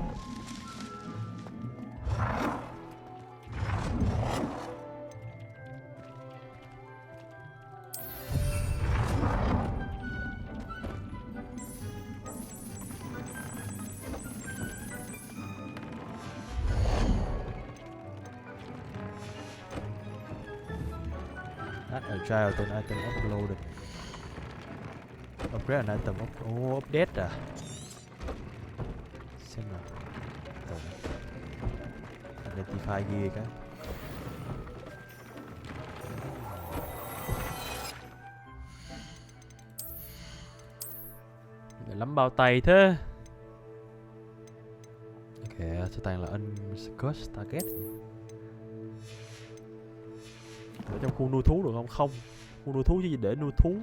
Agile tên item uploaded. Upgrade an item update à. Xem nào. Identify gear cái. Lắm bao tay thế. Ok, số tàn là unscratch target. Ở trong khu nuôi thú được không? Không. Khu nuôi thú chỉ để nuôi thú.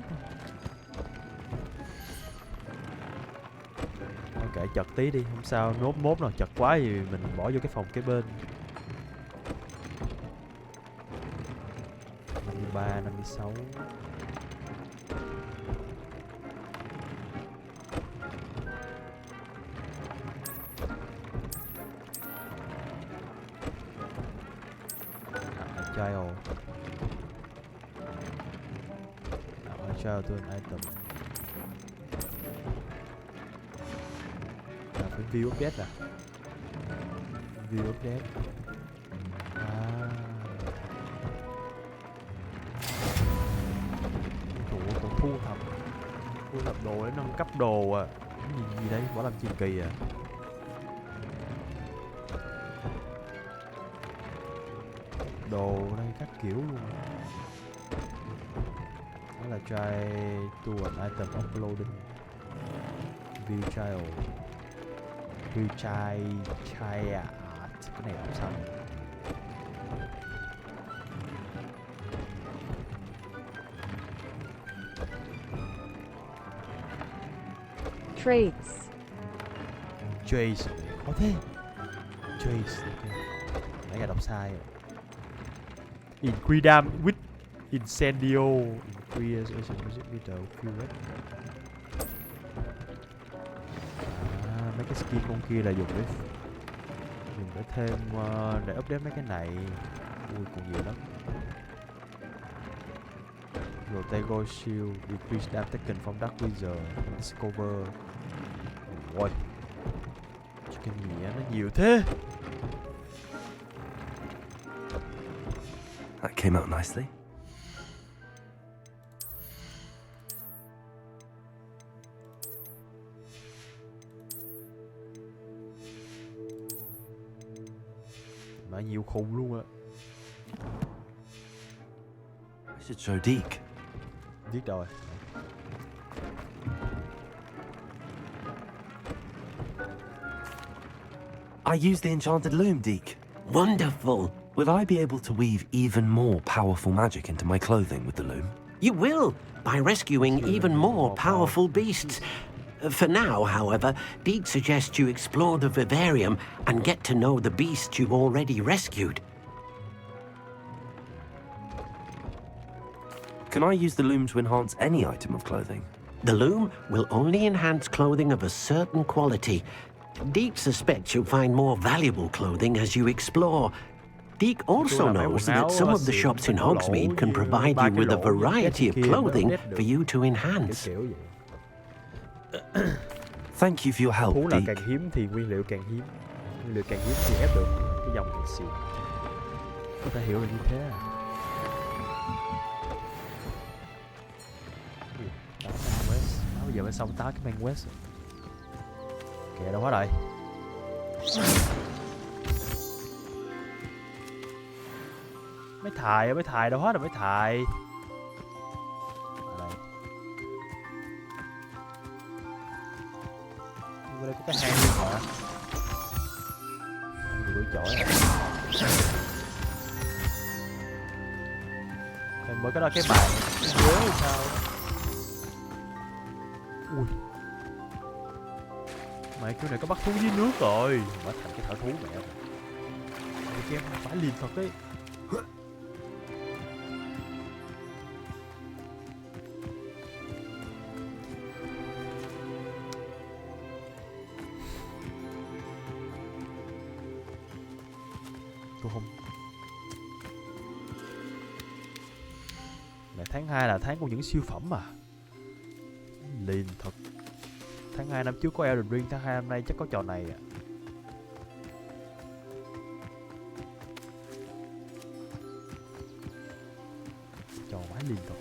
Ok, chật tí đi, không sao. Mốt nào chật quá thì mình bỏ vô cái phòng kế bên. 53, 56. Child. Child to an item. Phải view update à? View update. Còn thu thập đồ để nâng cấp đồ à. Cái gì đấy, bỏ làm chi kỳ à. Đồ đây các kiểu luôn. Đó là try to an item uploading. View child. View child. Cái này làm sao? Traits. Traits. Có thế. Traits. Okay. Nãy giờ đọc sai rồi. Increase with incendio. Increase with the curate. Mấy cái skin con kia là dùng để thêm để update mấy cái này. Ui còn nhiều lắm. Rotago shield, decrease damage taken from dark wizard, discover. Ôi, cái gì á, nó nhiều thế. That came out nicely. Mà nhiều khùng luôn á. I should show Deke. Deke đâu rồi? I used the enchanted loom, Deke. Wonderful. Will I be able to weave even more powerful magic into my clothing with the loom? You will, by rescuing even more powerful beasts. For now, however, Deke suggests you explore the vivarium and get to know the beasts you've already rescued. Can I use the loom to enhance any item of clothing? The loom will only enhance clothing of a certain quality. Deke suspects you'll find more valuable clothing as you explore. Deke also knows that some of the shops in Hogsmeade can provide you with a variety of clothing for you to enhance. Thank you for your help, Thú là Deke. càng hiếm thì nguyên liệu càng hiếm. Nguyên liệu càng hiếm thì ép được cái dòng càng xịn. Có thể hiểu là như thế à. Bây giờ mới xong 8 cái main quest. Kìa đâu hết rồi. Mấy thài đâu hết rồi mấy thài. Ở đây. Vô đây có cái hang luôn hả? Đuổi chổi. Em mới có đó cái bàn dưới hay sao? Ui. Mày kêu này có bắt thú dưới nước rồi. Mở thành cái thợ thú mẹ. Cái game phải liền thật đấy. Tôi không. Mẹ tháng 2 là tháng của những siêu phẩm mà. Liền thật. Tháng 2 năm trước có Elden Ring, tháng 2 năm nay chắc có trò này à. Trò quá liên tục.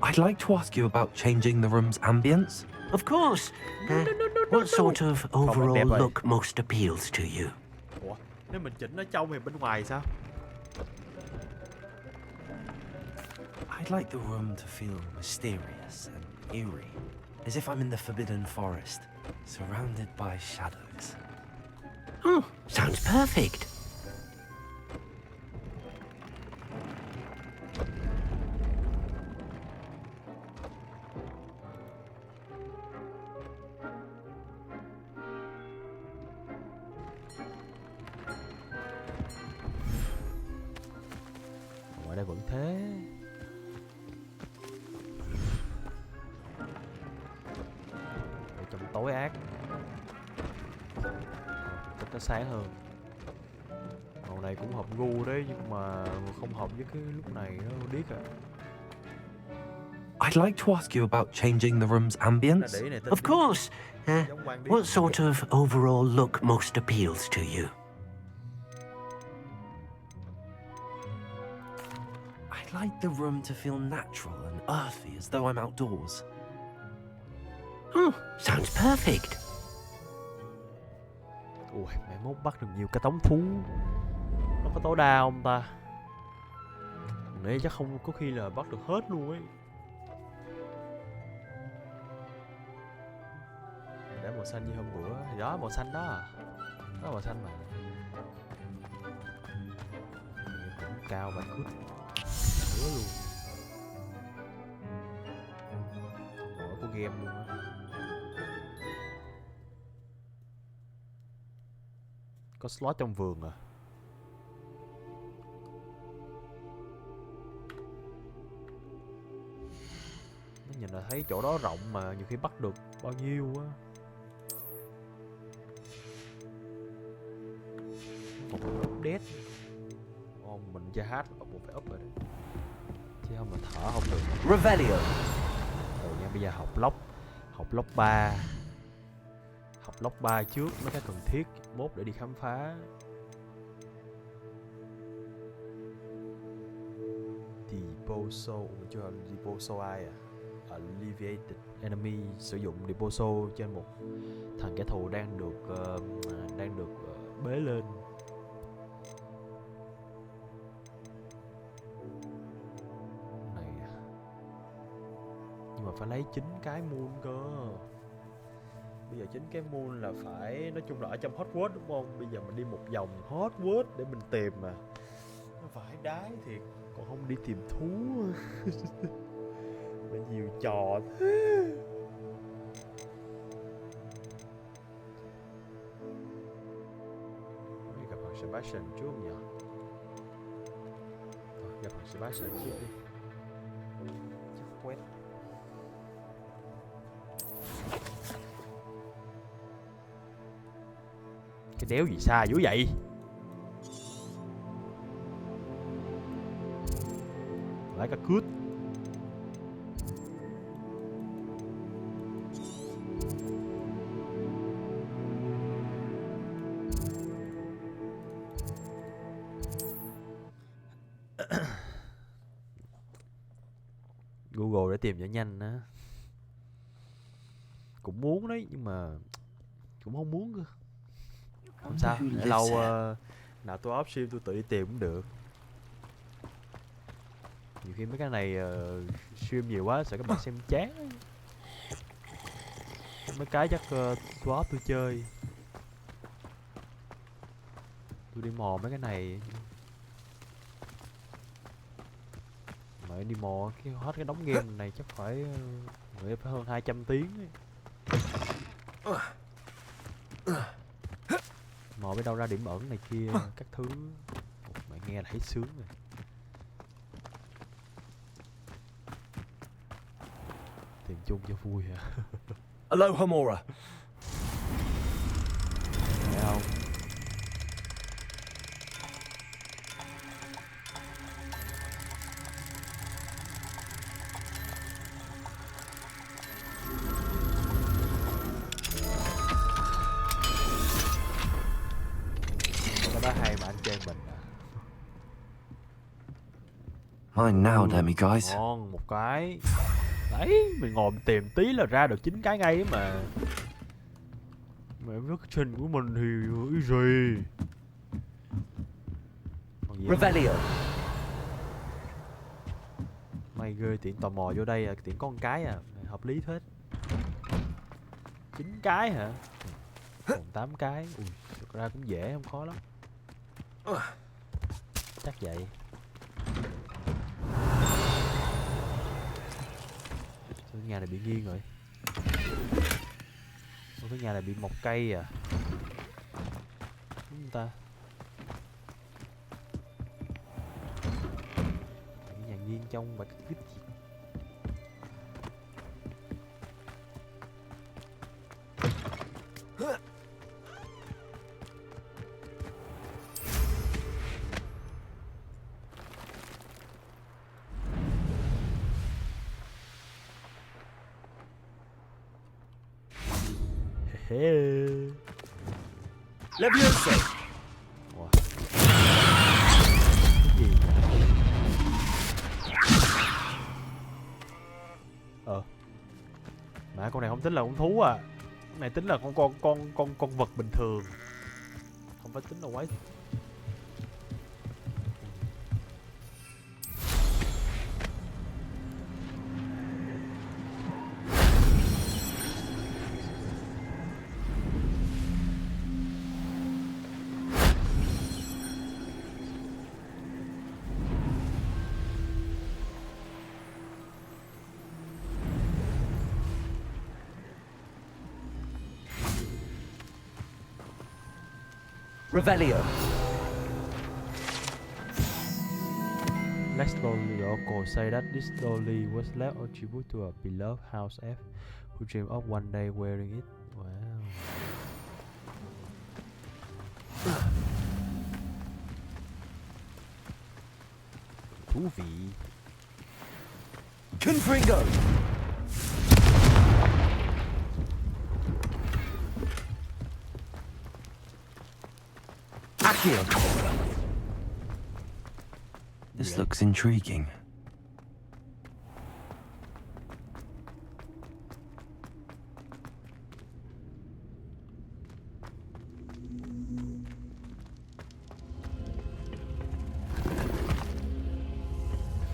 I'd like to ask you about changing the room's ambience. Of course. What sort of overall look most appeals to you? Ủa, nếu mình chỉnh nó trong thì bên ngoài sao? I'd like the room to feel mysterious and eerie, as if I'm in the Forbidden Forest, surrounded by shadows. Oh, sounds perfect. Ngoài đây vẫn thế. Ở trong tối ác. Chắc nó sáng hơn. Màu này cũng hợp gu đấy, nhưng mà không hợp với cái lúc này nó điếc à. I'd like to ask you about changing the room's ambience. Of course. What sort of overall look most appeals to you? I'd like the room to feel natural and earthy, as though I'm outdoors. Oh, sounds perfect. Ui, mẹ mốt bắt được nhiều cái tống thú. Nó có tối đa không ta? Mình nghĩ chắc không, có khi là bắt được hết luôn ấy. Để màu xanh như hôm bữa. Thì đó, màu xanh đó. Đó là màu xanh mà. Cũng cao và cút. Nữa luôn. Mỗi của game luôn á. Có slot trong vườn à? Nó nhìn là thấy chỗ đó rộng mà nhiều khi bắt được bao nhiêu á. Một update. Mình chơi hát một phải up rồi đấy. Chứ không mà thở không được. Revelio. Rồi nha, bây giờ học lóc 3. Học lóc 3 trước mấy cái cần thiết, mốt để đi khám phá. Deposo, chưa Deposo ai à? Alleviated enemy, sử dụng Deposo trên một thằng kẻ thù đang được bế lên. Này, nhưng mà phải lấy 9 cái moon cơ. Bây giờ 9 cái moon là phải, nói chung là ở trong HOGWARTS đúng không? Bây giờ mình đi một vòng HOGWARTS để mình tìm mà. Nó phải đái thiệt, còn không đi tìm thú. Mà nhiều trò thế. Mới gặp thằng Sebastian trước không nhờ? Thôi, gặp thằng Sebastian trước đi. Chắc quét. Cái đéo gì xa dữ vậy? Lại cả cướp. Google để tìm cho nhanh á. Cũng muốn đấy, nhưng mà cũng không muốn cơ. Không sao, để lâu nào tôi off stream tôi tự đi tìm cũng được. Nhiều khi mấy cái này stream nhiều quá sợ các bạn xem chán ấy. Mấy cái chắc tôi off tôi chơi. Tôi đi mò mấy cái này. Mà đi mò cái hết cái đống game này chắc phải phải hơn 200 tiếng ấy. Mò biết đâu ra điểm ẩn này kia các thứ. Mày nghe là thấy sướng rồi. Tìm chung cho vui hả? Aloha Mora. Thấy không? Mine now, demiguise. Ngon, một cái. Đấy, mình ngồi mình tìm tí là ra được 9 cái ngay ấy mà. Mà em biết Trình của mình thì cái gì? Revelio. May Mày ghê, tiện tò mò vô đây à, tiện có con cái à, hợp lý hết. 9 cái hả? Còn 8 cái. Ui, thực ra cũng dễ, không khó lắm. Chắc vậy. Sao nhà này bị nghiêng rồi? Cái nhà này bị mọc cây à? Đúng không ta? Cái nhà nghiêng trong và cái vít gì? Leviosa. Wow. Cái gì? Mà con này không tính là con thú à. Con này tính là con vật bình thường. Không phải tính là quái. Revelio. Next story, the oracle say that this dolly was left a tribute to a beloved house elf who dreamed of one day wearing it. Wow. Thú vị. Confringo. This looks intriguing.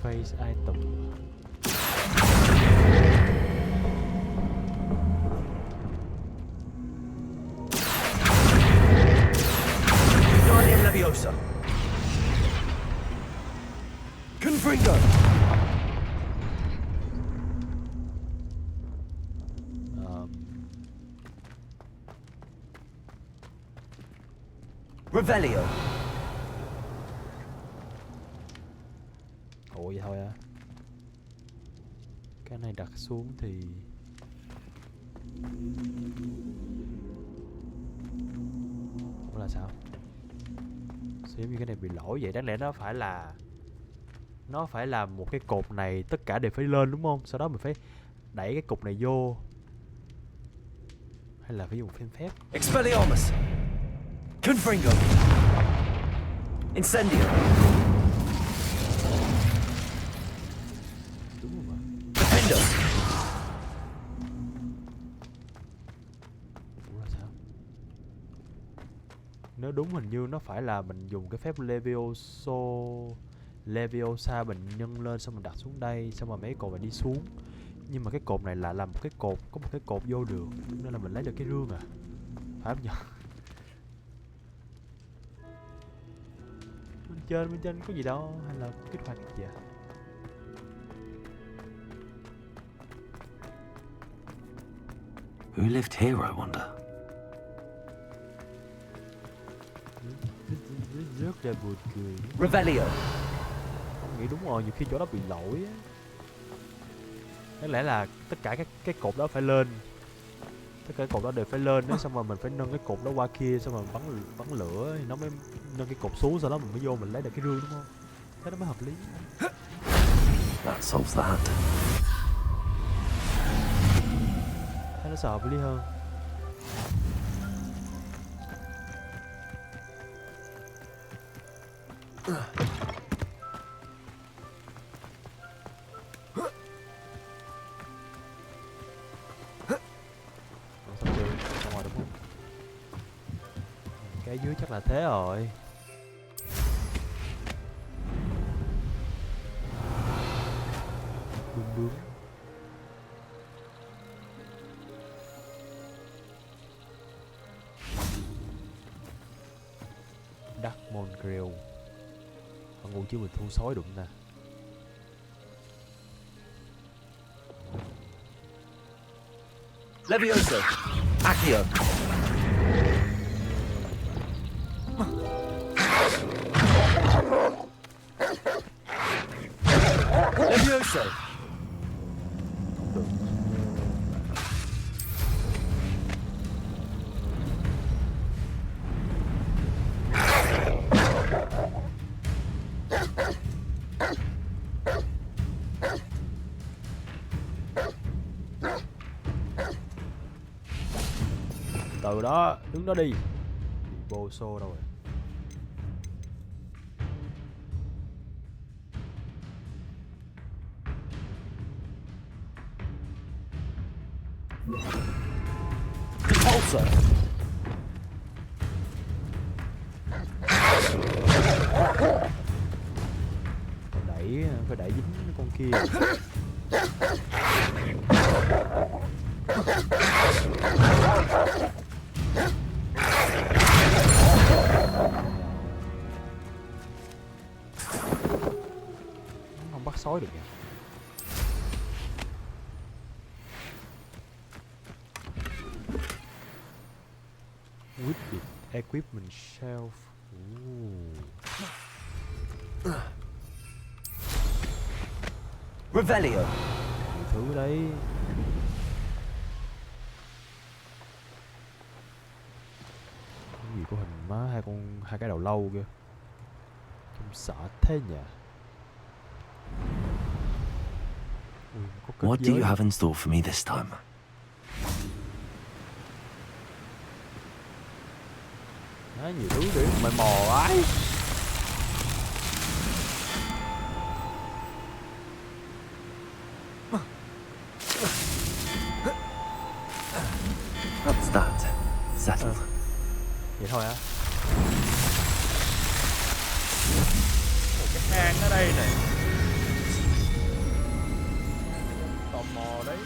Face item. Guardian Leviosa. Confringo. Revelio. Ủa vậy thôi à? Cái này đặt xuống thì ủa là sao? Xem như cái này bị lỗi vậy, đáng lẽ nó phải là một cái cột này tất cả đều phải lên đúng không? Sau đó mình phải đẩy cái cục này vô. Hay là phải dùng phép? Expelliarmus. Confringo. Incendio. Đúng rồi mà. Defendo. Ủa là sao? Nếu đúng hình như nó phải là mình dùng cái phép Leviosa mình nhân lên xong mình đặt xuống đây, xong rồi mấy cột này đi xuống. Nhưng mà cái cột này là một cái cột, có một cái cột vô được, nên là mình lấy được cái rương à. Phải không nhỉ? Bên trên có gì đâu, hay là kích hoạt gì à? Who lived here, I wonder? Rất là buồn cười. Revelio. Nghĩ đúng rồi, nhiều khi chỗ đó bị lỗi á. Có lẽ là tất cả cái cột đó phải lên. Tất cả cột đó đều phải lên đó, xong rồi mình phải nâng cái cột đó qua kia, xong rồi bắn lửa thì nó mới nâng cái cột xuống, sau đó mình mới vô mình lấy được cái rương đúng không? Thế nó mới hợp lý. That solves that. Thế nó sẽ hợp lý hơn. Cái dưới chắc là thế rồi. bướm. Dark Mongrel. Ngu chứ mình thu sói đụng nè. Levioso. Accio. Levioso. Từ đó, đứng đó đi. Vô xô đâu rồi. Compulsor. Phải đẩy dính con kia. Không bắt sói được nha. With the equipment shelf. Revelio. Nhiều thứ đấy. Cái gì có hình má hai cái đầu lâu kìa. Trông sợ thế nhỉ. What do you have in store for me this time? Nhiều thứ để mày mò ấy. What's that? Settled. Vậy thôi hả? Một cái hang ở đây này. Tò mò đấy.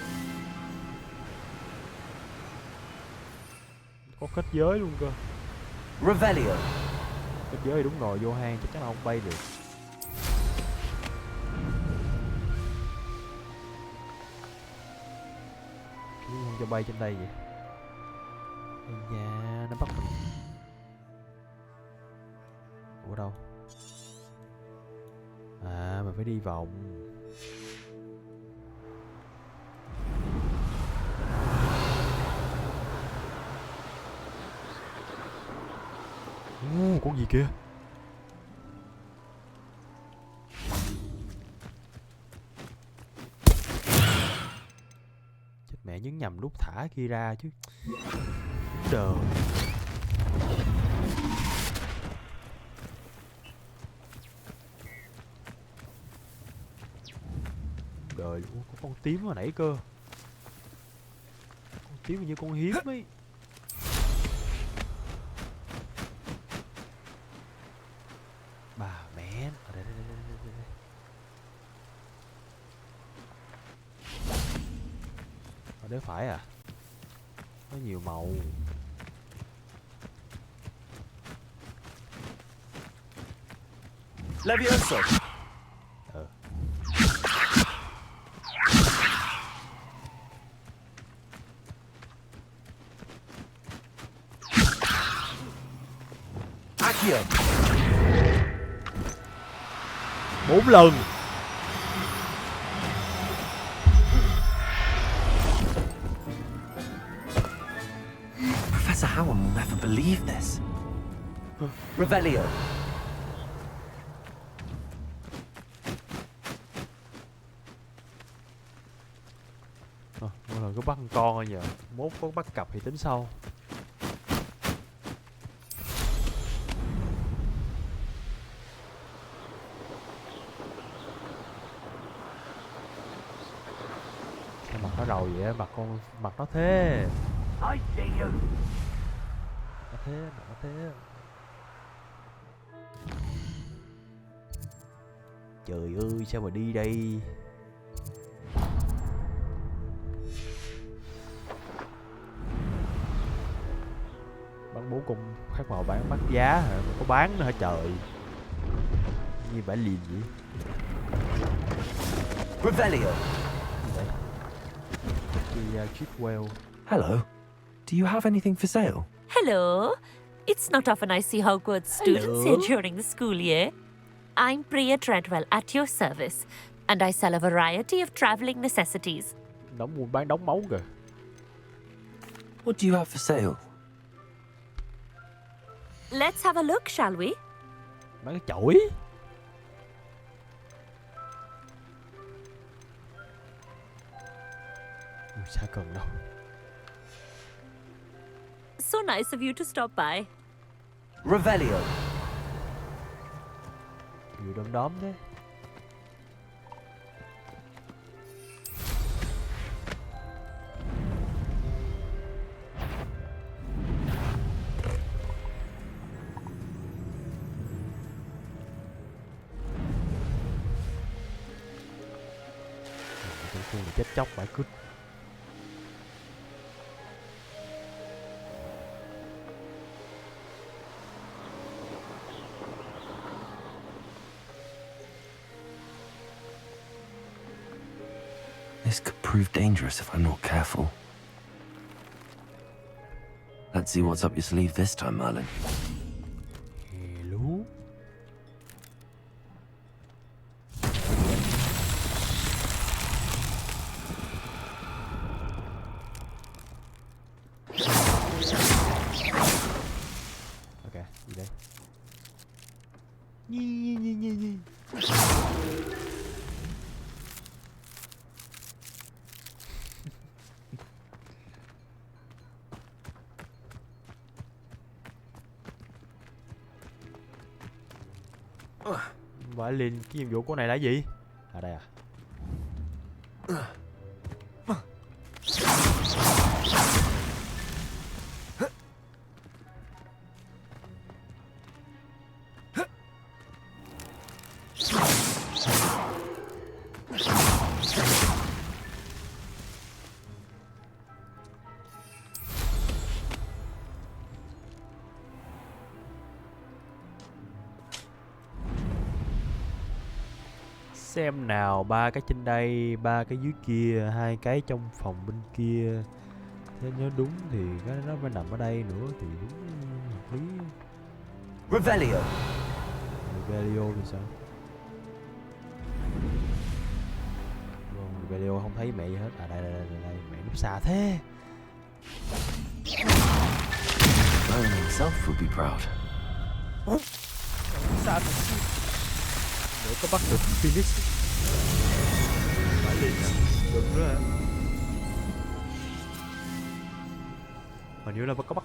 Có kết giới luôn cơ. Revelio. Kết giới thì đúng rồi, vô hang chắc chắn là không bay được. Chứ không cho bay trên đây vậy. Ây da, nó bắt mình. Ủa đâu? À, mình phải đi vòng. Con gì kia? Chết mẹ, nhấn nhầm nút thả kia ra chứ. Đờ. Đời luôn, có con tím hồi nãy cơ. Con tím như con hiếm ấy. Bà mẹ. Ở đây. Ở đây phải à? Có nhiều màu. Levioso. Accio. 4 lần. Professor Howard will never believe this. Revelio. Mỗi lần có bắt con thôi nhờ. Mốt có bắt cặp thì tính sau. Mặt nó rầu vậy, mặt nó thế. Nó thế. Trời ơi, sao mà đi đây? Bán bố cung khác màu bán bắt giá hả? Có bán nữa hả trời? Như vải liền vậy. Revelio. Hello. Do you have anything for sale? Hello. It's not often I see Hogwarts students here during the school year. I'm Priya Treadwell at your service, and I sell a variety of traveling necessities. Bán đóng máu kìa. What do you have for sale? Let's have a look, shall we? Bán cái chổi. Sao cần đâu. So nice of you to stop by. Revelio. Nhiều đom đóm thế. Tôi chết chóc phải cứt. This could prove dangerous if I'm not careful. Let's see what's up your sleeve this time, Merlin. Hello. Ok, gì đây? Nhi. Vải liền, cái nhiệm vụ của này là gì? À đây à. Xem nào, 3 cái trên đây, 3 cái dưới kia, 2 cái trong phòng bên kia. Nếu nhớ đúng thì cái nó phải nằm ở đây nữa thì đúng hợp lý. Revelio. Revelio thì sao? Revelio không thấy mẹ gì hết. À đây, mẹ núp xa thế. Merlin himself would be proud. Xa để có bắt được Phoenix. Phải liền nè, được nữa hả? Hình như là có bắt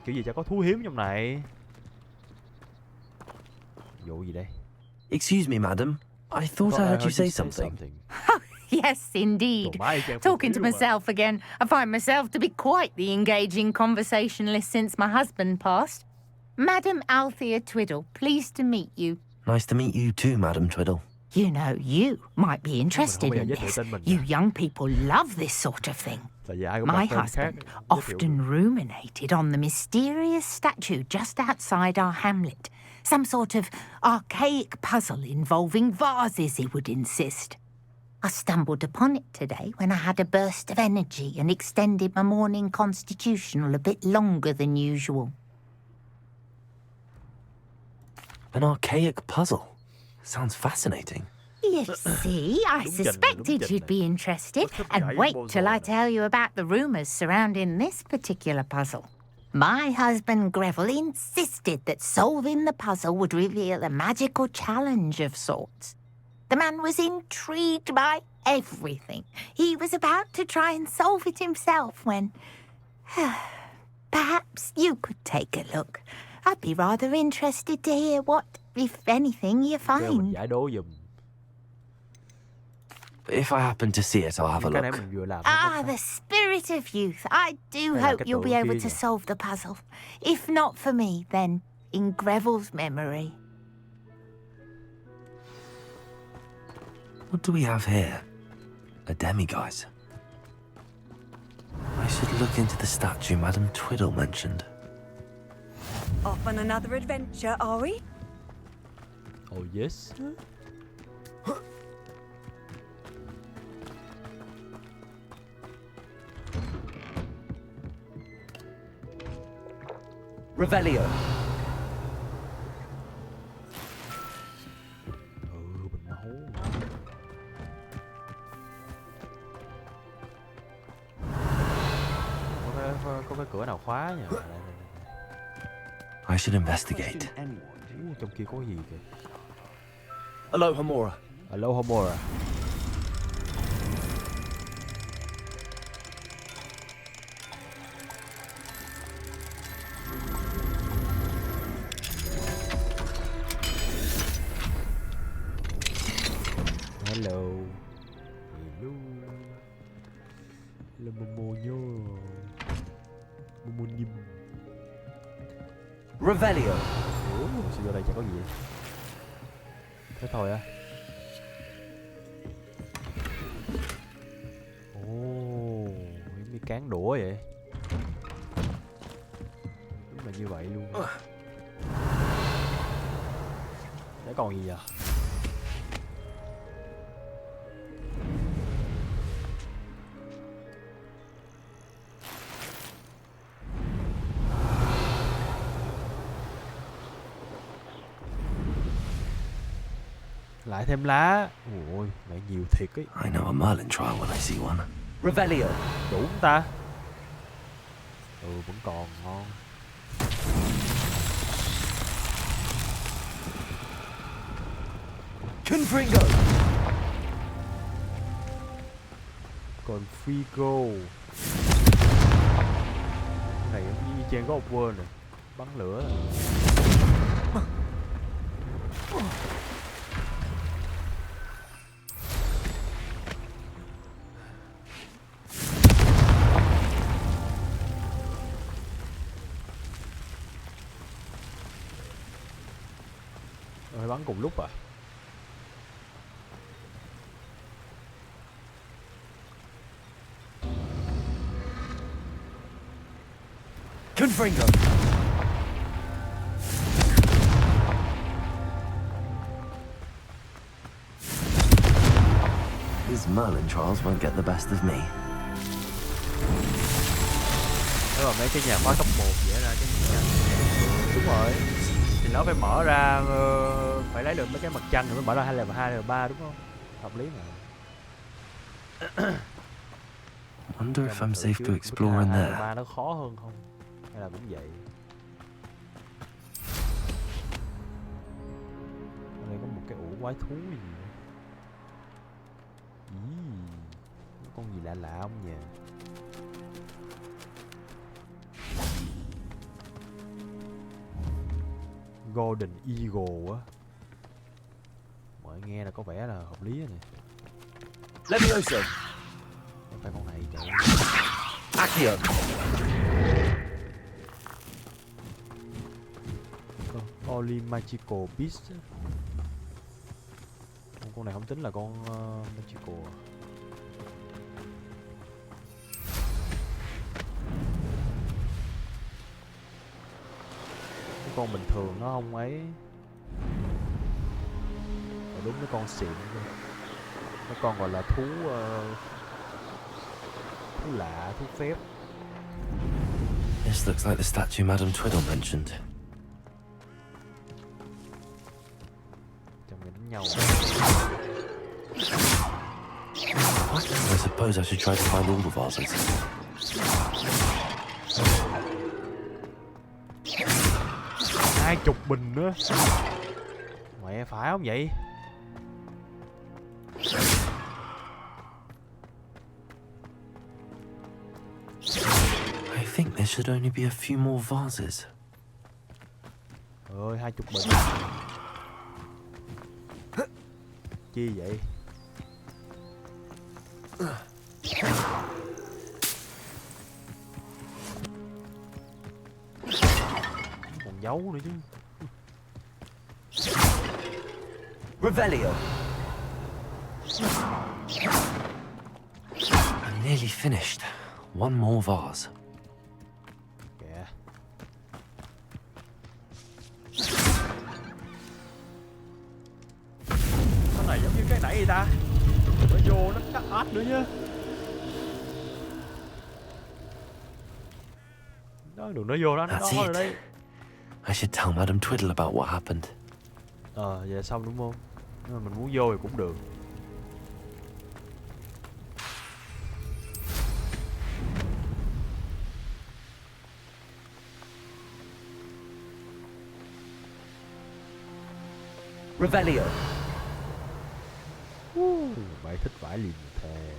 kiểu gì cho có thú hiếm trong này. Vụ gì đây? Excuse me, madam. I thought I heard you say something. Yes, indeed. Talking to myself again. I find myself to be quite the engaging conversationalist since my husband passed. Madam Althea Twiddle, pleased to meet you. Nice to meet you too, Madam Twiddle. You know, you might be interested in this. You young people love this sort of thing. My husband often ruminated on the mysterious statue just outside our hamlet. Some sort of archaic puzzle involving vases, he would insist. I stumbled upon it today when I had a burst of energy and extended my morning constitutional a bit longer than usual. An archaic puzzle. Sounds fascinating. You see, I suspected you'd be interested. And wait till I tell you about the rumours surrounding this particular puzzle. My husband Greville insisted that solving the puzzle would reveal a magical challenge of sorts. The man was intrigued by everything. He was about to try and solve it himself when... Perhaps you could take a look. I'd be rather interested to hear what, if anything, you find. If I happen to see it, I'll have a look. Ah, the spirit of youth. I do hope you'll be able to solve the puzzle. If not for me, then in Greville's memory. What do we have here? A demiguise. I should look into the statue Madame Twiddle mentioned. Off on another adventure, are we? Oh yes. Revelio. Bình máu. Có cái cửa nào khóa nhỉ? I should investigate. Trong kia có gì kìa? Aloha Mora. Aloha Mora. Hello. Hello. Là Momo nhô. Momo nim. Revelio. Sao vô đây chả có gì vậy? Thế thôi á. Giống như cán đũa vậy. Đúng là như vậy luôn. Để còn gì vậy? Lại thêm lá. Ôi, mẹ nhiều thiệt ấy. I know a Merlin trial when I see one. Revelio. Đủ không ta? Vẫn còn ngon. Confringo. Còn Frigo. Cái này giống như trên God of War nè. Bắn lửa. Bắn cùng lúc à? Confringo. These Merlin trials won't get the best of me. Nếu mà mấy cái nhà khóa cấp 1 dễ ra chứ. Đúng rồi. Thì nó phải mở ra, phải lấy được mấy cái mặt trăng rồi mới mở ra 2 level 2 level 3 đúng không? Hợp lý mà. Wonder if I'm safe to explore in there. 3 nó khó hơn không? Hay là cũng vậy? Ở đây có một cái ổ quái thú gì vậy? Có con gì lạ lạ không nhỉ? Golden Eagle á. Mọi nghe là có vẻ là hợp lý này. Levioso. Không phải con này trời. Accio. Only Magical Beast. Con này không tính là con Magical. Cái con bình thường nó không ấy. Còn đúng cái con xịn. Cái con gọi là thú thú lạ, thú phép. This looks like the statue Madame Twiddle mentioned. Trong này đánh nhau. I suppose I should try to find all the vases. 20 bình nữa. Mẹ phải không vậy? I think there should only be a few more vases. Ơi 20 bình. Chi vậy? Còn giấu nữa chứ. Revelio. I'm nearly finished. One more vase. Kìa. gì ta? Nó vô nó cắt át nữa chứ. Đó, đừng nó vô đó, nó đó rồi đấy. I should tell Madam Twiddle about what happened. Vậy xong đúng không? Nếu mà mình muốn vô thì cũng được. Revelio. Mày thích vãi liền thề.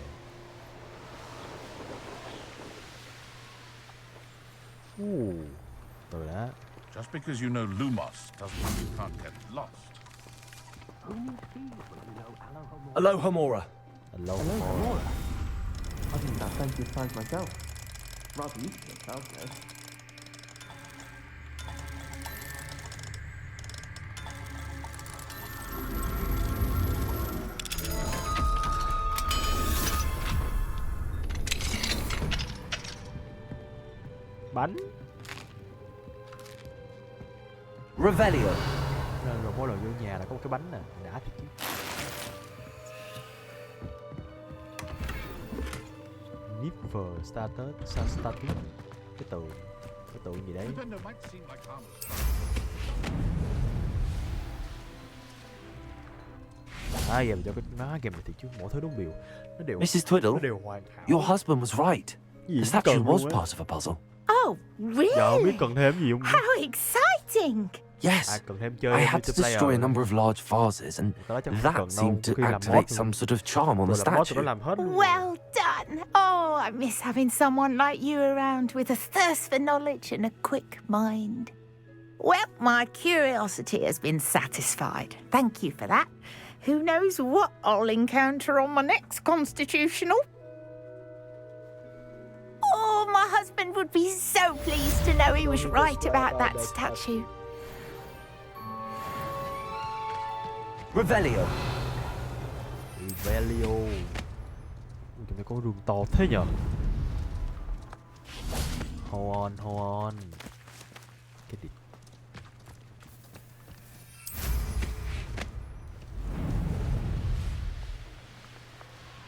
Rồi đó. Just because you know Lumos doesn't mean you can't get lost. Alohomora. Alohomora. I think that plenty of times myself. Rather used to yourself, though. Bánh. Revelio. Rồi mỗi lần vô nhà là có một cái bánh nè, đã thiệt chứ. Never started, status. Cái tượng gì đấy. Game cho cái game này thì chứ mỗi thứ đúng điều. Nó đều. Mrs. Twiddle, nó đều hoàn hảo. your husband was right. The statue was part of a puzzle. Oh, really? Giờ không biết cần thêm gì không? How exciting! Yes, cần thêm chơi I had to destroy a number of large vases, and that seemed to activate some sort of charm on the statue. Well done! Oh, I miss having someone like you around with a thirst for knowledge and a quick mind. Well, my curiosity has been satisfied. Thank you for that. Who knows what I'll encounter on my next constitutional? Oh, my husband would be so pleased to know he was right about that statue. Revelio. Revelio. Chúng ta có rừng to thế nhở? Hold on. Cái gì?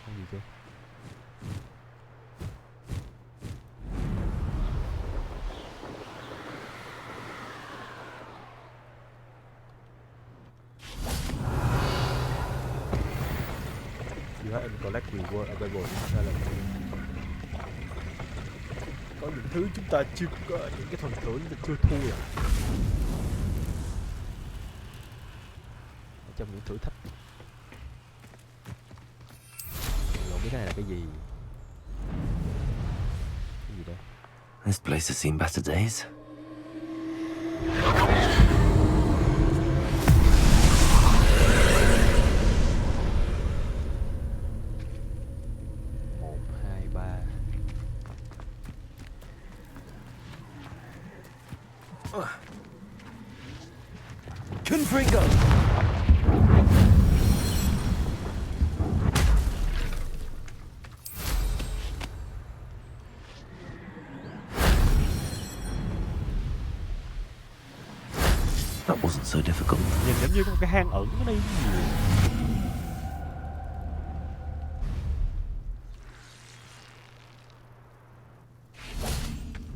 Không gì chứ? And collect reward available. Có những thứ chúng ta chưa có, những cái phần thưởng chúng ta chưa thu rồi. Trong những thử thách. Mình không biết cái này là cái gì. Cái gì đây? This place has seen better days. Confringo. That wasn't so difficult. Nhìn giống như có một cái hang ẩn ở đây.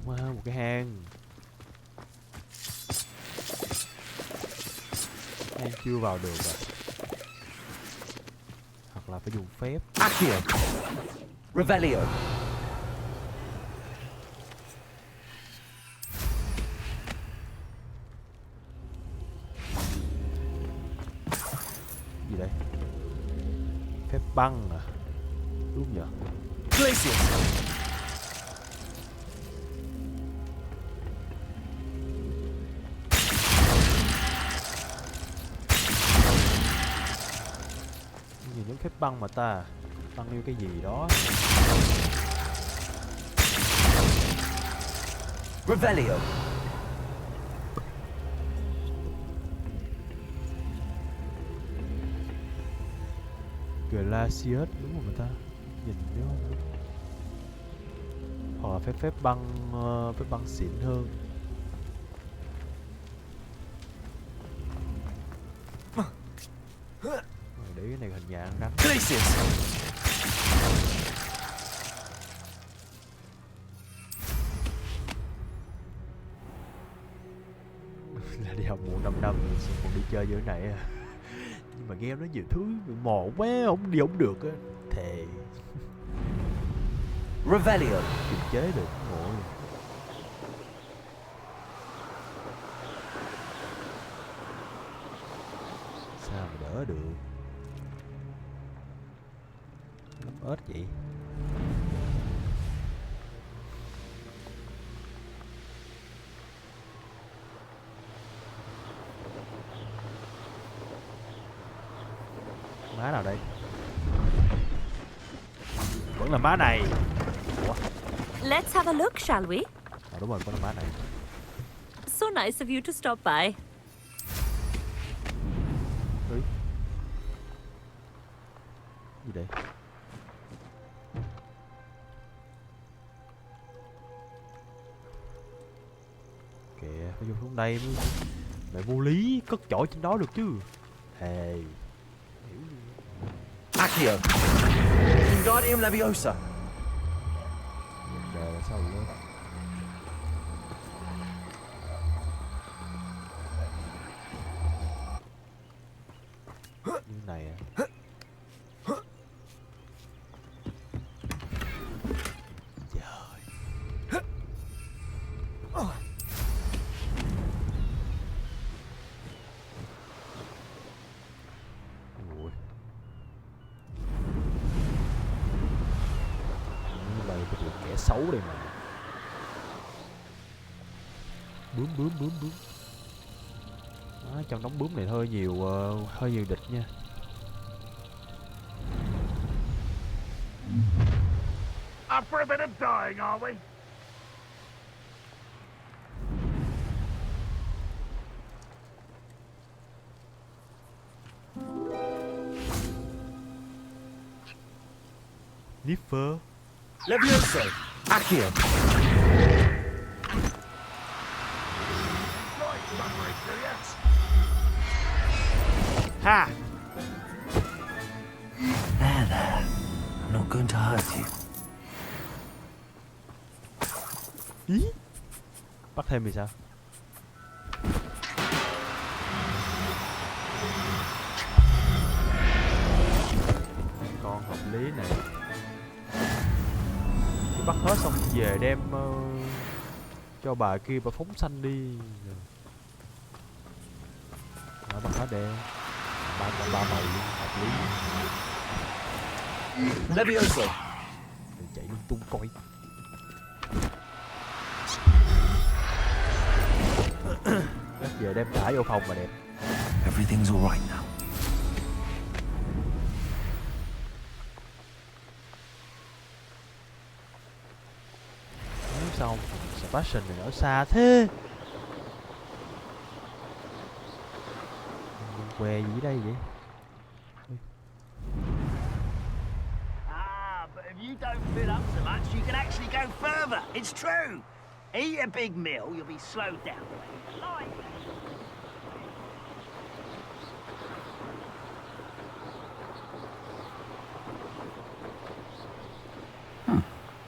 Wow, một cái hang. Hang chưa vào được rồi. Hoặc là phải dùng phép. Accio. Revelio. Gì đây? Phép băng à? Đúng nhỉ? Glacius. Nhìn giống phép băng mà ta. Băng yêu cái gì đó. Revelio. Glacius đúng không người ta? Nhìn nhớ không? Hoặc là phép băng xịn hơn. Để cái này hình nhà ăn rắn. Là đi học muộn 5 năm xong còn đi chơi như thế này à. Nhưng mà game nó nhiều thứ mò quá, không đi không được á. Thề. Revelio. Kiềm chế được, ngộ. Sao mà đỡ được. Lắm ếch vậy. Má nào đây? Vẫn là má này. Ủa? Let's have a look, shall we? Đúng rồi, vẫn là má này. So nice of you to stop by. Gì đây? Kìa, phải vô xuống đây mới. Mẹ vô lý, cất chổi trên đó được chứ. Thề. Accio. Wingardium Leviosa. Rồi sao lên? Như này à? Xấu đây mà. Bướm. Đó, trong đống bướm này hơi nhiều địch nha. Up for a bit of dying, are we? Niffer. Leviosa. Accio. Ha! There. I'm not going to hurt you. Ý? Bắt thêm thì sao? Con hợp lý này. Bắt hết xong về đem cho bà kia bà phóng sanh đi. Đó, bắt hết đem. Ba màu luôn, hợp lý. Leviosa. Đừng chạy lung tung coi. Về đem thả vô phòng mà đẹp. Everything's all right now. Xong, Sebastian này ở xa thế. Que gì đây vậy? But if you don't fill up so much, you can actually go further. It's true. Eat a big meal, you'll be slowed down.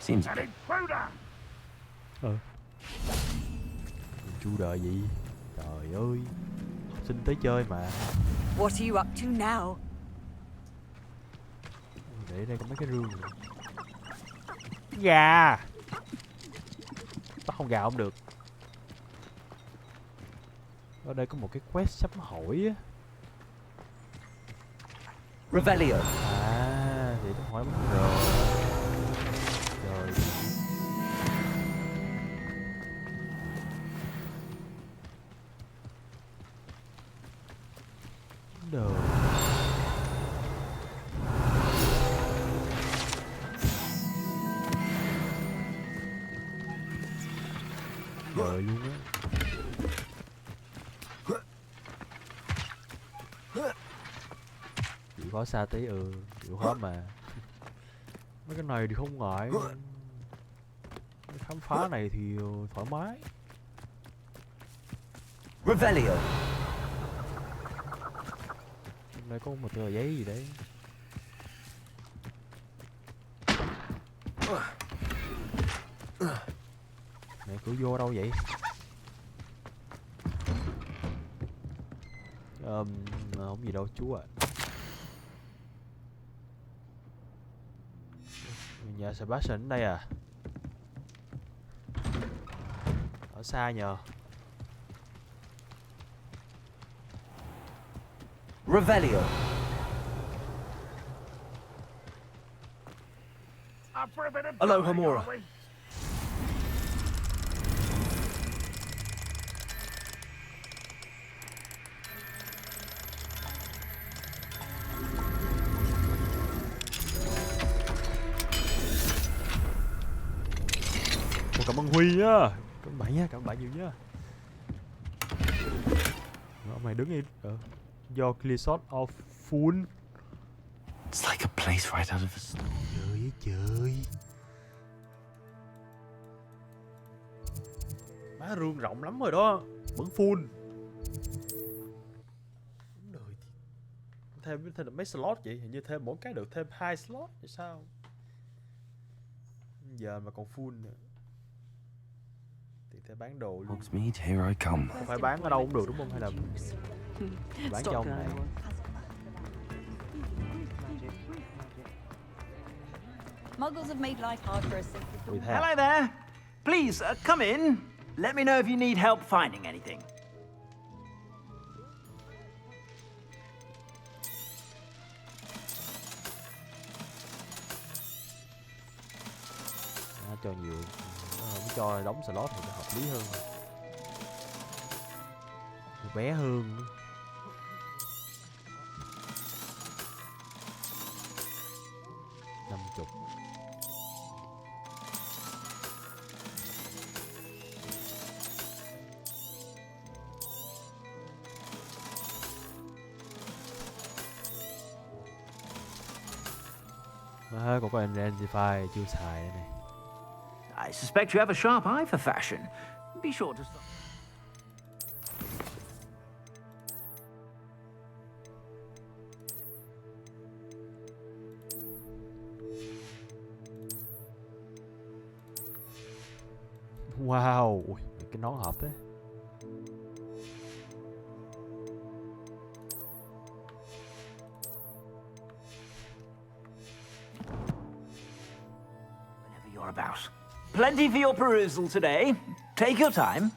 Seems Chú đợi gì? Trời ơi, học sinh tới chơi mà. What are you up to now? Để đây có mấy cái rương. Gà. Bắt con gà không được. Ở đây có một cái quest sắp hỏi á. Revelio. À, thì nó hỏi mất rồi. Rồi. Đồ. Rồi luôn á. Chịu khó xa tí, chịu khó mà. Mấy cái này thì không ngại. Cái khám phá này thì thoải mái. Revelio. Hôm đây có một tờ giấy gì đấy. Mẹ cứ vô đâu vậy? Không gì đâu chú ạ. Nhà Sebastian ở đây à? Ở xa nhờ. Revelio. Aloha Mora. Cảm ơn Huy nhá. Cảm ơn bạn nha, cảm ơn bạn nhiều nhá. Ông này đứng im. Do clear shot of full. It's like a place right out of a story. Trời ơi trời. Má rương rộng lắm rồi đó. Vẫn full. Đời thì thêm mấy slot vậy, hình như thêm mỗi cái được thêm 2 slot thì sao? Giờ mà còn full nữa. Thì phải bán đồ luôn. Hogsmeade, here I come. Không phải bán ở đâu cũng được đúng không? Hay là bán cho ông này? Muggles have made life hard for us. Hello there. Please, come in. Let me know if you need help finding anything. Cho nhiều, không cho đóng slot thì hợp lý hơn, bé hơn. $50. Còn có identify chưa xài đây này. I suspect you have a sharp eye for fashion. Be sure to stop. Wow, ui, cái nón hợp thế. Whenever you're about. Plenty for your perusal today. Take your time.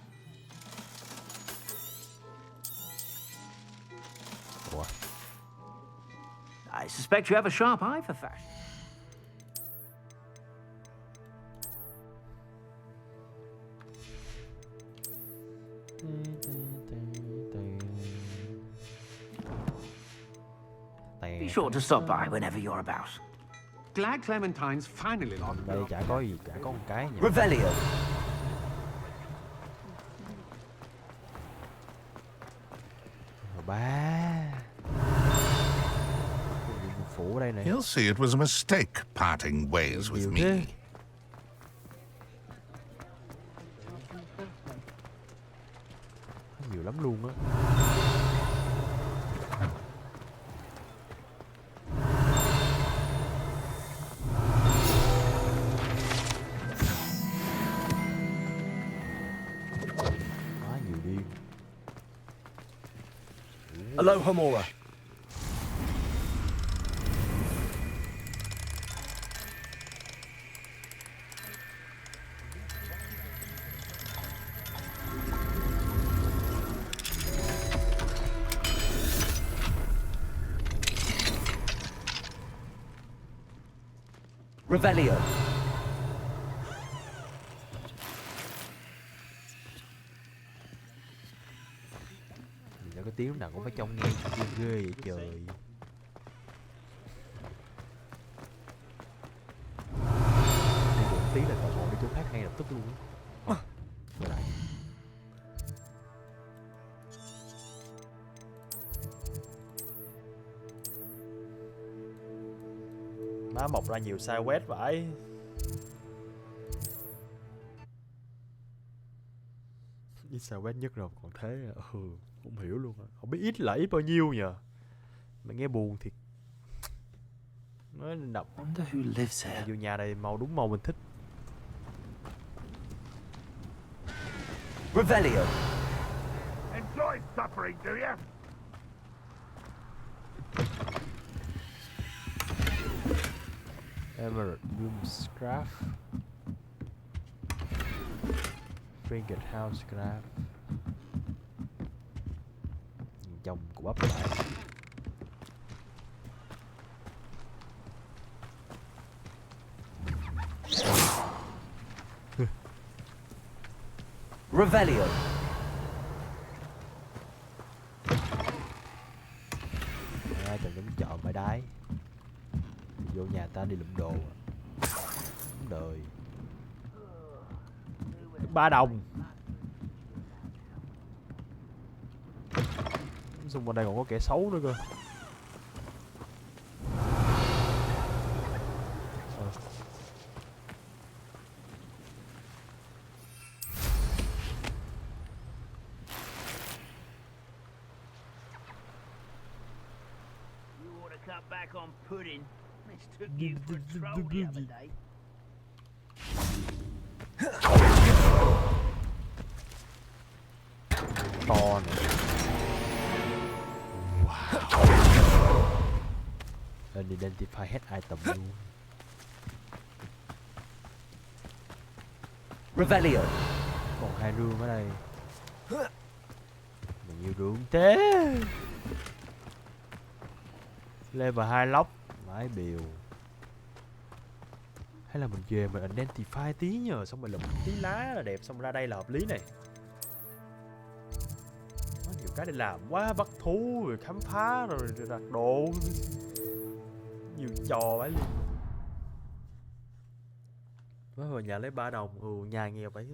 Ủa? I suspect you have a sharp eye for fashion. Be sure to stop by whenever you're about. Glad Clementine's finally locked. Đây chả có gì, chả có một cái gì. Revelio. Ba. Phủ ở đây này. He'll see it was a mistake parting ways with me. Nhiều lắm luôn á. Aloha Mora. Revelio. Cái tiếng nào cũng phải trong nghe ghê ghê vậy trời. Tí là cậu đi chỗ khác ngay lập tức luôn á. Quay lại. Má mọc ra nhiều side quest vậy. Ít side quest nhất rồi còn thế. Không hiểu luôn á. Không biết ít là ít bao nhiêu nhờ. Mày nghe buồn thiệt. Nói đọc. Wonder who lives here. Dù nhà này màu đúng màu mình thích. Revelio. Enjoy suffering, do you? Emerald Boomscraft. Trinket House Craft. Chồng của bắp lại. Revelio. Ai chồng giống chợ bãi đái. Vô nhà ta đi lụm đồ. Đời. 3 đồng. Xung quanh đây còn có kẻ xấu nữa cơ. Cut back on pudding. Mistook you for a troll the other day. To này. Wow. Unidentified head item luôn. Revelio. Còn 2 rương ở đây. Mà nhiều rương thế. Level 2 lóc. Mái biểu. Hay là mình về mình identify tí nhờ. Xong mình lụm tí lá là đẹp. Xong ra đây là hợp lý này. Có nhiều cái để làm quá. Bắt thú rồi khám phá rồi đặt đồ. Nhiều trò bãi luôn. Mới vào nhà lấy 3 đồng. Nhà nghèo vậy.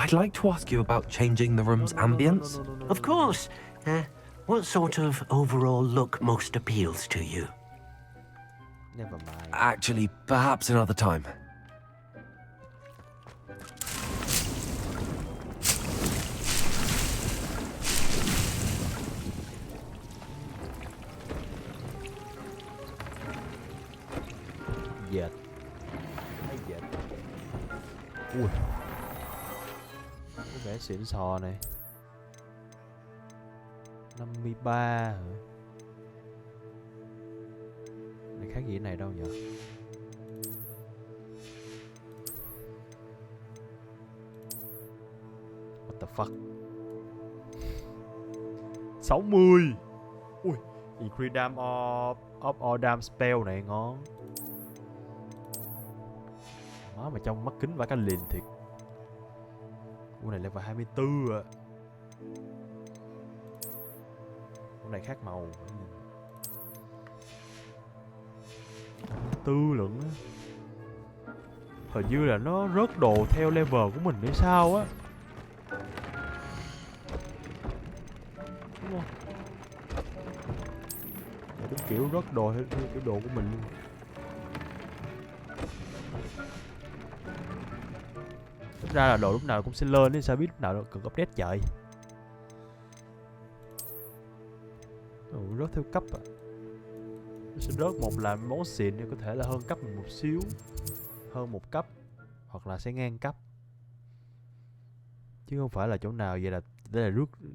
I'd like to ask you about changing the room's ambience. Of course. What sort of overall look most appeals to you? Never mind. Actually, perhaps another time. Dệt. Dệt. Ui. Có vẻ xịn sò này. 53 hả? Này khác gì này đâu nhỉ? What the fuck? 60. Ui, increase dam of all dam spell này ngon. Má mà trong mắt kính và cái liền thiệt. Con này level 24 ạ. Con này khác màu. 24 lận á. Hình như là nó rớt đồ theo level của mình hay sao á. Đúng không? Đúng kiểu rớt đồ theo kiểu đồ của mình luôn. Thực ra là đồ lúc nào cũng sẽ lên nên sao biết lúc nào cần update trời. Rớt theo cấp à. Nó sẽ rớt một là món xịn thì có thể là hơn cấp mình một xíu. Hơn một cấp. Hoặc là sẽ ngang cấp. Chứ không phải là chỗ nào vậy là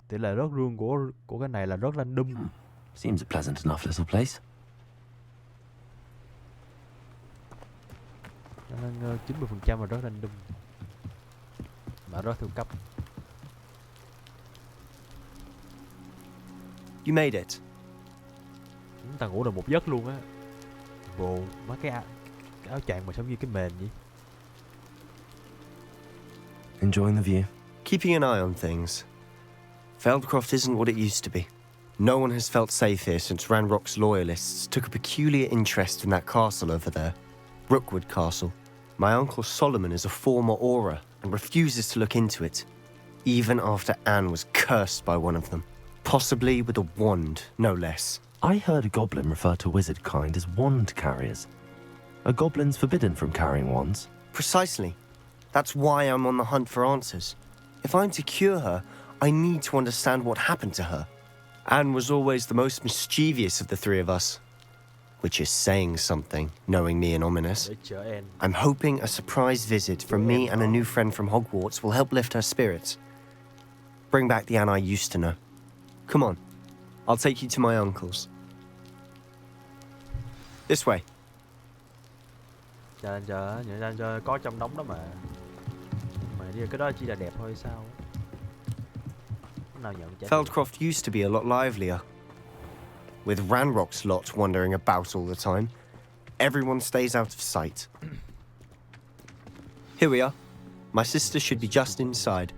tỷ lệ rớt rương của cái này là rớt random. Seems a pleasant enough little place. Nên 90% là rớt random. Mà rớt theo cấp. You made it. Chúng ta ngủ được một giấc luôn á. Bộ mấy cái áo choàng mà giống như cái mền vậy. Enjoying the view. Keeping an eye on things. Feldcroft isn't what it used to be. No one has felt safe here since Ranrock's loyalists took a peculiar interest in that castle over there. Rookwood Castle. My uncle Solomon is a former Auror and refuses to look into it, even after Anne was cursed by one of them. Possibly with a wand, no less. I heard a goblin refer to wizard kind as wand carriers. Are goblins forbidden from carrying wands? Precisely. That's why I'm on the hunt for answers. If I'm to cure her, I need to understand what happened to her. Anne was always the most mischievous of the three of us. Which is saying something, knowing me and ominous. I'm hoping a surprise visit from me and a new friend from Hogwarts will help lift her spirits. Bring back the Anne I used to know. Come on, I'll take you to my uncle's. This way. Chờ, có trong đống đó mà. Mà cái đó chỉ là đẹp thôi sao? Nào nhận Feldcroft used to be a lot livelier. With Ranrock's lot wandering about all the time, everyone stays out of sight. Here we are. My sister should be just inside.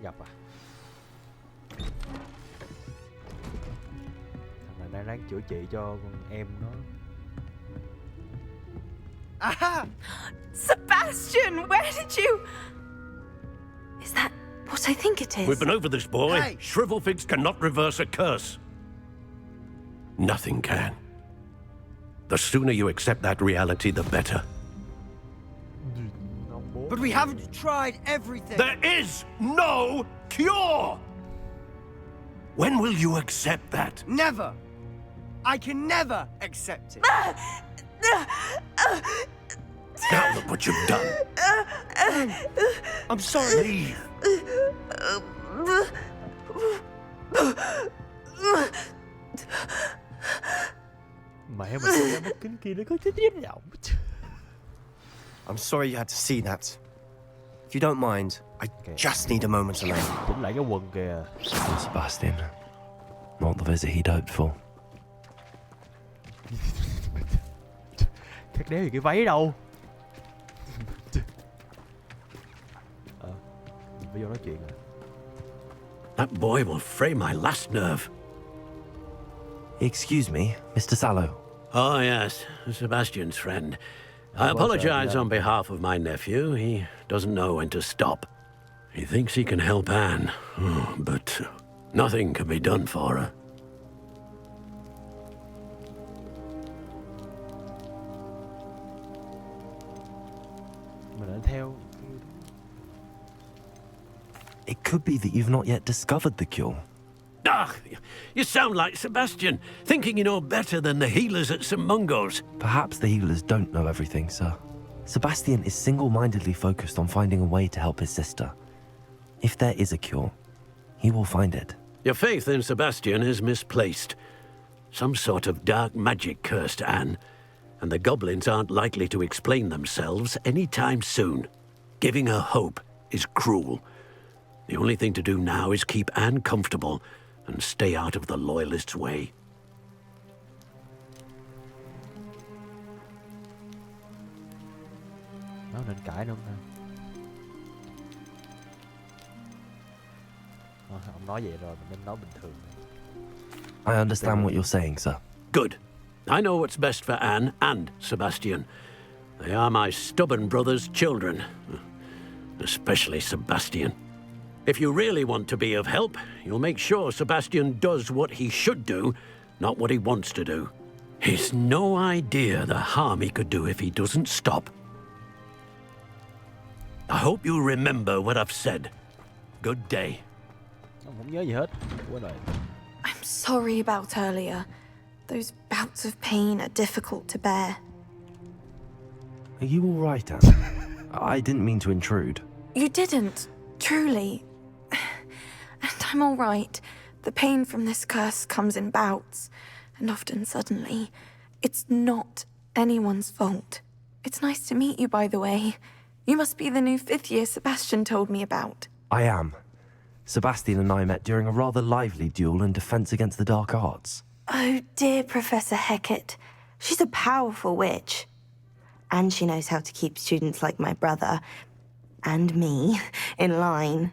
Gặp à? Thằng này đang chữa trị cho con em nó. Aha! Sebastian, where did you... Is that what I think it is? We've been over this, boy. Hey. Shrivelfigs cannot reverse a curse. Nothing can. The sooner you accept that reality, the better. But we haven't tried everything. There is no cure! When will you accept that? Never. I can never accept it. Now look what you've done. I'm sorry. Leave. Mẹ mà cái mắt kính kia nó có tiếng giọng. I'm sorry you had to see that. If you don't mind, I just need a moment alone. Chỉnh lại cái quần kìa. Sebastian. Not the visit he'd hoped for. Khác đéo gì cái váy đâu. Bây giờ nói chuyện à. That boy will fray my last nerve. Excuse me, Mr. Sallow. Oh, yes, Sebastian's friend. I apologize on behalf of my nephew. He doesn't know when to stop. He thinks he can help Anne, but nothing can be done for her. Mình đã theo. It could be that you've not yet discovered the cure. Ah, you sound like Sebastian, thinking you know better than the healers at St. Mungo's. Perhaps the healers don't know everything, sir. Sebastian is single-mindedly focused on finding a way to help his sister. If there is a cure, he will find it. Your faith in Sebastian is misplaced. Some sort of dark magic cursed Anne, and the goblins aren't likely to explain themselves anytime soon. Giving her hope is cruel. The only thing to do now is keep Anne comfortable and stay out of the Loyalists' way. Nó nên cãi nữa không? Ông nói vậy rồi, mình nên nói bình thường. I understand what you're saying, sir. Good. I know what's best for Anne and Sebastian. They are my stubborn brother's children. Especially Sebastian. If you really want to be of help, you'll make sure Sebastian does what he should do, not what he wants to do. He's no idea the harm he could do if he doesn't stop. I hope you remember what I've said. Good day. Không nhớ gì hết. Quên rồi. I'm sorry about earlier. Those bouts of pain are difficult to bear. Are you all right, Anne? I didn't mean to intrude. You didn't, truly. And I'm all right. The pain from this curse comes in bouts, and often suddenly. It's not anyone's fault. It's nice to meet you, by the way. You must be the new 5th year Sebastian told me about. I am. Sebastian and I met during a rather lively duel in defense against the dark arts. Oh, dear Professor Hecat. She's a powerful witch. And she knows how to keep students like my brother, and me, in line.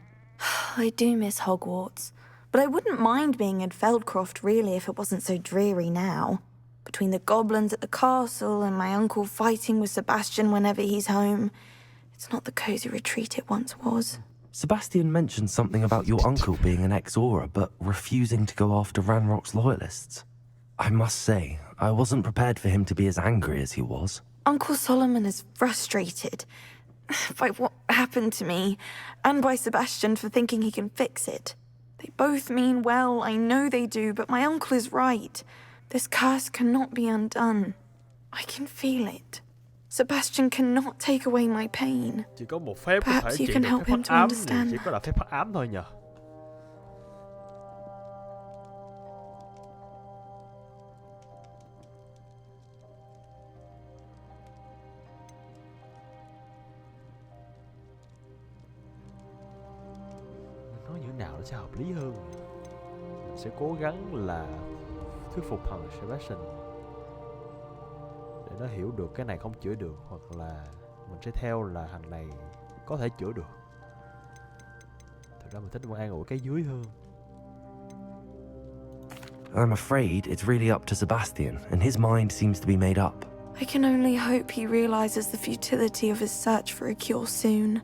I do miss Hogwarts, but I wouldn't mind being at Feldcroft, really, if it wasn't so dreary now. Between the goblins at the castle and my uncle fighting with Sebastian whenever he's home, it's not the cosy retreat it once was. Sebastian mentioned something about your uncle being an ex-Auror, but refusing to go after Ranrock's loyalists. I must say, I wasn't prepared for him to be as angry as he was. Uncle Solomon is frustrated. by what happened to me, and by Sebastian for thinking he can fix it. They both mean well, I know they do, but my uncle is right. This curse cannot be undone. I can feel it. Sebastian cannot take away my pain. Chỉ có một phép có Perhaps thể you trị can được help phép him hắc to ám, understand chỉ có là phép hắc ám thôi nhờ. Nói như thế nào nó sẽ hợp lý hơn. Mình sẽ cố gắng là thuyết phục thằng Sebastian để nó hiểu được cái này không chữa được, hoặc là mình sẽ theo là thằng này có thể chữa được. Thật ra mình thích an ủi cái dưới hơn. I'm afraid it's really up to Sebastian, and his mind seems to be made up. I can only hope he realizes the futility of his search for a cure soon.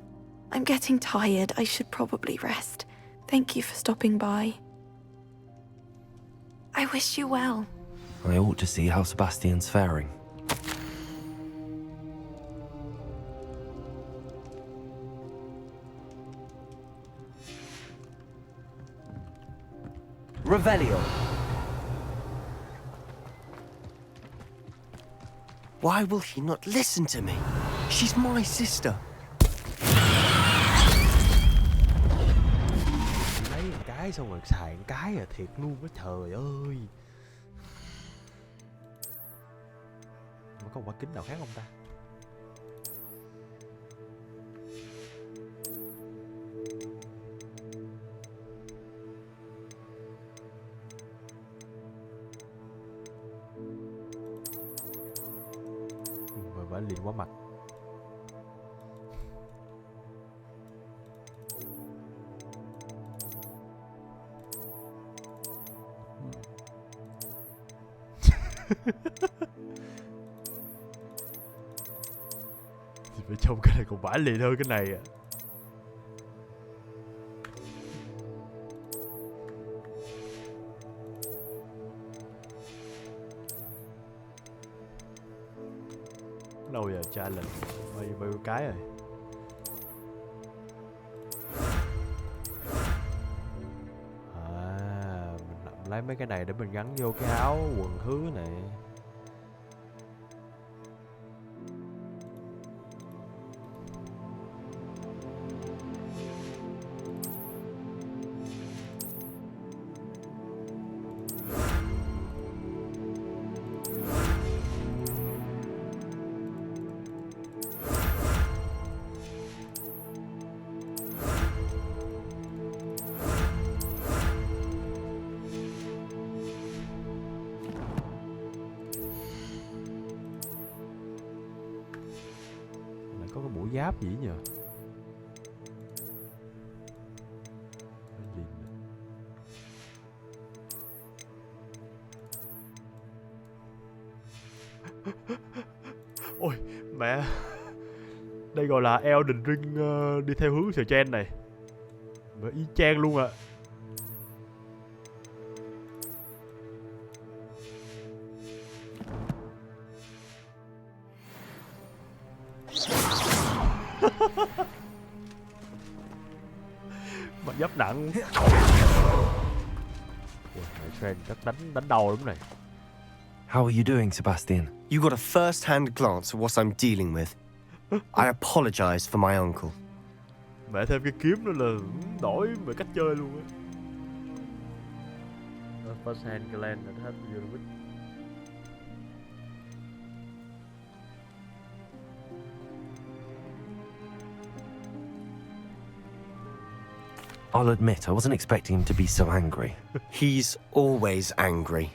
I'm getting tired. I should probably rest. Thank you for stopping by. I wish you well. I ought to see how Sebastian's faring. Revelio. Why will he not listen to me? She's my sister. Lấy một cái xong rồi xài một cái à, thiệt luôn á, trời ơi. Mà có một quả kính nào khác không ta? Và liền quá mặt. Thì phải trông cái này còn vãi liền hơn cái này à. Đâu giờ challenge bao nhiêu cái rồi. À, mình lấy mấy cái này để mình gắn vô cái áo quần hứa này. Có cái mũi giáp gì nhờ? Ôi mẹ, đây gọi là Elden Ring đi theo hướng Trên này, mà y chang luôn à. Mặt giáp nặng. Ui, Trên chắc đánh đầu lắm này. How are you doing, Sebastian? You got a first-hand glance at what I'm dealing with. I apologize for my uncle. Mẹ thêm cái kiếm nữa là đổi về cách chơi luôn á. First-hand glance là hết vô rồi. I'll admit, I wasn't expecting him to be so angry. He's always angry.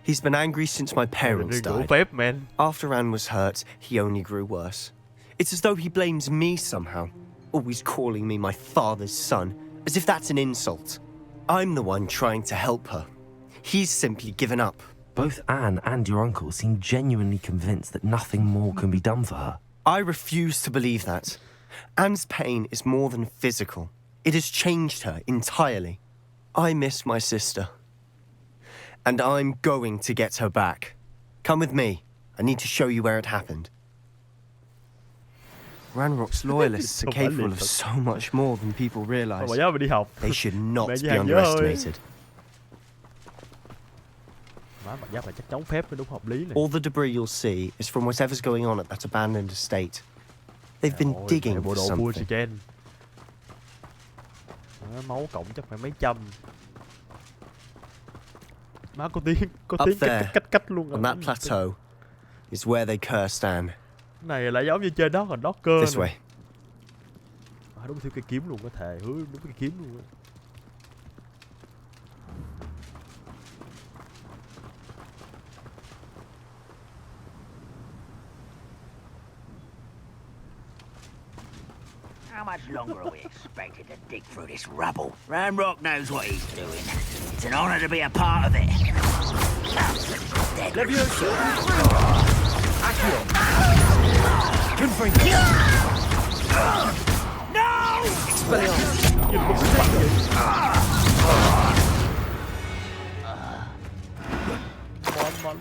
He's been angry since my parents died. Phép, man. After Anne was hurt, he only grew worse. It's as though he blames me somehow, always calling me my father's son, as if that's an insult. I'm the one trying to help her. He's simply given up. Both Anne and your uncle seem genuinely convinced that nothing more can be done for her. I refuse to believe that. Anne's pain is more than physical. It has changed her entirely. I miss my sister. And I'm going to get her back. Come with me. I need to show you where it happened. Ranrock's loyalists are capable of so much more than people realize. Mà nhớ mình đi học. They should not Mẹ be với Hành nhớ thôi. underestimated. Má bạn giáp là chắc chắn phép mới đúng hợp lý này. All the debris you'll see is from whatever's going on at that abandoned estate. They've been digging bộ for đồ full something. Trên. Máu cộng chắc phải mấy trăm. Má có tiếng Up there, cách luôn. on that plateau, is where they cursed Anne. Này lại giống như trên đó còn đó cơ. This way. Đúng thiếu cây kiếm luôn, có thể đúng cây kiếm luôn á. How much longer are we expected to dig through this rubble? Ranrock knows what he's doing. It's an honor to be a part of it. Leviosa! Accio! Confringo! No! Expelliarmus!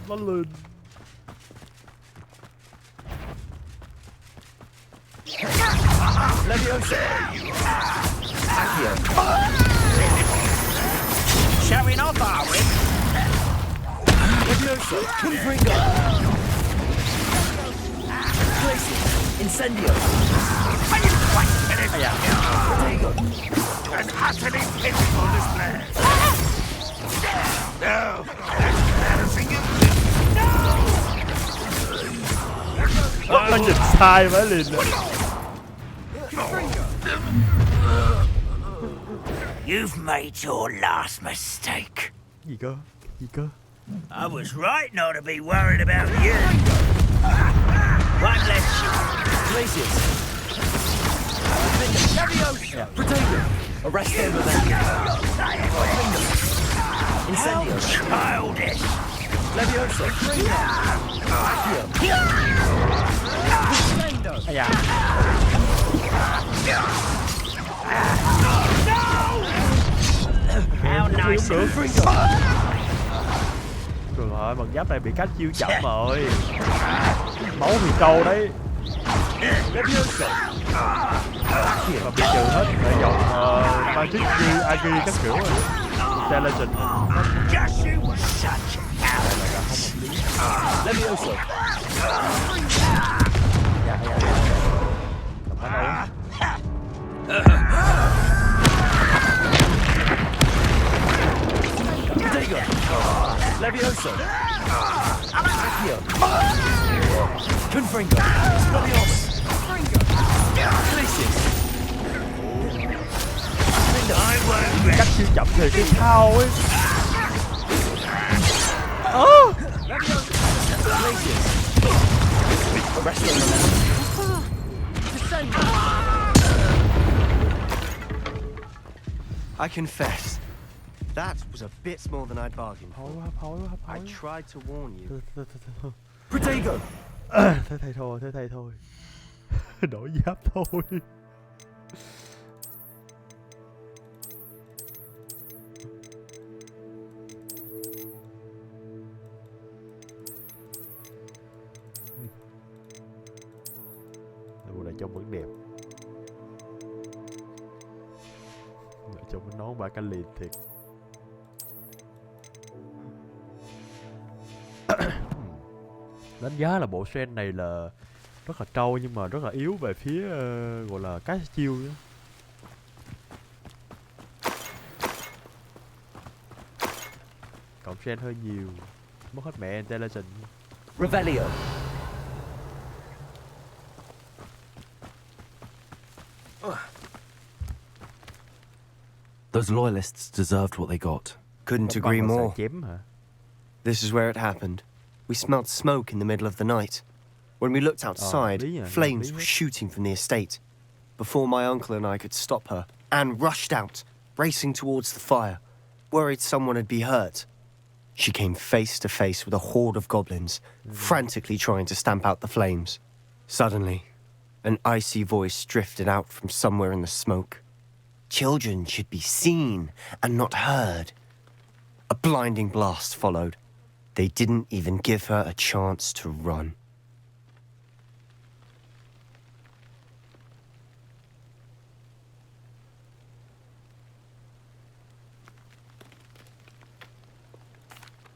Nó lên. Leviosa! Accio! Showing off, are we? Leviosa! Confringo! Places! Incendio! Are you quite finished? An utterly pitiful display. No! That's embarrassing you. Nó nhìn sai quá liền. You've made your last mistake. Gì cơ? Gì cơ? I was right not to be worried about you. One less. Places! Leviosa! Protego! Arrest them with Incendio! Childish! Leviosa! Accio! Ai da. How nice được. Trời ơi, bằng giáp này bị cách chiêu chậm rồi. Máu thì trâu đấy. Và bị trừ hết để dòng magic như agi các kiểu rồi. Intelligent. Leviosa! Protego! Leviosa! Accio! Confringo! Expelliarmus! Places! Cách chiêu chậm thì cái thao ấy. I confess, that was a bit more than I'd bargained for. I tried to warn you. Protego! Thế thầy thôi. Đổi giáp thôi. Bộ này trông vẫn đẹp. Trông nón ba cái liền thiệt. Đánh giá là bộ Trên này là rất là trâu nhưng mà rất là yếu về phía gọi là cái chiêu nữa. Cộng Trên hơi nhiều, mất hết mẹ intelligence. Revelio! Those loyalists deserved what they got. Couldn't agree more. This is where it happened. We smelled smoke in the middle of the night. When we looked outside, flames were shooting from the estate. Before my uncle and I could stop her, Anne rushed out, racing towards the fire, worried someone had been hurt. She came face to face with a horde of goblins, frantically trying to stamp out the flames. Suddenly, an icy voice drifted out from somewhere in the smoke. Children should be seen and not heard. A blinding blast followed. They didn't even give her a chance to run.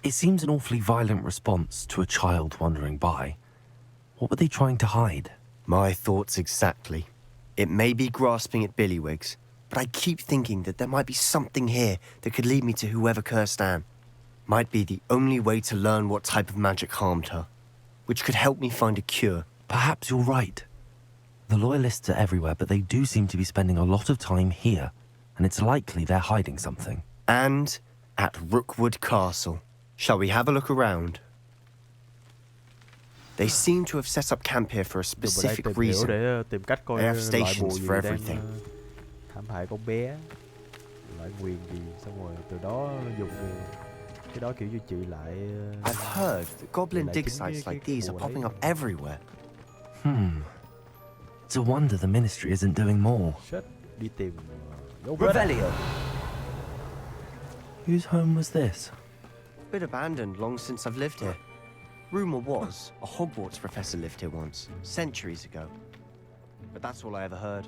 It seems an awfully violent response to a child wandering by. What were they trying to hide? My thoughts exactly. It may be grasping at Billywigs, but I keep thinking that there might be something here that could lead me to whoever cursed Anne. Might be the only way to learn what type of magic harmed her, which could help me find a cure. Perhaps you're right. The loyalists are everywhere, but they do seem to be spending a lot of time here, and it's likely they're hiding something. And at Rookwood Castle. Shall we have a look around? They seem to have set up camp here for a specific reason. They have stations for everything. Thảm hại con bé, lại nguyền gì, xong rồi từ đó dùng cái đó kiểu như trị lại. I've heard that goblin dig sites like these are popping up everywhere. It's a wonder the ministry isn't doing more. Đi tìm Revelio. Whose home was this? Been abandoned long since I've lived here. Rumor was a Hogwarts professor lived here once, centuries ago. But that's all I ever heard.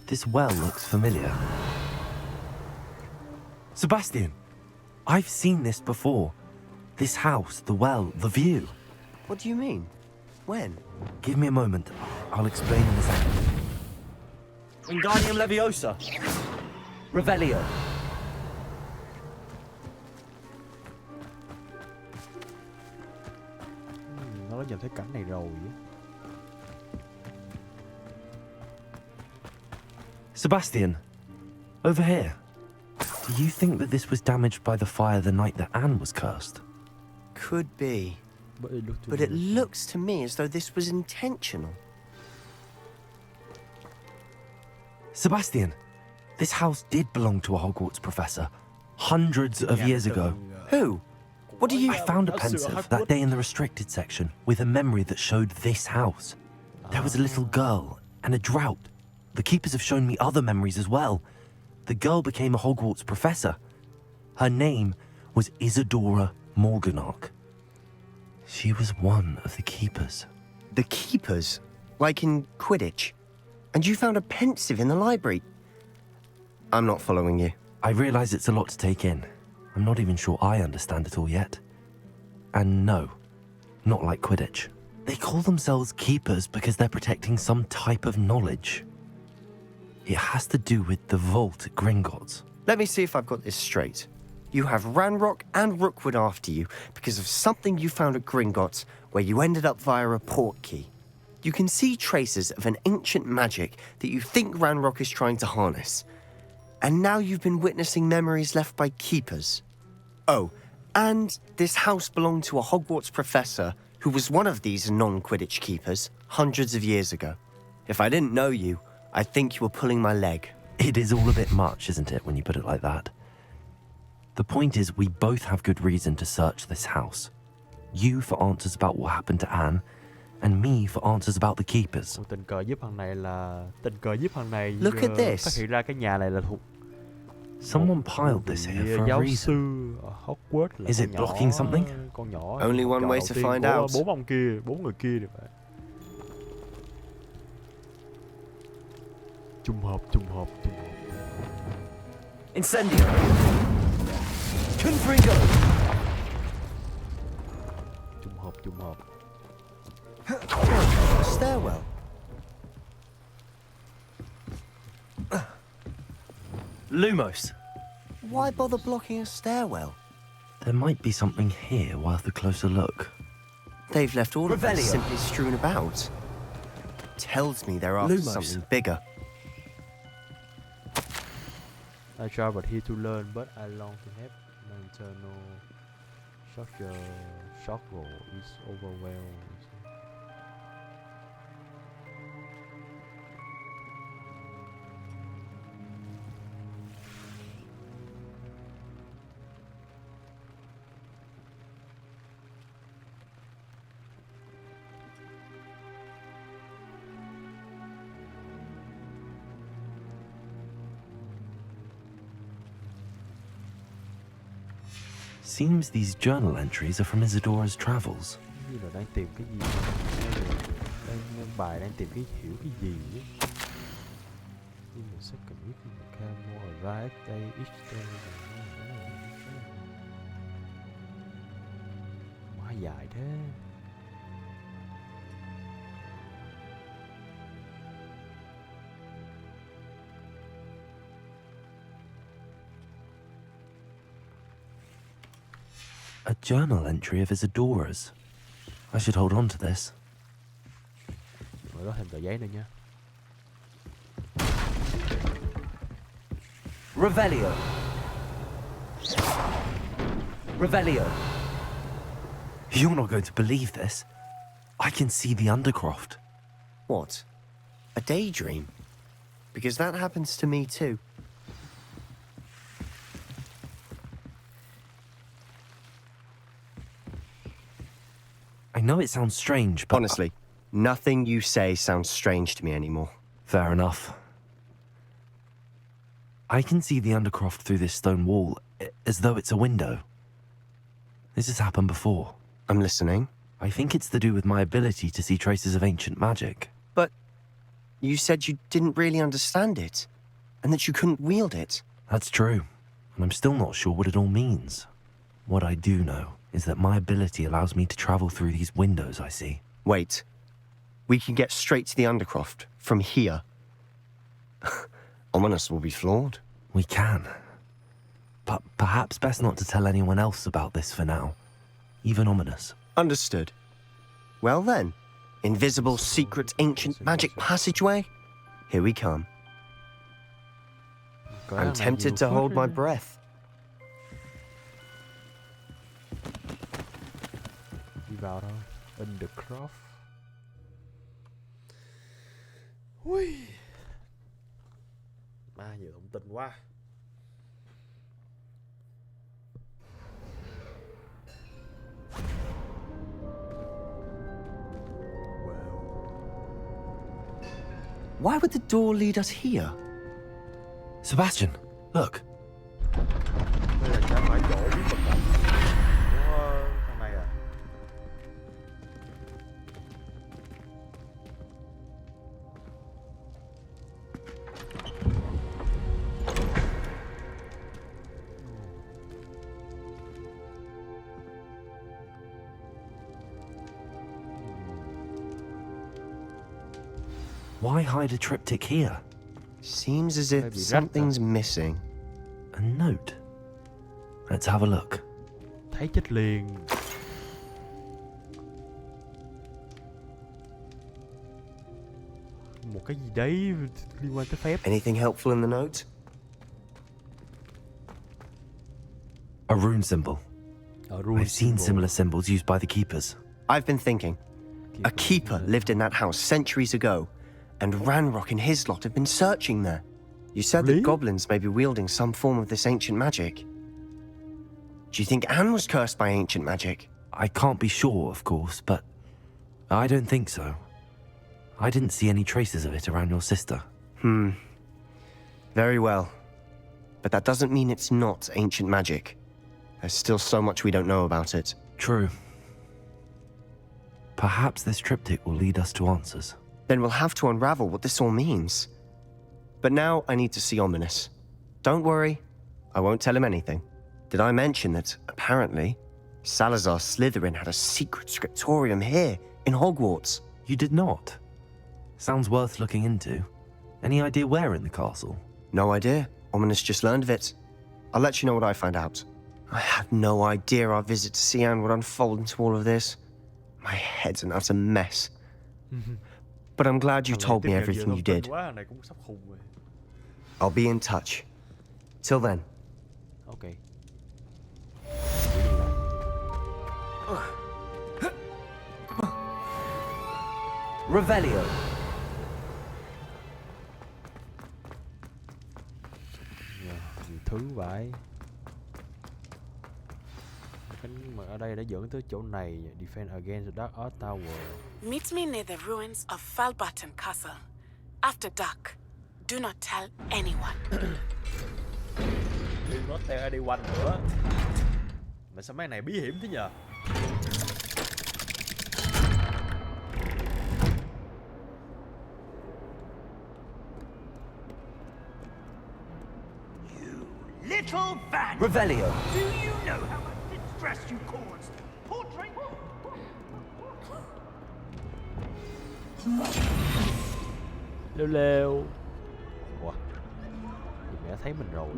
This well looks familiar. Sebastian, I've seen this before. This house, the well, the view. What do you mean? When? Give me a moment. I'll explain in a second. Wingardium Leviosa. Revelio. Nó đã nhìn thấy cảnh này rồi. Sebastian, over here. Do you think that this was damaged by the fire the night that Anne was cursed? Could be. But it looks to me as though this was intentional. Sebastian, this house did belong to a Hogwarts professor hundreds of years ago. Who? What do you... I found a pensive that day in the restricted section with a memory that showed this house. There was a little girl and a drought. The keepers have shown me other memories as well. The girl became a Hogwarts professor. Her name was Isadora Morganach. She was one of the keepers. The keepers? Like in Quidditch? And you found a pensive in the library? I'm not following you. I realize it's a lot to take in. I'm not even sure I understand it all yet. And no, not like Quidditch. They call themselves keepers because they're protecting some type of knowledge. It has to do with the vault at Gringotts. Let me see if I've got this straight. You have Ranrock and Rookwood after you because of something you found at Gringotts where you ended up via a portkey. You can see traces of an ancient magic that you think Ranrock is trying to harness. And now you've been witnessing memories left by keepers. Oh, and this house belonged to a Hogwarts professor who was one of these non-Quidditch keepers hundreds of years ago. If I didn't know you, I think you were pulling my leg. It is all a bit much, isn't it, when you put it like that? The point is, we both have good reason to search this house. You for answers about what happened to Anne, and me for answers about the keepers. Tình cờ giúp thằng này là Look at this. Phát hiện ra cái nhà này là thuộc Someone piled this here for a reason. Is it blocking something? Only one way to find out. Bốn người kia được. Trùng hợp. Incendio. Confringo. Trùng hợp. A stairwell. Lumos. Why bother blocking a stairwell? There might be something here worth a closer look. They've left all of Revelio. this simply strewn about. Tells me they're after Lumos. something bigger. I traveled here to learn, but I long to have my internal shock roll is overwhelmed. Seems these journal entries are from Isadora's travels. Như là đang tìm cái gì? Bài đang tìm cái hiểu cái gì ấy. In the second week in the camo arrived day each day. Quá dài thế. A journal entry of Isadora's. I should hold on to this. Rồi đó thêm tờ giấy nữa nha. Revelio. Revelio. You're not going to believe this. I can see the Undercroft. What? A daydream? Because that happens to me too. I know it sounds strange, but... Honestly, nothing you say sounds strange to me anymore. Fair enough. I can see the Undercroft through this stone wall, as though it's a window. This has happened before. I'm listening. I think it's to do with my ability to see traces of ancient magic. But you said you didn't really understand it, and that you couldn't wield it. That's true, and I'm still not sure what it all means. What I do know is that my ability allows me to travel through these windows I see. Wait. We can get straight to the Undercroft from here. Ominous will be flawed. We can. But perhaps best not to tell anyone else about this for now. Even Ominous. Understood. Well then, invisible, secret, ancient magic passageway? Here we come. I'm tempted to hold my breath. Đi vào thôi. Undercroft. Ui. Ma nhiều thông tin quá. Why would the door lead us here? Sebastian, look. Đây là chả phải chỗ bí mật của thằng này à? Why hide a triptych here? Seems as if something's missing. A note. Let's have a look. Thấy chết liền. Một cái gì đấy liên quan tới phép. Anything helpful in the note? A rune symbol. I've seen similar symbols used by the keepers. I've been thinking. A keeper lived in that house centuries ago, and Ranrock and his lot have been searching there. You said that goblins may be wielding some form of this ancient magic. Do you think Anne was cursed by ancient magic? I can't be sure, of course, but I don't think so. I didn't see any traces of it around your sister. Very well. But that doesn't mean it's not ancient magic. There's still so much we don't know about it. True. Perhaps this triptych will lead us to answers. Then we'll have to unravel what this all means. But now I need to see Ominous. Don't worry, I won't tell him anything. Did I mention that, apparently, Salazar Slytherin had a secret scriptorium here, in Hogwarts? You did not? Sounds worth looking into. Any idea where in the castle? No idea. Ominous just learned of it. I'll let you know what I find out. I had no idea our visit to see Anne would unfold into all of this. My head's an utter mess. But I'm glad you told me everything you did. I'll be in touch. Till then. Okay. Revelio. Nhiều thứ vậy. Cánh mà ở đây đã dẫn tới chỗ này. Defend against the Dark Earth Tower. Meet me near the ruins of Falbaton Castle. After dark. Do not tell anyone. Do not tell anyone nữa. Mà sao mấy này bí hiểm thế nhờ? Little van. Revelio. Do you know how much distress you caused? Portrait. Lêu lêu. Ủa? Gì mẹ thấy mình rồi.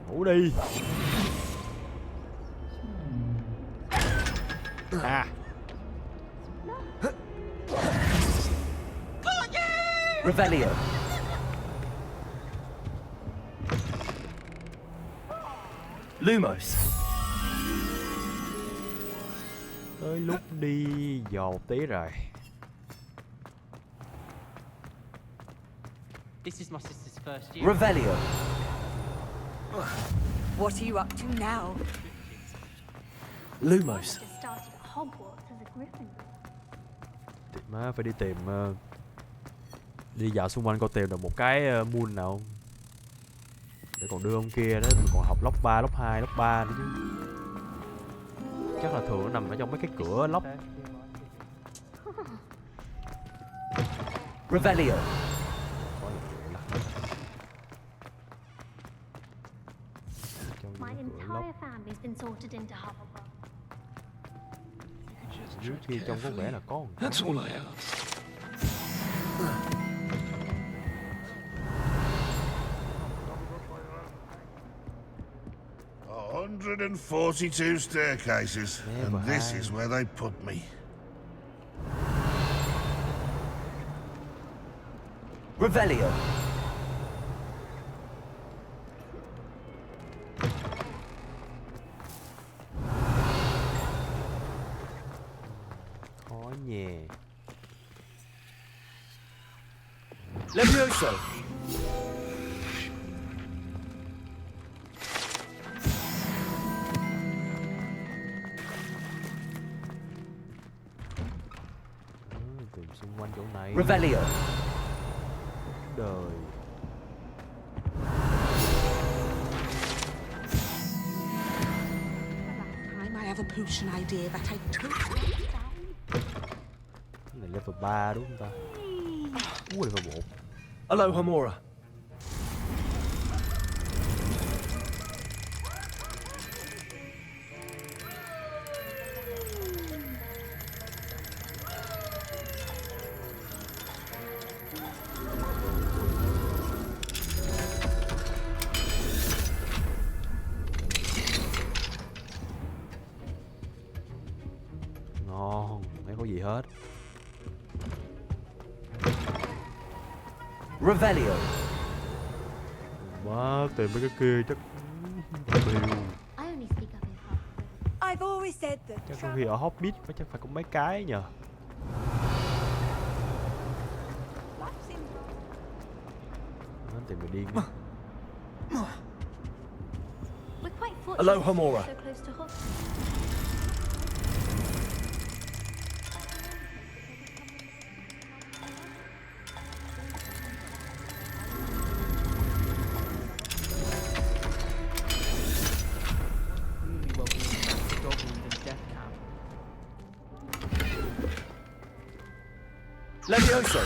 Ngủ đi. À. Revelio. Lumos. Tới lúc đi dò tí rồi. This is my sister's first year. Revelio. What are you up to now? Lumos. Má phải đi tìm đi dạo xung quanh coi tìm được một cái moon nào không? Để còn đưa ông kia đó, mình còn học lốc 3, lốc 2, lốc 3 nữa chứ. Chắc là thường nó nằm ở trong mấy cái cửa lốc. Revelio. My entire family's been sorted into HOGWARTS. Dưới kia trông có vẻ là có một cái. That's all I have. 142 staircases, and this is where they put me. Revelio. Khó nhè. Levioso. Tìm xung quanh chỗ này. Revelio. Đời. I have a potion idea that I took. Cái này level 3 đúng không ta? Level 1. Aloha Mora. Ngon, mấy có gì hết. Revelio. Má, tìm mấy cái kia chắc bill. I've always said that. Chắc có khi ở Hobbit chắc phải có mấy cái nhờ. Nó tìm mình điên. Aloha Mora. Levioso.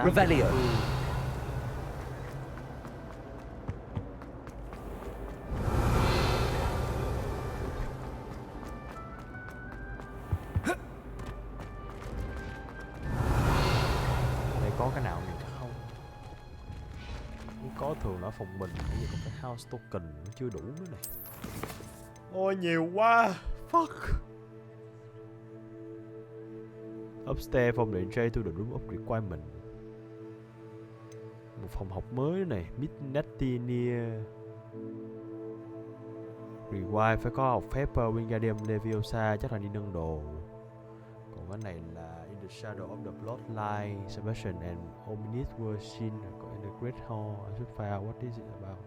Revelio. Đây có cái nào này không? Có thường ở phòng mình, bây giờ còn cái house token nó chưa đủ nữa này. Ôi nhiều quá. Fuck. Upstairs from the entry to the room of requirement. Một phòng học mới này, Midnight near. Require phải có học phép Wingardium Leviosa, chắc là đi nâng đồ. Còn cái này là In the Shadow of the Bloodline, Sebastian and Ominous were seen in the Great Hall. I should find out what is it about.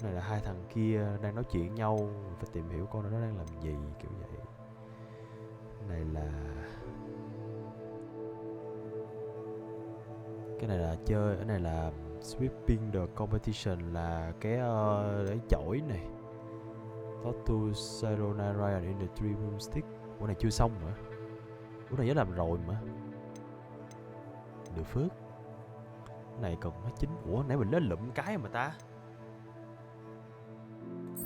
Này là hai thằng kia đang nói chuyện nhau, phải tìm hiểu con nó đang làm gì kiểu vậy. Cái này là chơi, cái này là sweeping the competition, là cái để chổi này. Talk to Sarona Ryan in the three broomstick. Ủa này chưa xong hả? Ủa này nhớ làm rồi mà. Được phước. Cái này cần nó chính. Ủa nãy mình lên lụm cái mà ta.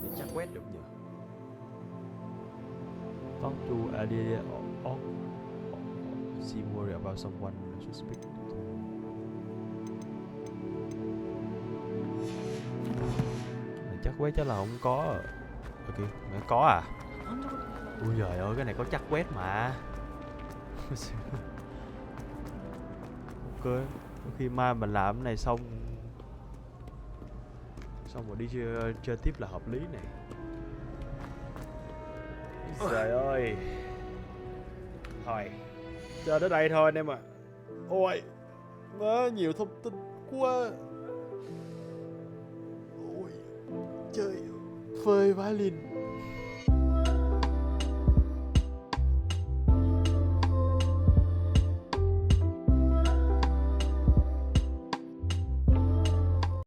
Để chắc quét được nhỉ. Talk to Adia or see more about someone should speak to. Này chắc quét chắc là không có. Ok, mới có à? Ui giời ơi, cái này có chắc quét mà. Ok, khi mai mình làm cái này xong rồi đi chơi tiếp là hợp lý này. Trời ơi. Thôi, chơi đến đây thôi anh em ạ. Ôi, má nhiều thông tin quá. Ôi, chơi phơi violin